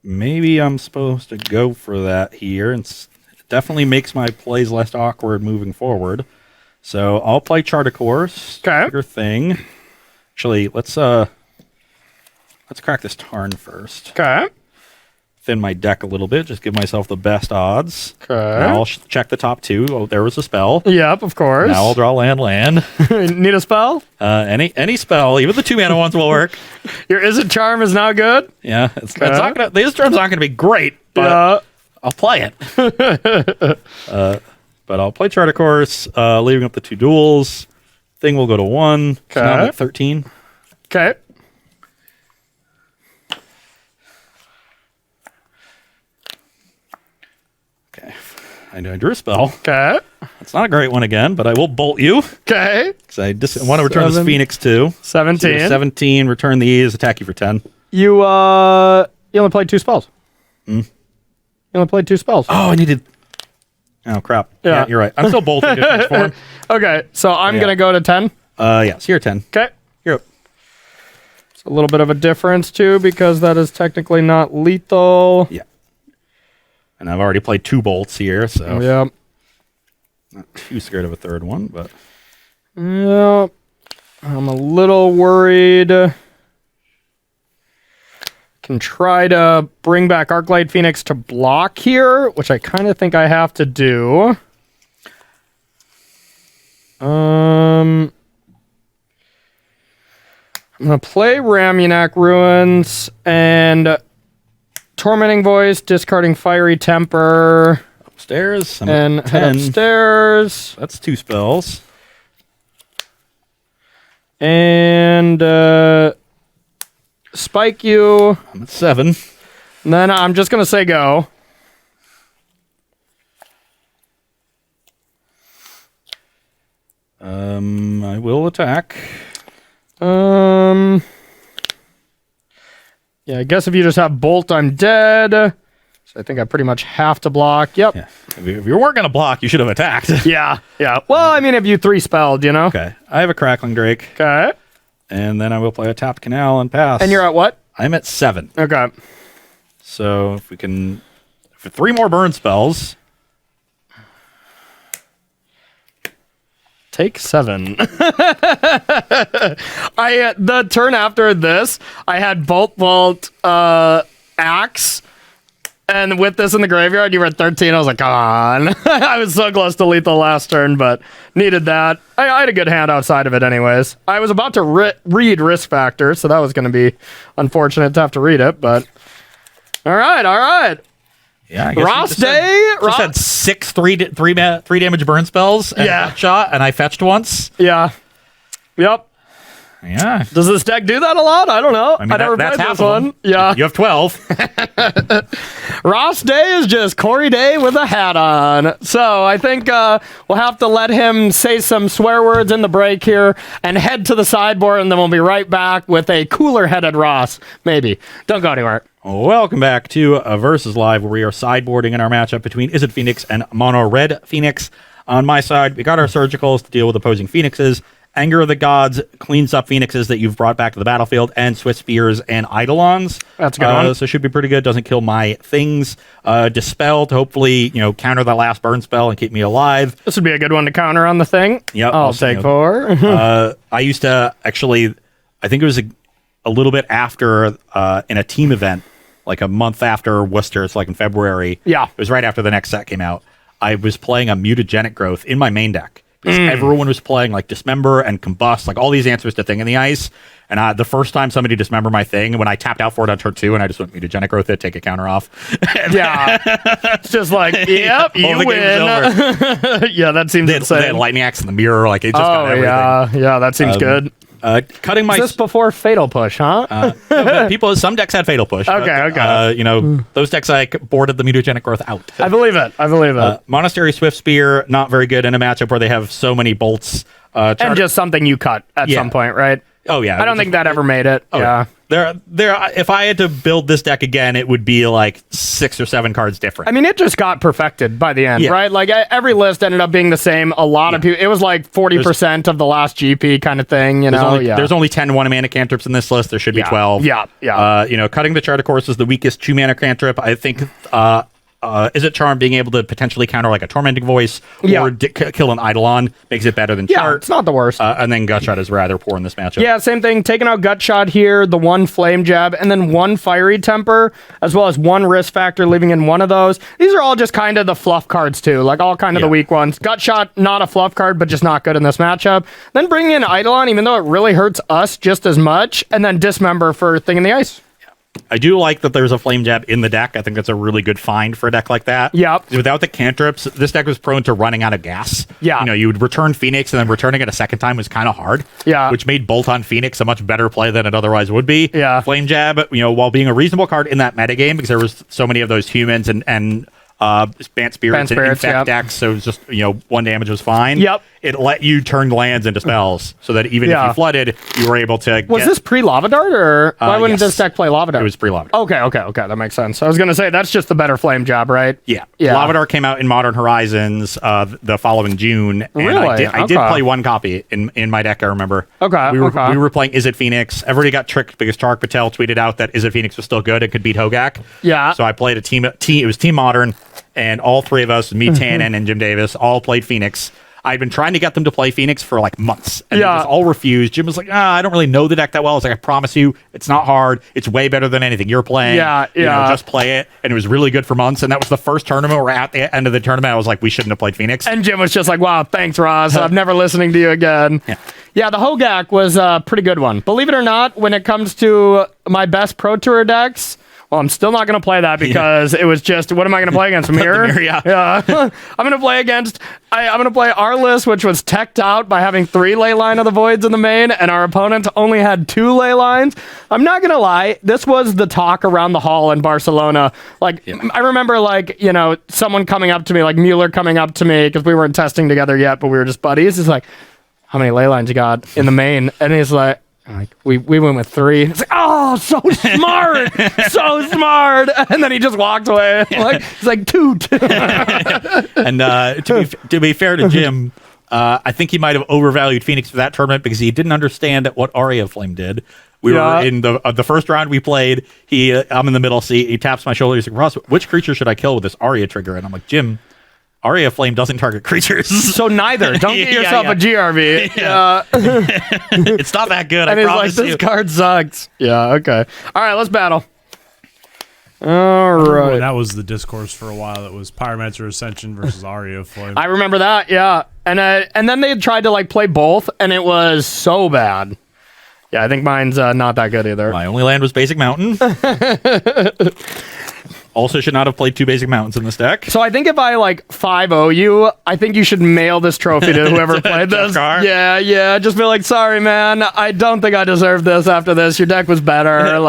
maybe I'm supposed to go for that here. And it definitely makes my plays less awkward moving forward. So I'll play Chart a Course. Okay. Your thing. Actually, let's crack this Tarn first. Okay. Thin my deck a little bit. Just give myself the best odds. Okay. Now I'll check the top 2. Oh, there was a spell. Yep, of course. Now I'll draw land. Need a spell? Any spell, even the 2 mana ones will work. Your Izzet Charm is now good? Yeah, it's not gonna. These terms aren't gonna be great, but Yeah. I'll play it. But I'll play Chart a Course, leaving up the 2 duels. Thing will go to 1. So now I'm Okay. at 13. Okay. Okay, I drew a spell. Okay. It's not a great one again, but I will bolt you Okay. because I just want to return this 7. Phoenix too. 17. So 17. Return these. Attack you for 10. You only played 2 spells. You only played 2 spells. Oh, I needed. Oh crap. Yeah. You're right. I'm still bolting to transform. Okay, so I'm Yeah. gonna go to 10. Yeah. So you're 10. Okay. You're up. It's a little bit of a difference too because that is technically not lethal. Yeah. And I've already played 2 bolts here, so Yeah. not too scared of a third one, but Yeah. I'm a little worried. Can try to bring back Arclight Phoenix to block here, which I kind of think I have to do. I'm gonna play Ramunak Ruins and Tormenting Voice, discarding Fiery Temper, upstairs. I'm and at head 10. upstairs. That's 2 spells. And spike you. I'm at 7. And then I'm just gonna say go. I will attack. Yeah, I guess if you just have bolt, I'm dead. So I think I pretty much have to block. Yep. Yeah. If you weren't gonna block, you should have attacked. Yeah. Well, I mean, if you 3 spelled, you know. Okay. I have a Crackling Drake, Okay. and then I will play a tapped Canal and pass. And you're at what? I'm at 7. Okay. So if we can, for 3 more burn spells. Take 7. The turn after this, I had bolt, axe, and with this in the graveyard, you were at 13. I was like, come on. I was so close to lethal last turn, but needed that. I had a good hand outside of it, anyways. I was about to read Risk Factor, so that was going to be unfortunate to have to read it, but all right. Yeah, I guess Ross just Day. Just had 6 3 damage burn spells and Yeah. a shot, and I fetched once. Yeah. Yep. Yeah. Does this deck do that a lot? I don't know. I mean, I never that's played half this of them. one. Yeah. You have 12. Ross Day is just Corey Day with a hat on. So I think we'll have to let him say some swear words in the break here and head to the sideboard, and then we'll be right back with a cooler-headed Ross. Maybe. Don't go anywhere. Welcome back to Versus Live, where we are sideboarding in our matchup between Izzet Phoenix and Mono Red Phoenix. On my side, we got our Surgicals to deal with opposing Phoenixes. Anger of the Gods cleans up Phoenixes that you've brought back to the battlefield, and Swift Spears and Eidolons. That's a good one. So should be pretty good. Doesn't kill my things. Dispel to hopefully counter that last burn spell and keep me alive. This would be a good one to counter on the thing. Yep, I'll also, take 4. I used to actually, I think it was a little bit after in a team event, like a month after Worcester, it's like in February. Yeah. It was right after the next set came out. I was playing a mutagenic growth in my main deck. Because everyone was playing like Dismember and Combust, like all these answers to Thing in the Ice. And the first time somebody dismembered my thing, when I tapped out for it on turn 2, and I just went mutagenic growth it, take a counter off. Yeah. It's just like, yep, you win. Yeah, that seems insane. They had lightning axe in the mirror, like it just got everything. Yeah, that seems good. Cutting my... Is this before Fatal Push, huh? No, some decks had Fatal Push. Okay. Those decks I boarded the mutagenic growth out. I believe it. Monastery Swift Spear, not very good in a matchup where they have so many bolts. And just something you cut at some point, right? Oh yeah, I don't think that ever made it. Yeah. There. If I had to build this deck again, it would be like 6 or 7 cards different. I mean, it just got perfected by the end, right? Like every list ended up being the same. A lot of people. It was like 40% of the last GP kind of thing. There's only 10 1-mana cantrips in this list. There should be 12. Yeah. Cutting the Chart of Course is the weakest 2-mana cantrip. I think. Is it Charm being able to potentially counter like a Tormenting Voice or kill an Eidolon makes it better than Chart? Yeah, it's not the worst. And then Gutshot is rather poor in this matchup. Yeah, same thing. Taking out Gutshot here, the 1 Flame Jab, and then 1 Fiery Temper, as well as 1 Risk Factor, leaving in 1 of those. These are all just kind of the fluff cards too, like all kind of the weak ones. Gutshot, not a fluff card, but just not good in this matchup. Then bringing in Eidolon, even though it really hurts us just as much, and then Dismember for Thing in the Ice. I do like that there's a Flame Jab in the deck. I think that's a really good find for a deck like that. Yep. Without the cantrips, this deck was prone to running out of gas. Yeah. You would return Phoenix, and then returning it a second time was kind of hard. Yeah. Which made Bolt on Phoenix a much better play than it otherwise would be. Yeah. Flame Jab, while being a reasonable card in that metagame, because there was so many of those humans and Bant Spirits and Infect decks, so it was just, 1 damage was fine. Yep. It let you turn lands into spells, so that even if you flooded, you were able to Was this pre-Lava Dart, or why wouldn't this deck play Lava Dart? It was pre-Lava Dart. Okay, that makes sense. I was going to say, that's just the better Flame Jab, right? Yeah. Lava Dart came out in Modern Horizons the following June, and really? I did play 1 copy in my deck, I remember. Okay, we were playing Is It Phoenix. Everybody got tricked because Tarek Patel tweeted out that Is It Phoenix was still good and could beat Hogak. Yeah. So I played it was Team Modern, and all 3 of us, me, Tannen, and Jim Davis, all played Phoenix. I'd been trying to get them to play Phoenix for like months, and they just all refused. Jim was like, I don't really know the deck that well. I was like, I promise you, it's not hard. It's way better than anything you're playing. Just play it. And it was really good for months. And that was the first tournament where at the end of the tournament, I was like, we shouldn't have played Phoenix. And Jim was just like, wow, thanks, Ross. I'm never listening to you again. Yeah, the Hogak was a pretty good one. Believe it or not, when it comes to my best Pro Tour decks, well, I'm still not going to play that because it was just, what am I going to play against? Mirror? I'm going to play against, I'm going to play our list, which was teched out by having 3 Leyline of the Voids in the main, and our opponent only had 2 Leylines. I'm not going to lie, this was the talk around the hall in Barcelona. I remember, someone coming up to me, like Mueller coming up to me, because we weren't testing together yet, but we were just buddies. He's like, how many Leylines you got in the main? And he's like, we went with 3. It's like, oh, so smart, so smart. And then he just walked away. He's like, toot. And to be fair to Jim, I think he might have overvalued Phoenix for that tournament because he didn't understand what Aria Flame did. We were in the first round we played. I'm in the middle seat. He taps my shoulder. He's like, Ross, which creature should I kill with this Aria trigger? And I'm like, Jim, Aria Flame doesn't target creatures. So neither. Don't get yourself a GRV. It's not that good, and I promise you. This card sucks. Yeah, okay. All right, let's battle. All right. That was the discourse for a while. That was Pyromancer Ascension versus Aria Flame. I remember that, yeah. And then they tried to play both, and it was so bad. Yeah, I think mine's not that good either. My only land was Basic Mountain. Also should not have played 2 Basic Mountains in this deck. So I think if I 5-0 you, I think you should mail this trophy to whoever played this. Yeah. Just be like, sorry, man. I don't think I deserve this after this. Your deck was better.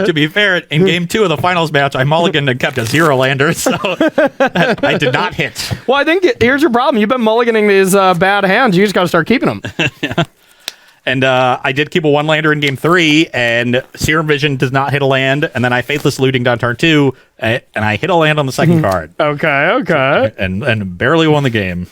To be fair, in game 2 of the finals match, I mulliganed and kept a 0 lander, so I did not hit. Well, I think here's your problem. You've been mulliganing these bad hands. You just got to start keeping them. And I did keep a 1-lander in game 3, and Serum Vision does not hit a land, and then I Faithless Looting down turn 2, and I hit a land on the second card. Okay. And barely won the game.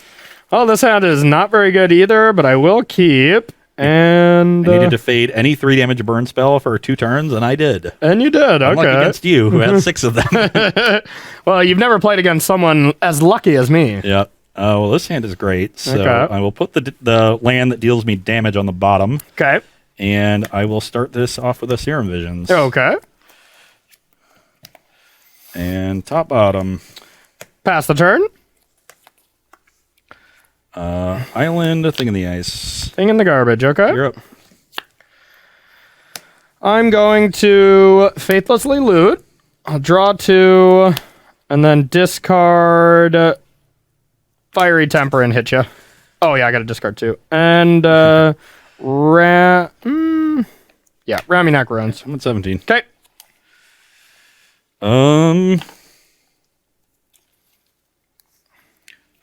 Well, this hand is not very good either, but I will keep. And I needed to fade any 3 damage burn spell for 2 turns, and I did. And you did, Unlike against you, who had 6 of them. Well, you've never played against someone as lucky as me. Yep. Well, this hand is great, so I will put the land that deals me damage on the bottom. Okay. And I will start this off with a Serum Visions. Okay. And top bottom. Pass the turn. Island, a thing in the ice. Thing in the garbage, okay? You're up. I'm going to faithlessly loot. I'll draw 2, and then discard Fiery Temper and hit you. Oh, yeah, I got to discard 2. And, Ramming Ruins. I'm at 17. Okay.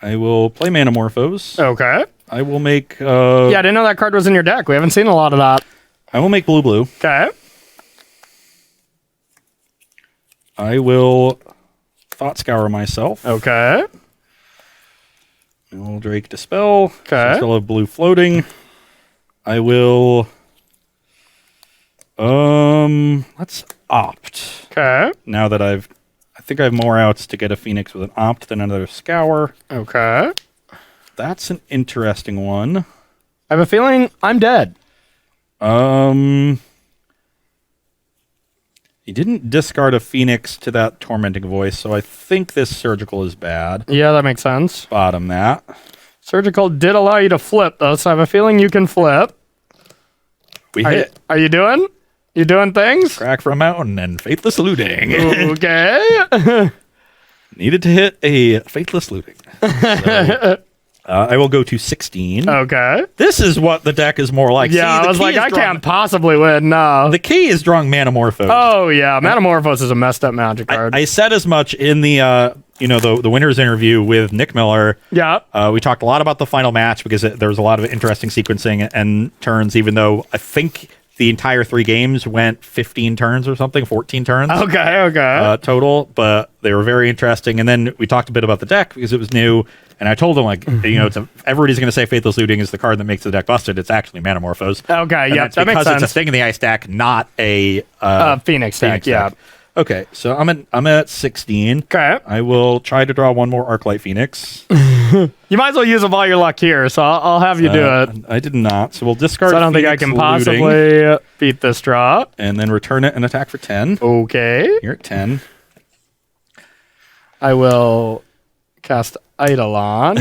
I will play Manamorphose. Okay. I will make... Yeah, I didn't know that card was in your deck. We haven't seen a lot of that. I will make blue. Okay. I will Thought Scour myself. Okay. I will Drake Dispel. Okay. Still have blue floating. I will... let's opt. Okay. Now that I think I have more outs to get a Phoenix with an opt than another Scour. Okay. That's an interesting one. I have a feeling I'm dead. He didn't discard a Phoenix to that Tormenting Voice, so I think this Surgical is bad. Yeah, that makes sense. Bottom that. Surgical did allow you to flip, though, so I have a feeling you can flip. We Are hit. you doing? You doing things? Crack from Mountain and Faithless Looting. Okay. Needed to hit a Faithless Looting. So, I will go to 16. Okay. This is what the deck is more like. Yeah, See, I was like, I drawing- can't possibly win. No. The key is drawing Manamorphose. Oh, yeah. Metamorphose is a messed up Magic card. I said as much in the the winners interview with Nick Miller. Yeah. We talked a lot about the final match because there was a lot of interesting sequencing and turns, even though I think the entire 3 games went 15 turns or something, 14 turns. Okay. Total, but they were very interesting. And then we talked a bit about the deck because it was new. And I told him, like, everybody's going to say Faithless Looting is the card that makes the deck busted. It's actually Manamorphose. Okay, And yeah, that's that makes because sense. it's a thing in the ice deck, not a Phoenix deck, yeah. Okay, so I'm at 16. Okay. I will try to draw one more Arclight Phoenix. You might as well use up all your luck here, so I'll have you do it. I did not, so we'll discard. So I don't think I Phoenix can Looting, possibly beat this draw. and then return it and attack for 10. Okay. You're at 10. I will cast Eidolon.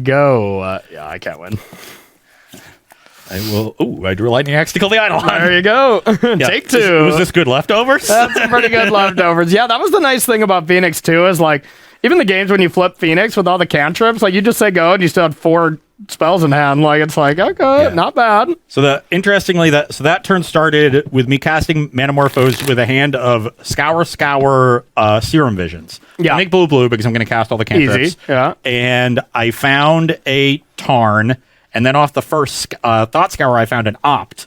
Go. Yeah, I can't win. I will. Ooh, I drew a Lightning Axe to kill the Eidolon. There you go. Take 2. Was this good leftovers? That's some pretty good leftovers. Yeah, that was the nice thing about Phoenix too, is like even the games when you flip Phoenix with all the cantrips, like you just say go and you still had 4 spells in hand. Like it's like, okay, not bad. So that turn started with me casting Manamorphose with a hand of Scour, Serum Visions. Yeah. I make blue because I'm going to cast all the cantrips. Easy. Yeah. And I found a Tarn, and then off the first Thought Scour, I found an Opt.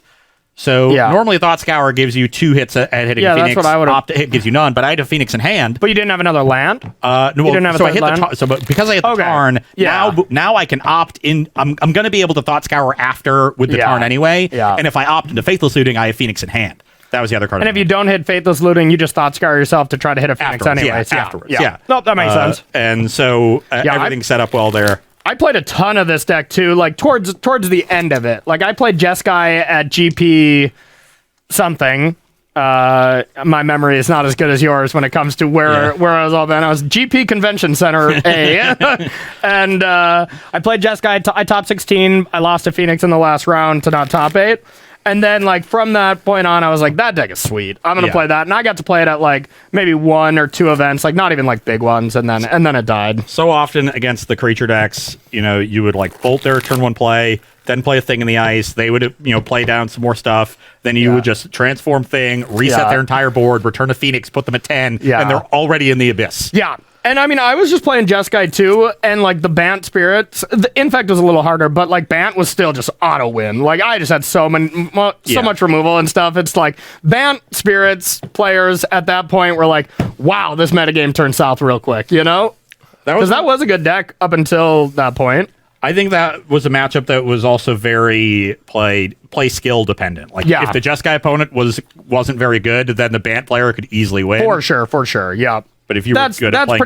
So normally Thought Scour gives you 2 hits at hitting Yeah, Phoenix. that's what I would've- Opt hit gives you none, but I had a Phoenix in hand. But you didn't have another land? No, You didn't have a so I third hit land? but because I hit the Tarn, now I can opt in. I'm going to be able to Thought Scour after with the Tarn anyway. Yeah. And if I opt into Faithless Looting, I have Phoenix in hand. That was the other card. And if you don't hit Faithless Looting, you just Thought Scour yourself to try to hit a Phoenix anyways. Afterwards. Nope, that makes sense. And so everything's set up well there. I played a ton of this deck too, like towards the end of it. Like I played Jeskai at GP something. My memory is not as good as yours when it comes to where I was all been. I was GP Convention Center A, and I played Jeskai. I top 16. I lost to Phoenix in the last round to not top 8. And then, like, from that point on, I was like, that deck is sweet. I'm going to play that. And I got to play it at, like, maybe 1 or 2 events, like, not even, like, big ones. And then it died. So often against the creature decks, you would, like, bolt their turn 1 play, then play a thing in the ice. They would, play down some more stuff. Then you would just transform thing, reset their entire board, return a Phoenix, put them at 10, and they're already in the abyss. Yeah. And I mean, I was just playing Jeskai too, and like the Bant Spirits, the Infect was a little harder, but like Bant was still just auto win. Like I just had so much removal and stuff. It's like Bant Spirits players at that point were like, wow, this metagame turned south real quick, Because that was a good deck up until that point. I think that was a matchup that was also very play skill dependent. Like if the Jeskai opponent wasn't very good, then the Bant player could easily win. For sure, yeah. But if you were good at playing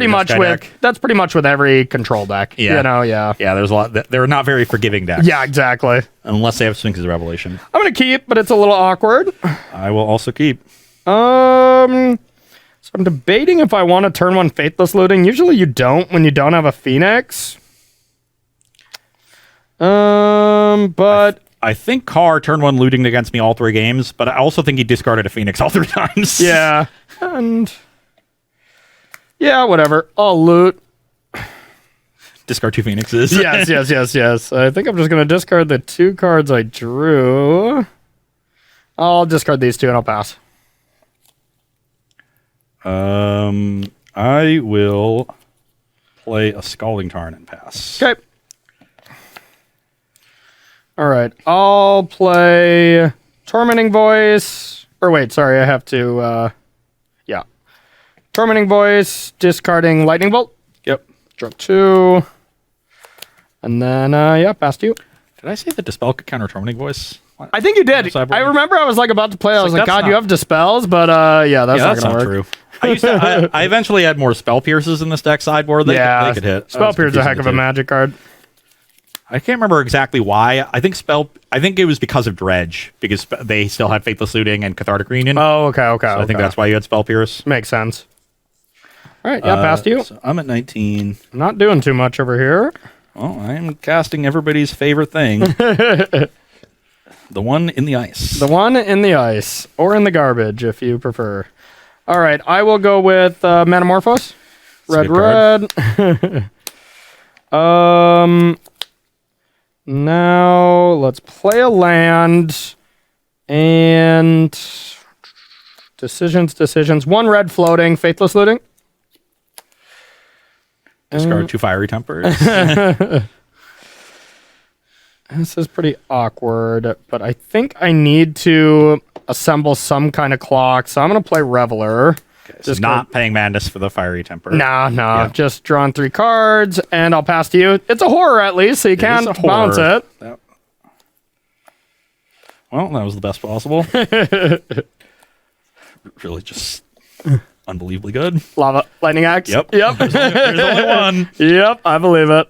that's pretty much with every control deck. Yeah, there's a lot. They're not very forgiving decks. Yeah, exactly. Unless they have Sphinx's Revelation. I'm gonna keep, but it's a little awkward. I will also keep. So I'm debating if I want to turn 1 Faithless Looting. Usually you don't when you don't have a Phoenix. But I think Carr turn 1 looting against me all 3 games, but I also think he discarded a Phoenix all 3 times. yeah, and yeah, whatever. I'll loot. Discard 2 Phoenixes. yes. I think I'm just gonna discard the 2 cards I drew. I'll discard these 2 and I'll pass. I will play a Scalding Tarn and pass. Okay. All right. I'll play Tormenting Voice. Or wait, sorry, I have to. Yeah. Tormenting Voice, discarding Lightning Bolt. Yep. Draw 2. And then, yeah, pass to you. Did I say that Dispel could counter Tormenting Voice? I think you did. I remember I was like about to play. I was like, God, you have Dispels, but yeah, that's not gonna work. True. I eventually had more Spell Pierces in this deck sideboard. They could hit. Spell Pierce is a heck of a magic card. I can't remember exactly why. I think it was because of Dredge, because they still had Faithless Looting and Cathartic Reunion. Oh, okay. So I think that's why you had Spell Pierce. Makes sense. All right, yeah, pass to you. So I'm at 19. I'm not doing too much over here. Well, I'm casting everybody's favorite thing. The one in the ice. The one in the ice, or in the garbage, if you prefer. All right, I will go with Metamorphose. Red. Now let's play a land and decisions. 1 red floating, Faithless Looting. Discard 2 Fiery Tempers. This is pretty awkward, but I think I need to assemble some kind of clock, so I'm going to play Reveler. Okay, so not paying Madness for the Fiery Temper. No. Yeah. Just drawing 3 cards, and I'll pass to you. It's a horror, at least, so you can't bounce it. Well, that was the best possible. Really just unbelievably good. Lava Lightning Axe. Yep. There's only one. Yep, I believe it.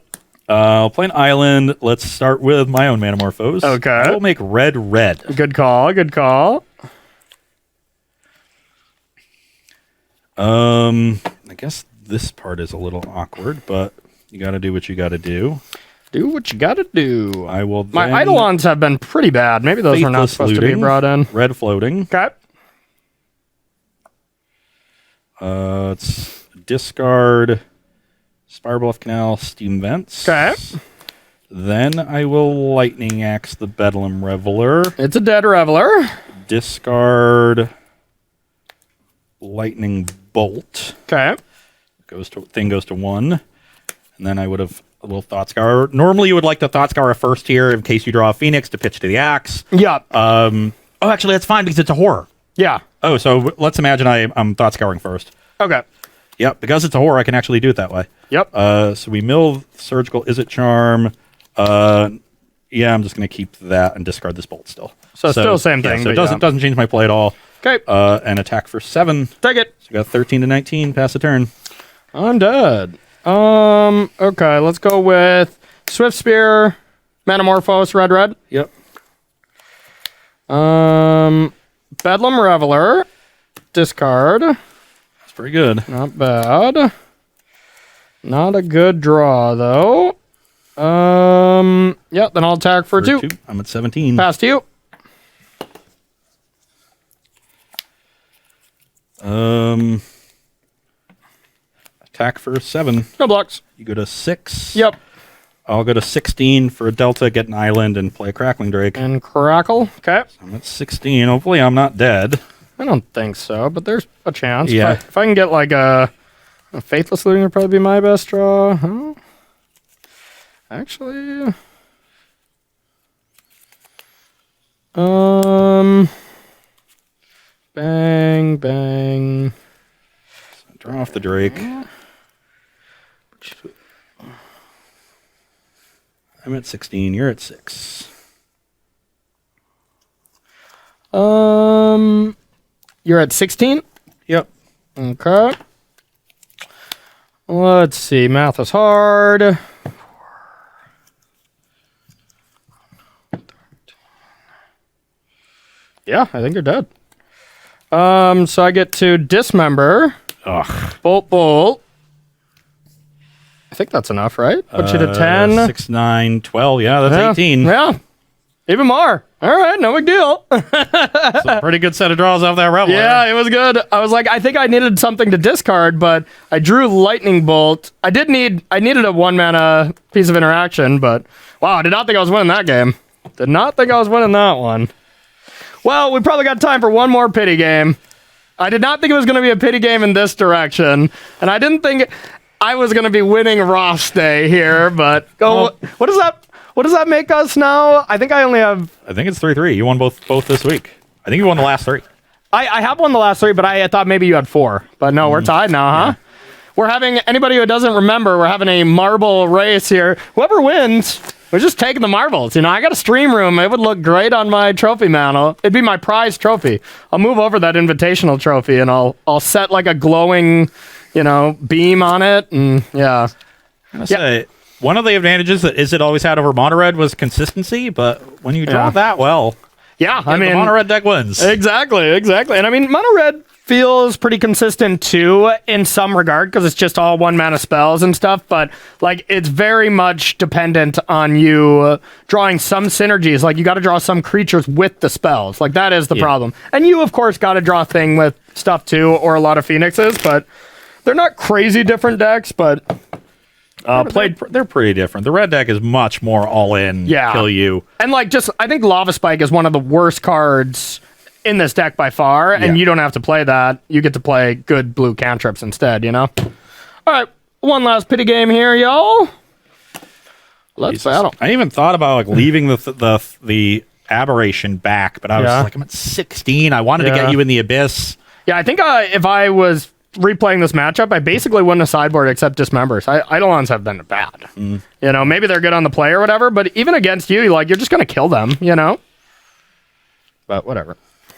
I'll play an island. Let's start with my own Metamorphose. Okay. I will make red. Good call. I guess this part is a little awkward, but you got to do what you got to do. Do what you got to do. I will. My Eidolons have been pretty bad. Maybe those are not supposed to be brought in. Red floating. Okay. Let's discard Spirebluff Canal, Steam Vents. Okay. Then I will Lightning Axe the Bedlam Reveler. It's a dead Reveler. Discard Lightning Bolt. Okay. Goes to 1. And then I would have a little Thought Scour. Normally you would like to Thought Scour first here in case you draw a Phoenix to pitch to the axe. Yeah. Actually that's fine because it's a horror. Yeah. Oh, so let's imagine I'm Thought Scouring first. Okay. Yep, because it's a horror, I can actually do it that way. Yep. So we mill Surgical Izzet Charm. Yeah, I'm just going to keep that and discard this bolt still. So still the same thing. So it doesn't change my play at all. Okay. And attack for 7. Take it. So we got 13 to 19. Pass the turn. I'm dead. Okay, let's go with Swift Spear, Metamorphose, red. Yep. Bedlam Reveler, discard. That's pretty good. Not bad. Not a good draw though. Yeah, then I'll attack for 2. I'm at 17. Pass to you. Attack for 7. No blocks. You go to 6. Yep. I'll go to 16 for a Delta, get an island, and play a Crackling Drake. And Crackle. Okay. I'm at 16. Hopefully I'm not dead. I don't think so, but there's a chance. Yeah. If I can get like a Faithless Looting would probably be my best draw. Huh? Actually, bang. So draw off the Drake. I'm at 16. You're at 6. You're at 16? Yep. Okay. Let's see. Math is hard. Yeah, I think you're dead. So I get to dismember. Ugh. Bolt. think that's enough, right? Put you to 10. 6, 9, 12. Yeah, that's Yeah. 18. Yeah. Even more. All right, no big deal. It's a pretty good set of draws off that Reveler. Yeah, it was good. I was like, I think I needed something to discard, but I drew Lightning Bolt. I needed a 1-mana piece of interaction, but wow, I did not think I was winning that game. Did not think I was winning that one. Well, we probably got time for one more pity game. I did not think it was going to be a pity game in this direction, and I didn't think I was going to be winning Ross Day here, but what does that make us now? I think I only have... I think it's 3-3. You won both this week. I think you won the last 3. I have won the last 3, but I thought maybe you had 4. But no, we're tied now, huh? Yeah. We're having... Anybody who doesn't remember, we're having a marble race here. Whoever wins, we're just taking the marbles. You know, I got a stream room. It would look great on my trophy mantle. It'd be my prize trophy. I'll move over that invitational trophy, and I'll set like a glowing, beam on it, and yeah. Say, one of the advantages that Izzet always had over Mono Red was consistency, but when you draw that well, yeah, the Mono Red deck wins. Exactly. And I mean, Mono Red feels pretty consistent too in some regard because it's just all 1-mana spells and stuff, but like it's very much dependent on you drawing some synergies. Like you got to draw some creatures with the spells. Like that is the problem. And you, of course, got to draw a thing with stuff too, or a lot of Phoenixes, but they're not crazy different decks, but... They're pretty different. The red deck is much more all in, kill you. And like I think Lava Spike is one of the worst cards in this deck by far, and you don't have to play that. You get to play good blue cantrips instead, All right, one last pity game here, y'all. Let's battle. I even thought about like leaving the aberration back, but I was like, I'm at 16. I wanted to get you in the abyss. Yeah, I think if I was replaying this matchup, I basically wouldn't have sideboard except Dismembers. Eidolons have been bad. Maybe they're good on the play or whatever, but even against you, you're just going to kill them, But whatever.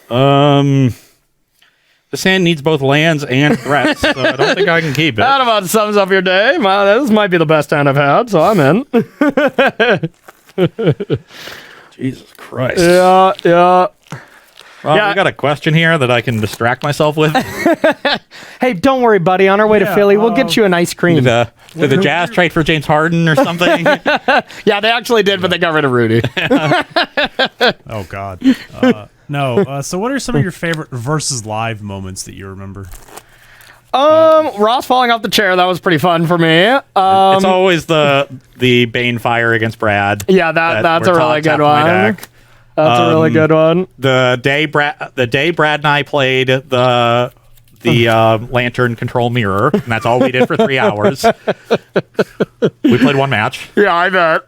The sand needs both lands and threats, so I don't think I can keep it. That about sums up your day. This might be the best hand I've had, so I'm in. Jesus Christ. Yeah. Well, we got a question here that I can distract myself with. Hey, don't worry, buddy. On our way to Philly, we'll get you an ice cream. Did the Jazz trade for James Harden or something? Yeah, they actually did, but they got rid of Rudy. Oh, God. No. So what are some of your favorite versus live moments that you remember? Ross falling off the chair. That was pretty fun for me. It's always the Bane fire against Brad. Yeah, that's a really good one. That's a really good one. The day Brad and I played the Lantern Control Mirror, and that's all we did for 3 hours. We played one match. Yeah, I bet.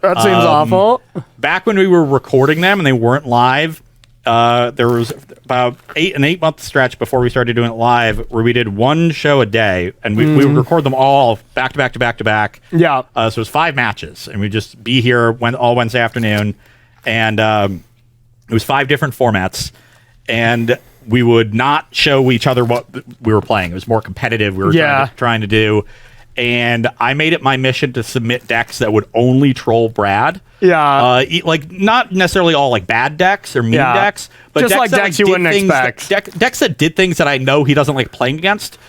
That seems awful. Back when we were recording them and they weren't live, there was about an 8-month stretch before we started doing it live where we did one show a day, and we would record them all back to back to back to back. Yeah. So it was 5 matches, and we'd just be here all Wednesday afternoon. And it was 5 different formats, and we would not show each other what we were playing. It was more competitive. We were trying to do, and I made it my mission to submit decks that would only troll Brad. Yeah, like not necessarily all like bad decks or mean decks, but just like decks you wouldn't expect. Decks that did things that I know he doesn't like playing against.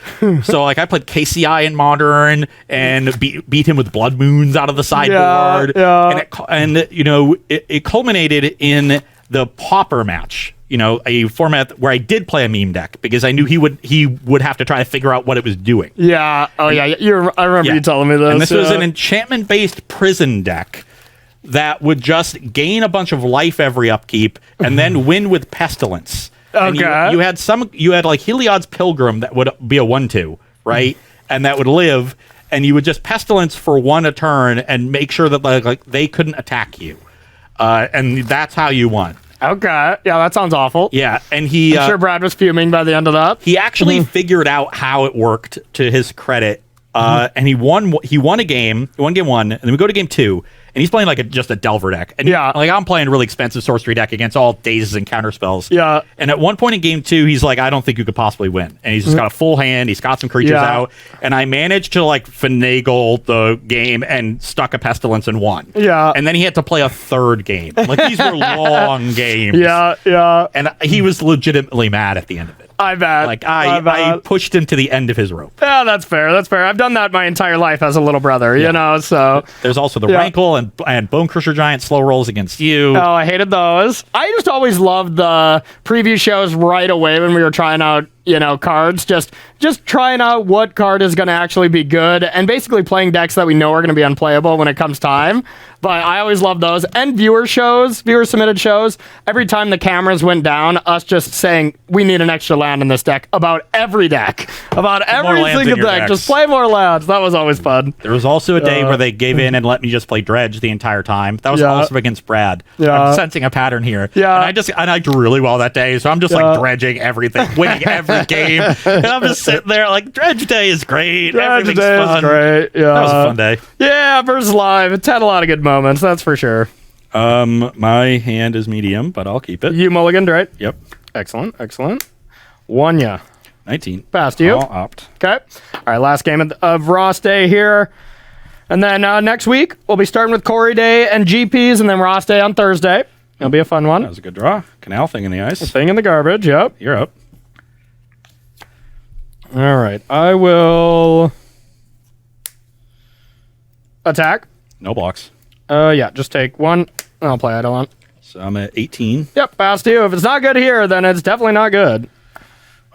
So like I played KCI in Modern and beat him with Blood Moons out of the sideboard. And it culminated in the Pauper match. A format where I did play a meme deck because I knew he would have to try to figure out what it was doing. Yeah. Oh yeah. I remember you telling me this. And this was an enchantment-based prison deck that would just gain a bunch of life every upkeep and then win with Pestilence. Okay. And you had like Heliod's Pilgrim that would be a 1/2, right? And that would live, and you would just Pestilence for 1 a turn and make sure that like they couldn't attack you. And that's how you won. Okay. Yeah, that sounds awful. Yeah, and I'm sure Brad was fuming by the end of that. He actually figured out how it worked to his credit. And he won a game. He won game 1, and then we go to game 2, and he's playing like just a Delver deck. And Yeah. like I'm playing a really expensive sorcery deck against all dazes and counter spells. Yeah. And at one point in game 2, he's like, I don't think you could possibly win. And he's just got a full hand. He's got some creatures out, and I managed to like finagle the game and stuck a Pestilence and won. Yeah. And then he had to play a third game. Like these were long games. Yeah. And he was legitimately mad at the end of it. I bet. Like I pushed him to the end of his rope. Yeah, that's fair. I've done that my entire life as a little brother, you know, so. There's also the Rankle and Bone Crusher Giant slow rolls against you. Oh, I hated those. I just always loved the preview shows right away when we were trying out, you know, cards. Just trying out what card is going to actually be good and basically playing decks that we know are going to be unplayable when it comes time. But I always loved those. And viewer submitted shows. Every time the cameras went down, us just saying, we need an extra land in this deck about every deck. About every single deck. Just play more lands. That was always fun. There was also a day where they gave in and let me just play Dredge the entire time. That was also against Brad. I'm sensing a pattern here. Yeah. And I drew really well that day, so I'm just like dredging everything, winning every game. And I'm just sitting there like, Dredge Day is great. Everything's fun. Is great. Yeah. That was a fun day. Yeah, versus live. It's had a lot of good moments, that's for sure. My hand is medium, but I'll keep it. You mulliganed, right? Yep. Excellent. Won ya. 19. Passed you. I'll opt. Okay. All right, last game of Ross Day here. And then next week, we'll be starting with Corey Day and GPs, and then Ross Day on Thursday. It'll be a fun one. That was a good draw. Canal thing in the ice. Thing in the garbage, yep. You're up. All right, I will attack. No blocks. Yeah, just take one. I'll play Eidolon. So I'm at 18. Yep, passed you. If it's not good here, then it's definitely not good.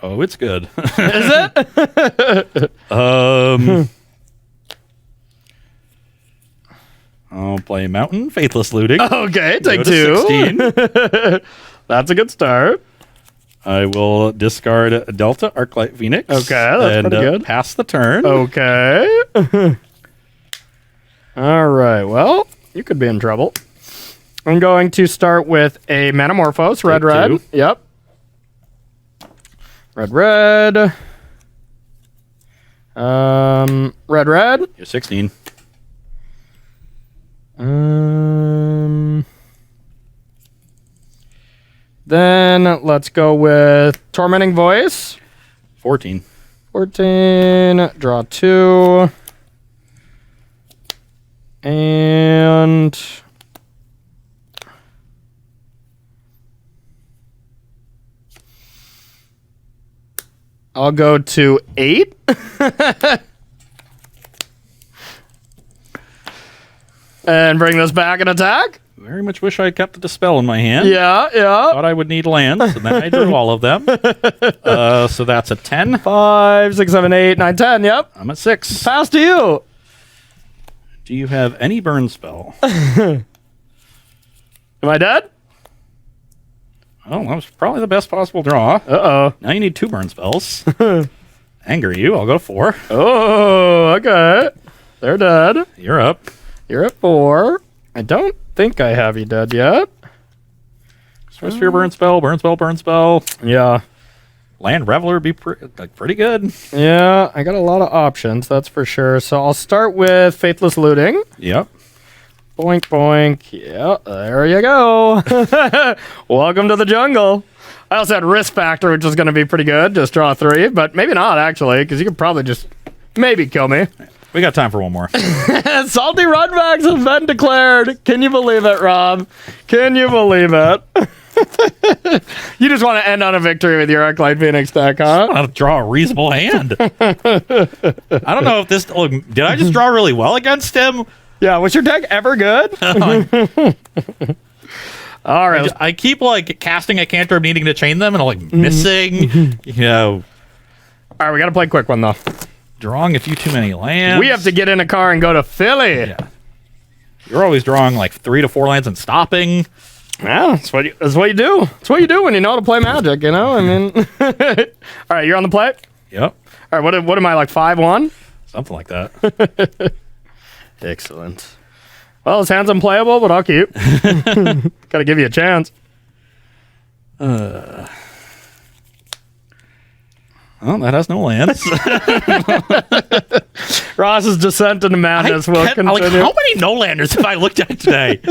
Oh, it's good. Is it? I'll play Mountain, Faithless Looting. Okay, take Go to 2. That's a good start. I will discard Delta Arclight Phoenix. Okay, that's pretty good. Pass the turn. Okay. All right, well, you could be in trouble. I'm going to start with a Metamorphose, red. Two. Yep. Red. Red. You're 16. Then let's go with Tormenting Voice. 14. 14. Draw 2. And I'll go to 8. And bring this back and attack. Very much wish I had kept the Dispel in my hand. Yeah. Thought I would need lands, and then I drew all of them. So that's a 10. 5, 6, 7, 8, 9, 10. Yep. I'm at 6. Pass to you. Do you have any burn spell? Am I dead? Oh, that was probably the best possible draw. Uh-oh. Now you need 2 burn spells. Anger you. I'll go 4. Oh, okay. They're dead. You're up. You're at 4. I don't think I have you dead yet. Source for your burn spell. Burn spell. Yeah. Land Reveler would be pretty good. Yeah, I got a lot of options, that's for sure. So I'll start with Faithless Looting. Yep. Boink, boink. Yeah, there you go. Welcome to the jungle. I also had Risk Factor, which is going to be pretty good. Just draw 3, but maybe not, actually, because you could probably just maybe kill me. We got time for one more. Salty runbacks have been declared. Can you believe it, Rob? Can you believe it? You just want to end on a victory with your Arclight Phoenix deck, huh? I want to draw a reasonable hand. I don't know if this... Look, did I just draw really well against him? Yeah, was your deck ever good? All right. I keep, like, casting a cantrip needing to chain them and, like, missing. You know... All right, we got to play a quick one, though. Drawing a few too many lands. We have to get in a car and go to Philly. Yeah. You're always drawing, like, 3 to 4 lands and stopping. Yeah, that's what you do. That's what you do when you know how to play Magic, you know? I mean... All right, you're on the play? Yep. All right, what am I, like 5-1? Something like that. Excellent. Well, his hand's unplayable, but I'll keep. Gotta give you a chance. Oh, that has no lands. Ross's descent into madness will continue. Like, how many no-landers have I looked at today?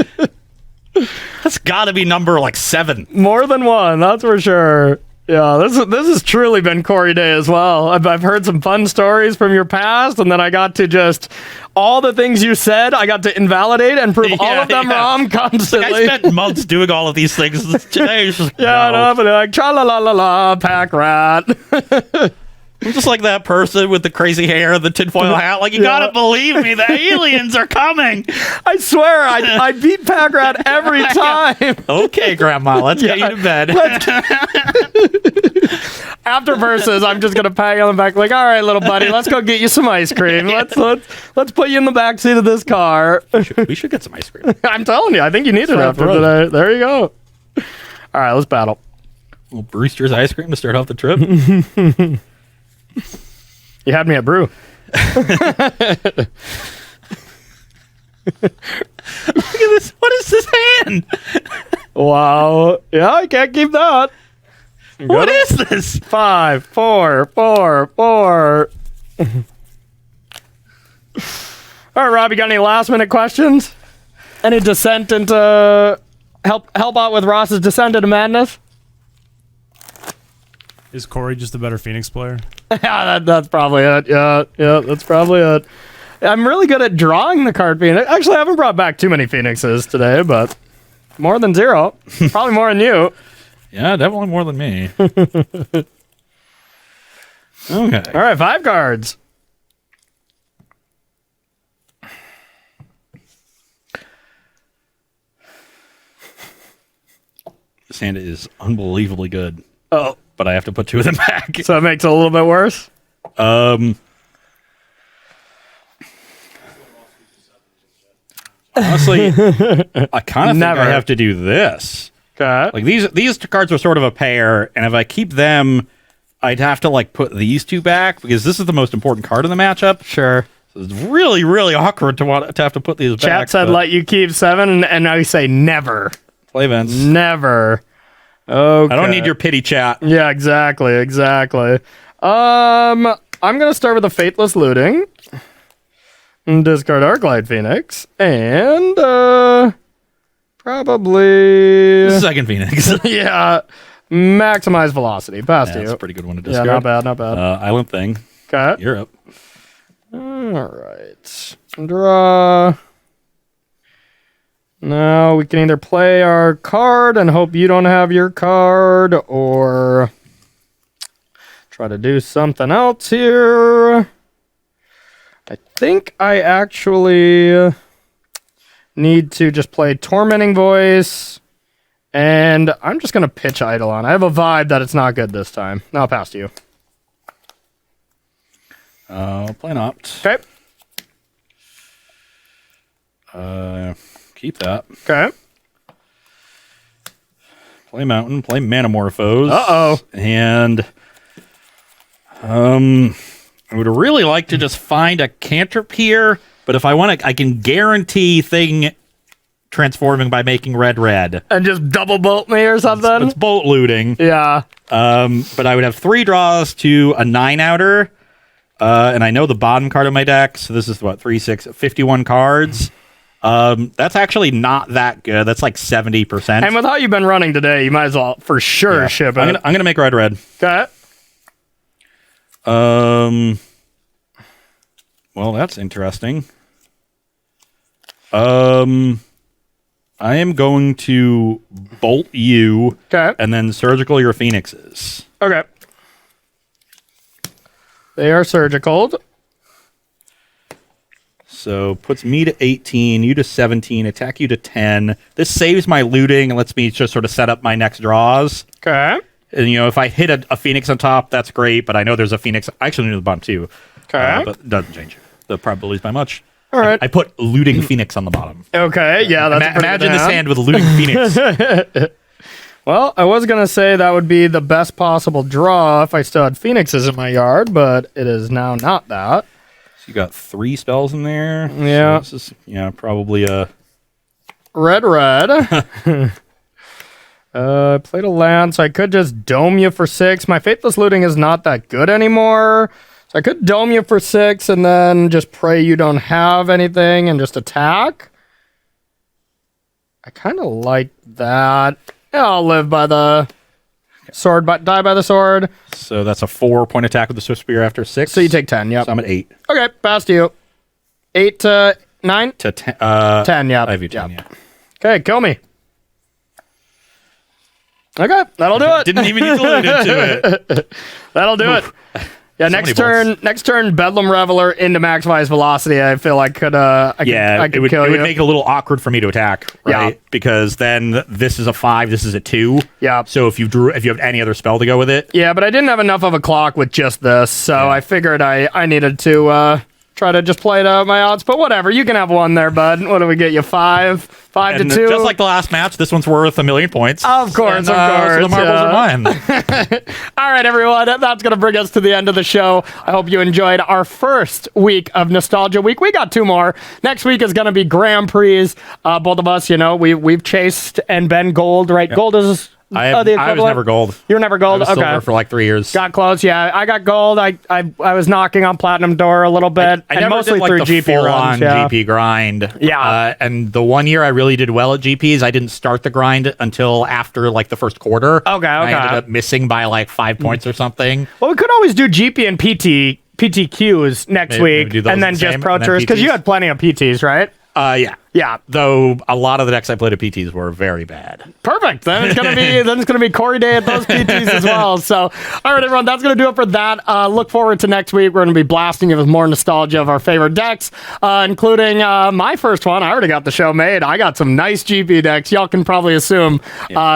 That's got to be number like 7. More than one, that's for sure. Yeah, this has truly been Corey Day as well. I've heard some fun stories from your past, and then I got to just all the things you said. I got to invalidate and prove all of them wrong constantly. I spent months doing all of these things. Today, it's just, yeah, no, but like tra la la la la, pack rat. I'm just like that person with the crazy hair, the tinfoil hat. Like, you gotta believe me, the aliens are coming. I swear, I beat pack rat every time. Okay, Grandma, let's get you to bed. After verses, I'm just gonna pat you on the back, like, all right, little buddy, let's go get you some ice cream. Let's put you in the back seat of this car. We should get some ice cream. I'm telling you, I think you need it after today. There you go. All right, let's battle. Little Brewster's ice cream to start off the trip. You had me at brew. Look at this. What is this hand? Wow. Yeah, I can't keep that. What is this? 5, 4, 4, 4. All right, Rob, you got any last minute questions? Any descent into help out with Ross's descent into madness? Is Corey just a better Phoenix player? Yeah, that's probably it. Yeah, that's probably it. I'm really good at drawing the card Phoenix. Actually, I haven't brought back too many Phoenixes today, but more than 0. Probably more than you. Yeah, definitely more than me. Okay. All right, 5 cards. This hand is unbelievably good. Oh. But I have to put 2 of them back. So it makes it a little bit worse? Honestly, I kind of think I have to do this. Okay. Like these cards are sort of a pair, and if I keep them, I'd have to like put these 2 back because this is the most important card in the matchup. Sure. So it's really, really awkward to have to put these back. Chat said let you keep 7, and I say never. Play events. Never. Okay. I don't need your pity chat. Yeah, exactly. I'm gonna start with the Faithless Looting. Discard Arclight Phoenix. And probably Second Phoenix. yeah. Maximize velocity. Pass to you. That's a pretty good one to discard. Yeah, not bad. Island Thing. Okay. You're up. Alright. Draw. Now we can either play our card and hope you don't have your card, or try to do something else here. I think I actually need to just play Tormenting Voice, and I'm just going to pitch Eidolon. I have a vibe that it's not good this time. Now I'll pass to you. Play not. Okay. Keep that. Okay. Play Mountain. Play Manamorphose. Uh-oh. And I would really like to just find a cantrip here, but if I want to, I can guarantee thing transforming by making red. And just double bolt me or something? It's bolt looting. Yeah. But I would have 3 draws to a 9-outer. And I know the bottom card of my deck, so this is what, 3, 6, 51 cards. That's actually not that good. That's like 70%. And with how you've been running today, you might as well for sure ship it. I'm gonna make red. Okay. Well, that's interesting. I am going to bolt you. Okay. And then surgical your phoenixes. Okay. They are surgical. So puts me to 18, you to 17, attack you to 10. This saves my looting and lets me just sort of set up my next draws. Okay. And, if I hit a phoenix on top, that's great, but I know there's a phoenix. I actually knew the bottom too. Okay. But it doesn't change the probabilities by much. All right. I put looting phoenix on the bottom. Okay. Yeah, that's Imagine this hand with looting phoenix. Well, I was going to say that would be the best possible draw if I still had phoenixes in my yard, but it is now not that. So you got 3 spells in there. Yeah. So this is, probably a... Red. Played a land, so I could just dome you for 6. My Faithless Looting is not that good anymore. So I could dome you for 6 and then just pray you don't have anything and just attack. I kind of like that. Yeah, I'll live by the sword, but die by the sword. So that's a 4-point attack with the Swift Spear after 6. So you take 10, yep. So I'm at 8. Okay, past you. 8 to 9? To 10. 10, yeah. I have you 10, yeah. Okay, kill me. Okay, that'll do it. Didn't even need to loot into it. That'll do it. Yeah, So next turn, Bedlam Reveler into maximize velocity. I feel like I could it would make it a little awkward for me to attack, right? Yeah. Because then this is a 5, this is a 2. Yeah. So if you have any other spell to go with it, Yeah, but I didn't have enough of a clock with just this, so I figured I needed to try to just play it out my odds. But whatever, you can have one there, bud. What do we get you? 5 to 2. just like the last match, this one's worth 1,000,000 points. Of course, So the marbles are mine. All right, everyone, that's going to bring us to the end of the show. I hope you enjoyed our first week of Nostalgia Week. We got 2 more. Next week is going to be Grand Prix. Both of us, we've chased and been gold, right? Yep. Gold is I was never gold. You were never gold? I was silver for like 3 years. Got close, yeah. I got gold. I was knocking on platinum door a little bit. I never mostly did like through the GP runs, GP grind. Yeah. And the one year I really did well at GPs, I didn't start the grind until after like the first quarter. Okay. I ended up missing by like 5 points or something. Well, we could always do GP and PTQs next week, and then just Pro Tours, because you had plenty of PTs, right? Yeah. Yeah. Though a lot of the decks I played at PTs were very bad. Perfect. Then it's gonna be Corey Day at those PTs as well. So, all right, everyone, that's gonna do it for that. Look forward to next week. We're gonna be blasting you with more nostalgia of our favorite decks, including my first one. I already got the show made. I got some nice GP decks. Y'all can probably assume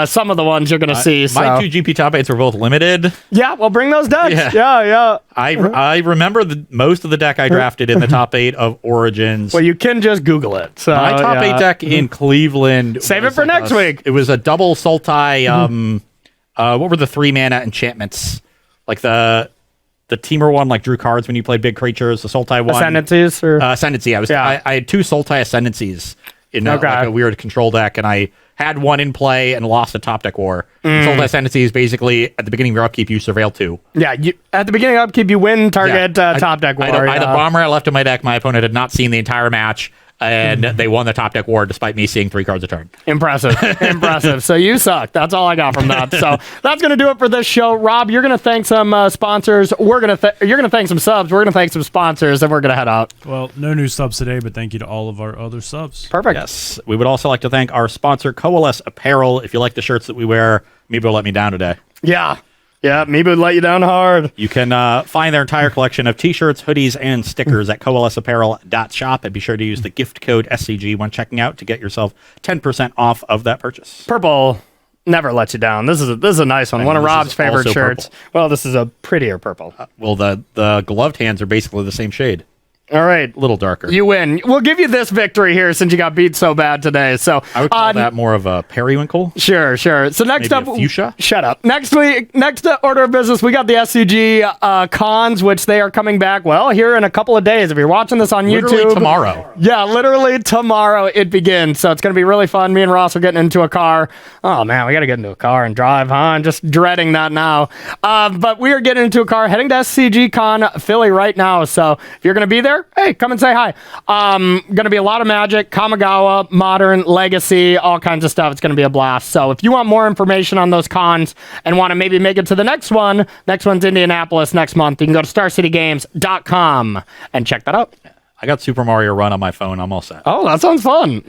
some of the ones you're gonna see. My 2 GP top 8s were both limited. Yeah, well, bring those decks. Yeah. I remember most of the deck I drafted in the top 8 of Origins. Well, you can just Google it. So, my top 8 deck in Cleveland. Save it for next week. It was a double Sultai. What were the 3-mana enchantments? Like the Teamer one, like drew cards when you played big creatures. The Sultai one. Ascendancies? Or? Ascendancy. I had 2 Sultai Ascendancies in like a weird control deck, and I had one in play and lost a top deck war. Sultai Ascendancy is basically, at the beginning of your upkeep, you surveil 2. Yeah, at the beginning of upkeep, you win target top deck war. I had a bomber I left in my deck. My opponent had not seen the entire match, and they won the top deck war despite me seeing 3 cards a turn. Impressive. So you suck. That's all I got from that. So that's gonna do it for this show. Rob, you're gonna thank some sponsors. You're gonna thank some subs. We're gonna thank some sponsors, and we're gonna head out. Well, no new subs today, but thank you to all of our other subs. Perfect. Yes, we would also like to thank our sponsor, Coalesce Apparel. If you like the shirts that we wear, Meebo let me down today. Yeah, Meebo would let you down hard. You can find their entire collection of t-shirts, hoodies, and stickers at coalesceapparel.shop, and be sure to use the gift code SCG when checking out to get yourself 10% off of that purchase. Purple never lets you down. This is a nice one. One of Rob's favorite shirts. Purple. Well, this is a prettier purple. Well, the gloved hands are basically the same shade. All right. A little darker. You win. We'll give you this victory here since you got beat so bad today. So I would call that more of a periwinkle. Sure. So next Maybe up, fuchsia? Shut up. Next order of business, we got the SCG cons, which they are coming back, well, here in a couple of days. If you're watching this on literally YouTube. tomorrow. Yeah, literally tomorrow it begins. So it's going to be really fun. Me and Ross are getting into a car. Oh, man, we got to get into a car and drive, huh? I'm just dreading that now. But we are getting into a car, heading to SCG Con Philly right now. So if you're going to be there, hey, come and say hi. Going to be a lot of Magic, Kamigawa, Modern, Legacy, all kinds of stuff. It's going to be a blast. So if you want more information on those cons and want to maybe make it to the next one's Indianapolis next month, you can go to StarCityGames.com and check that out. I got Super Mario Run on my phone. I'm all set. Oh, that sounds fun.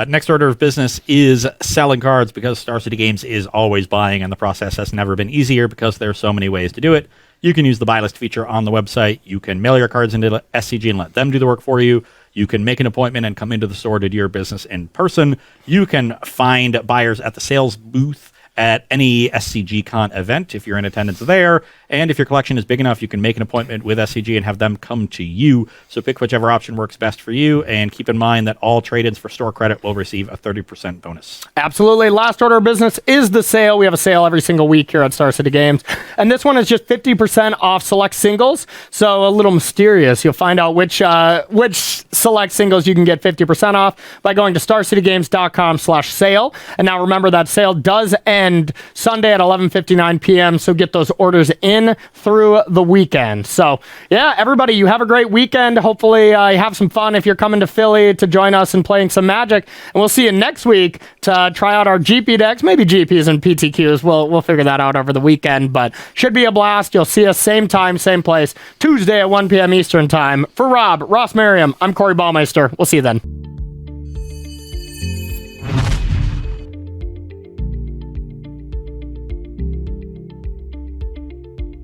Next order of business is selling cards, because Star City Games is always buying, and the process has never been easier because there are so many ways to do it. You can use the buy list feature on the website. You can mail your cards into SCG and let them do the work for you. You can make an appointment and come into the store to do your business in person. You can find buyers at the sales booth at any SCG Con event if you're in attendance there. And if your collection is big enough, you can make an appointment with SCG and have them come to you. So pick whichever option works best for you. And keep in mind that all trade-ins for store credit will receive a 30% bonus. Absolutely. Last order of business is the sale. We have a sale every single week here at Star City Games. And this one is just 50% off select singles. So a little mysterious. You'll find out which select singles you can get 50% off by going to starcitygames.com/sale. And now remember that sale does end Sunday at 11:59 p.m. So get those orders in through the weekend. So yeah, everybody, you have a great weekend. Hopefully you have some fun if you're coming to Philly to join us and playing some Magic. And we'll see you next week to try out our GP decks, maybe GPs and PTQs. We'll figure that out over the weekend, but should be a blast. You'll see us same time, same place, Tuesday at 1 p.m. Eastern time. For Rob, Ross Merriam, I'm Corey Baumeister. We'll see you then.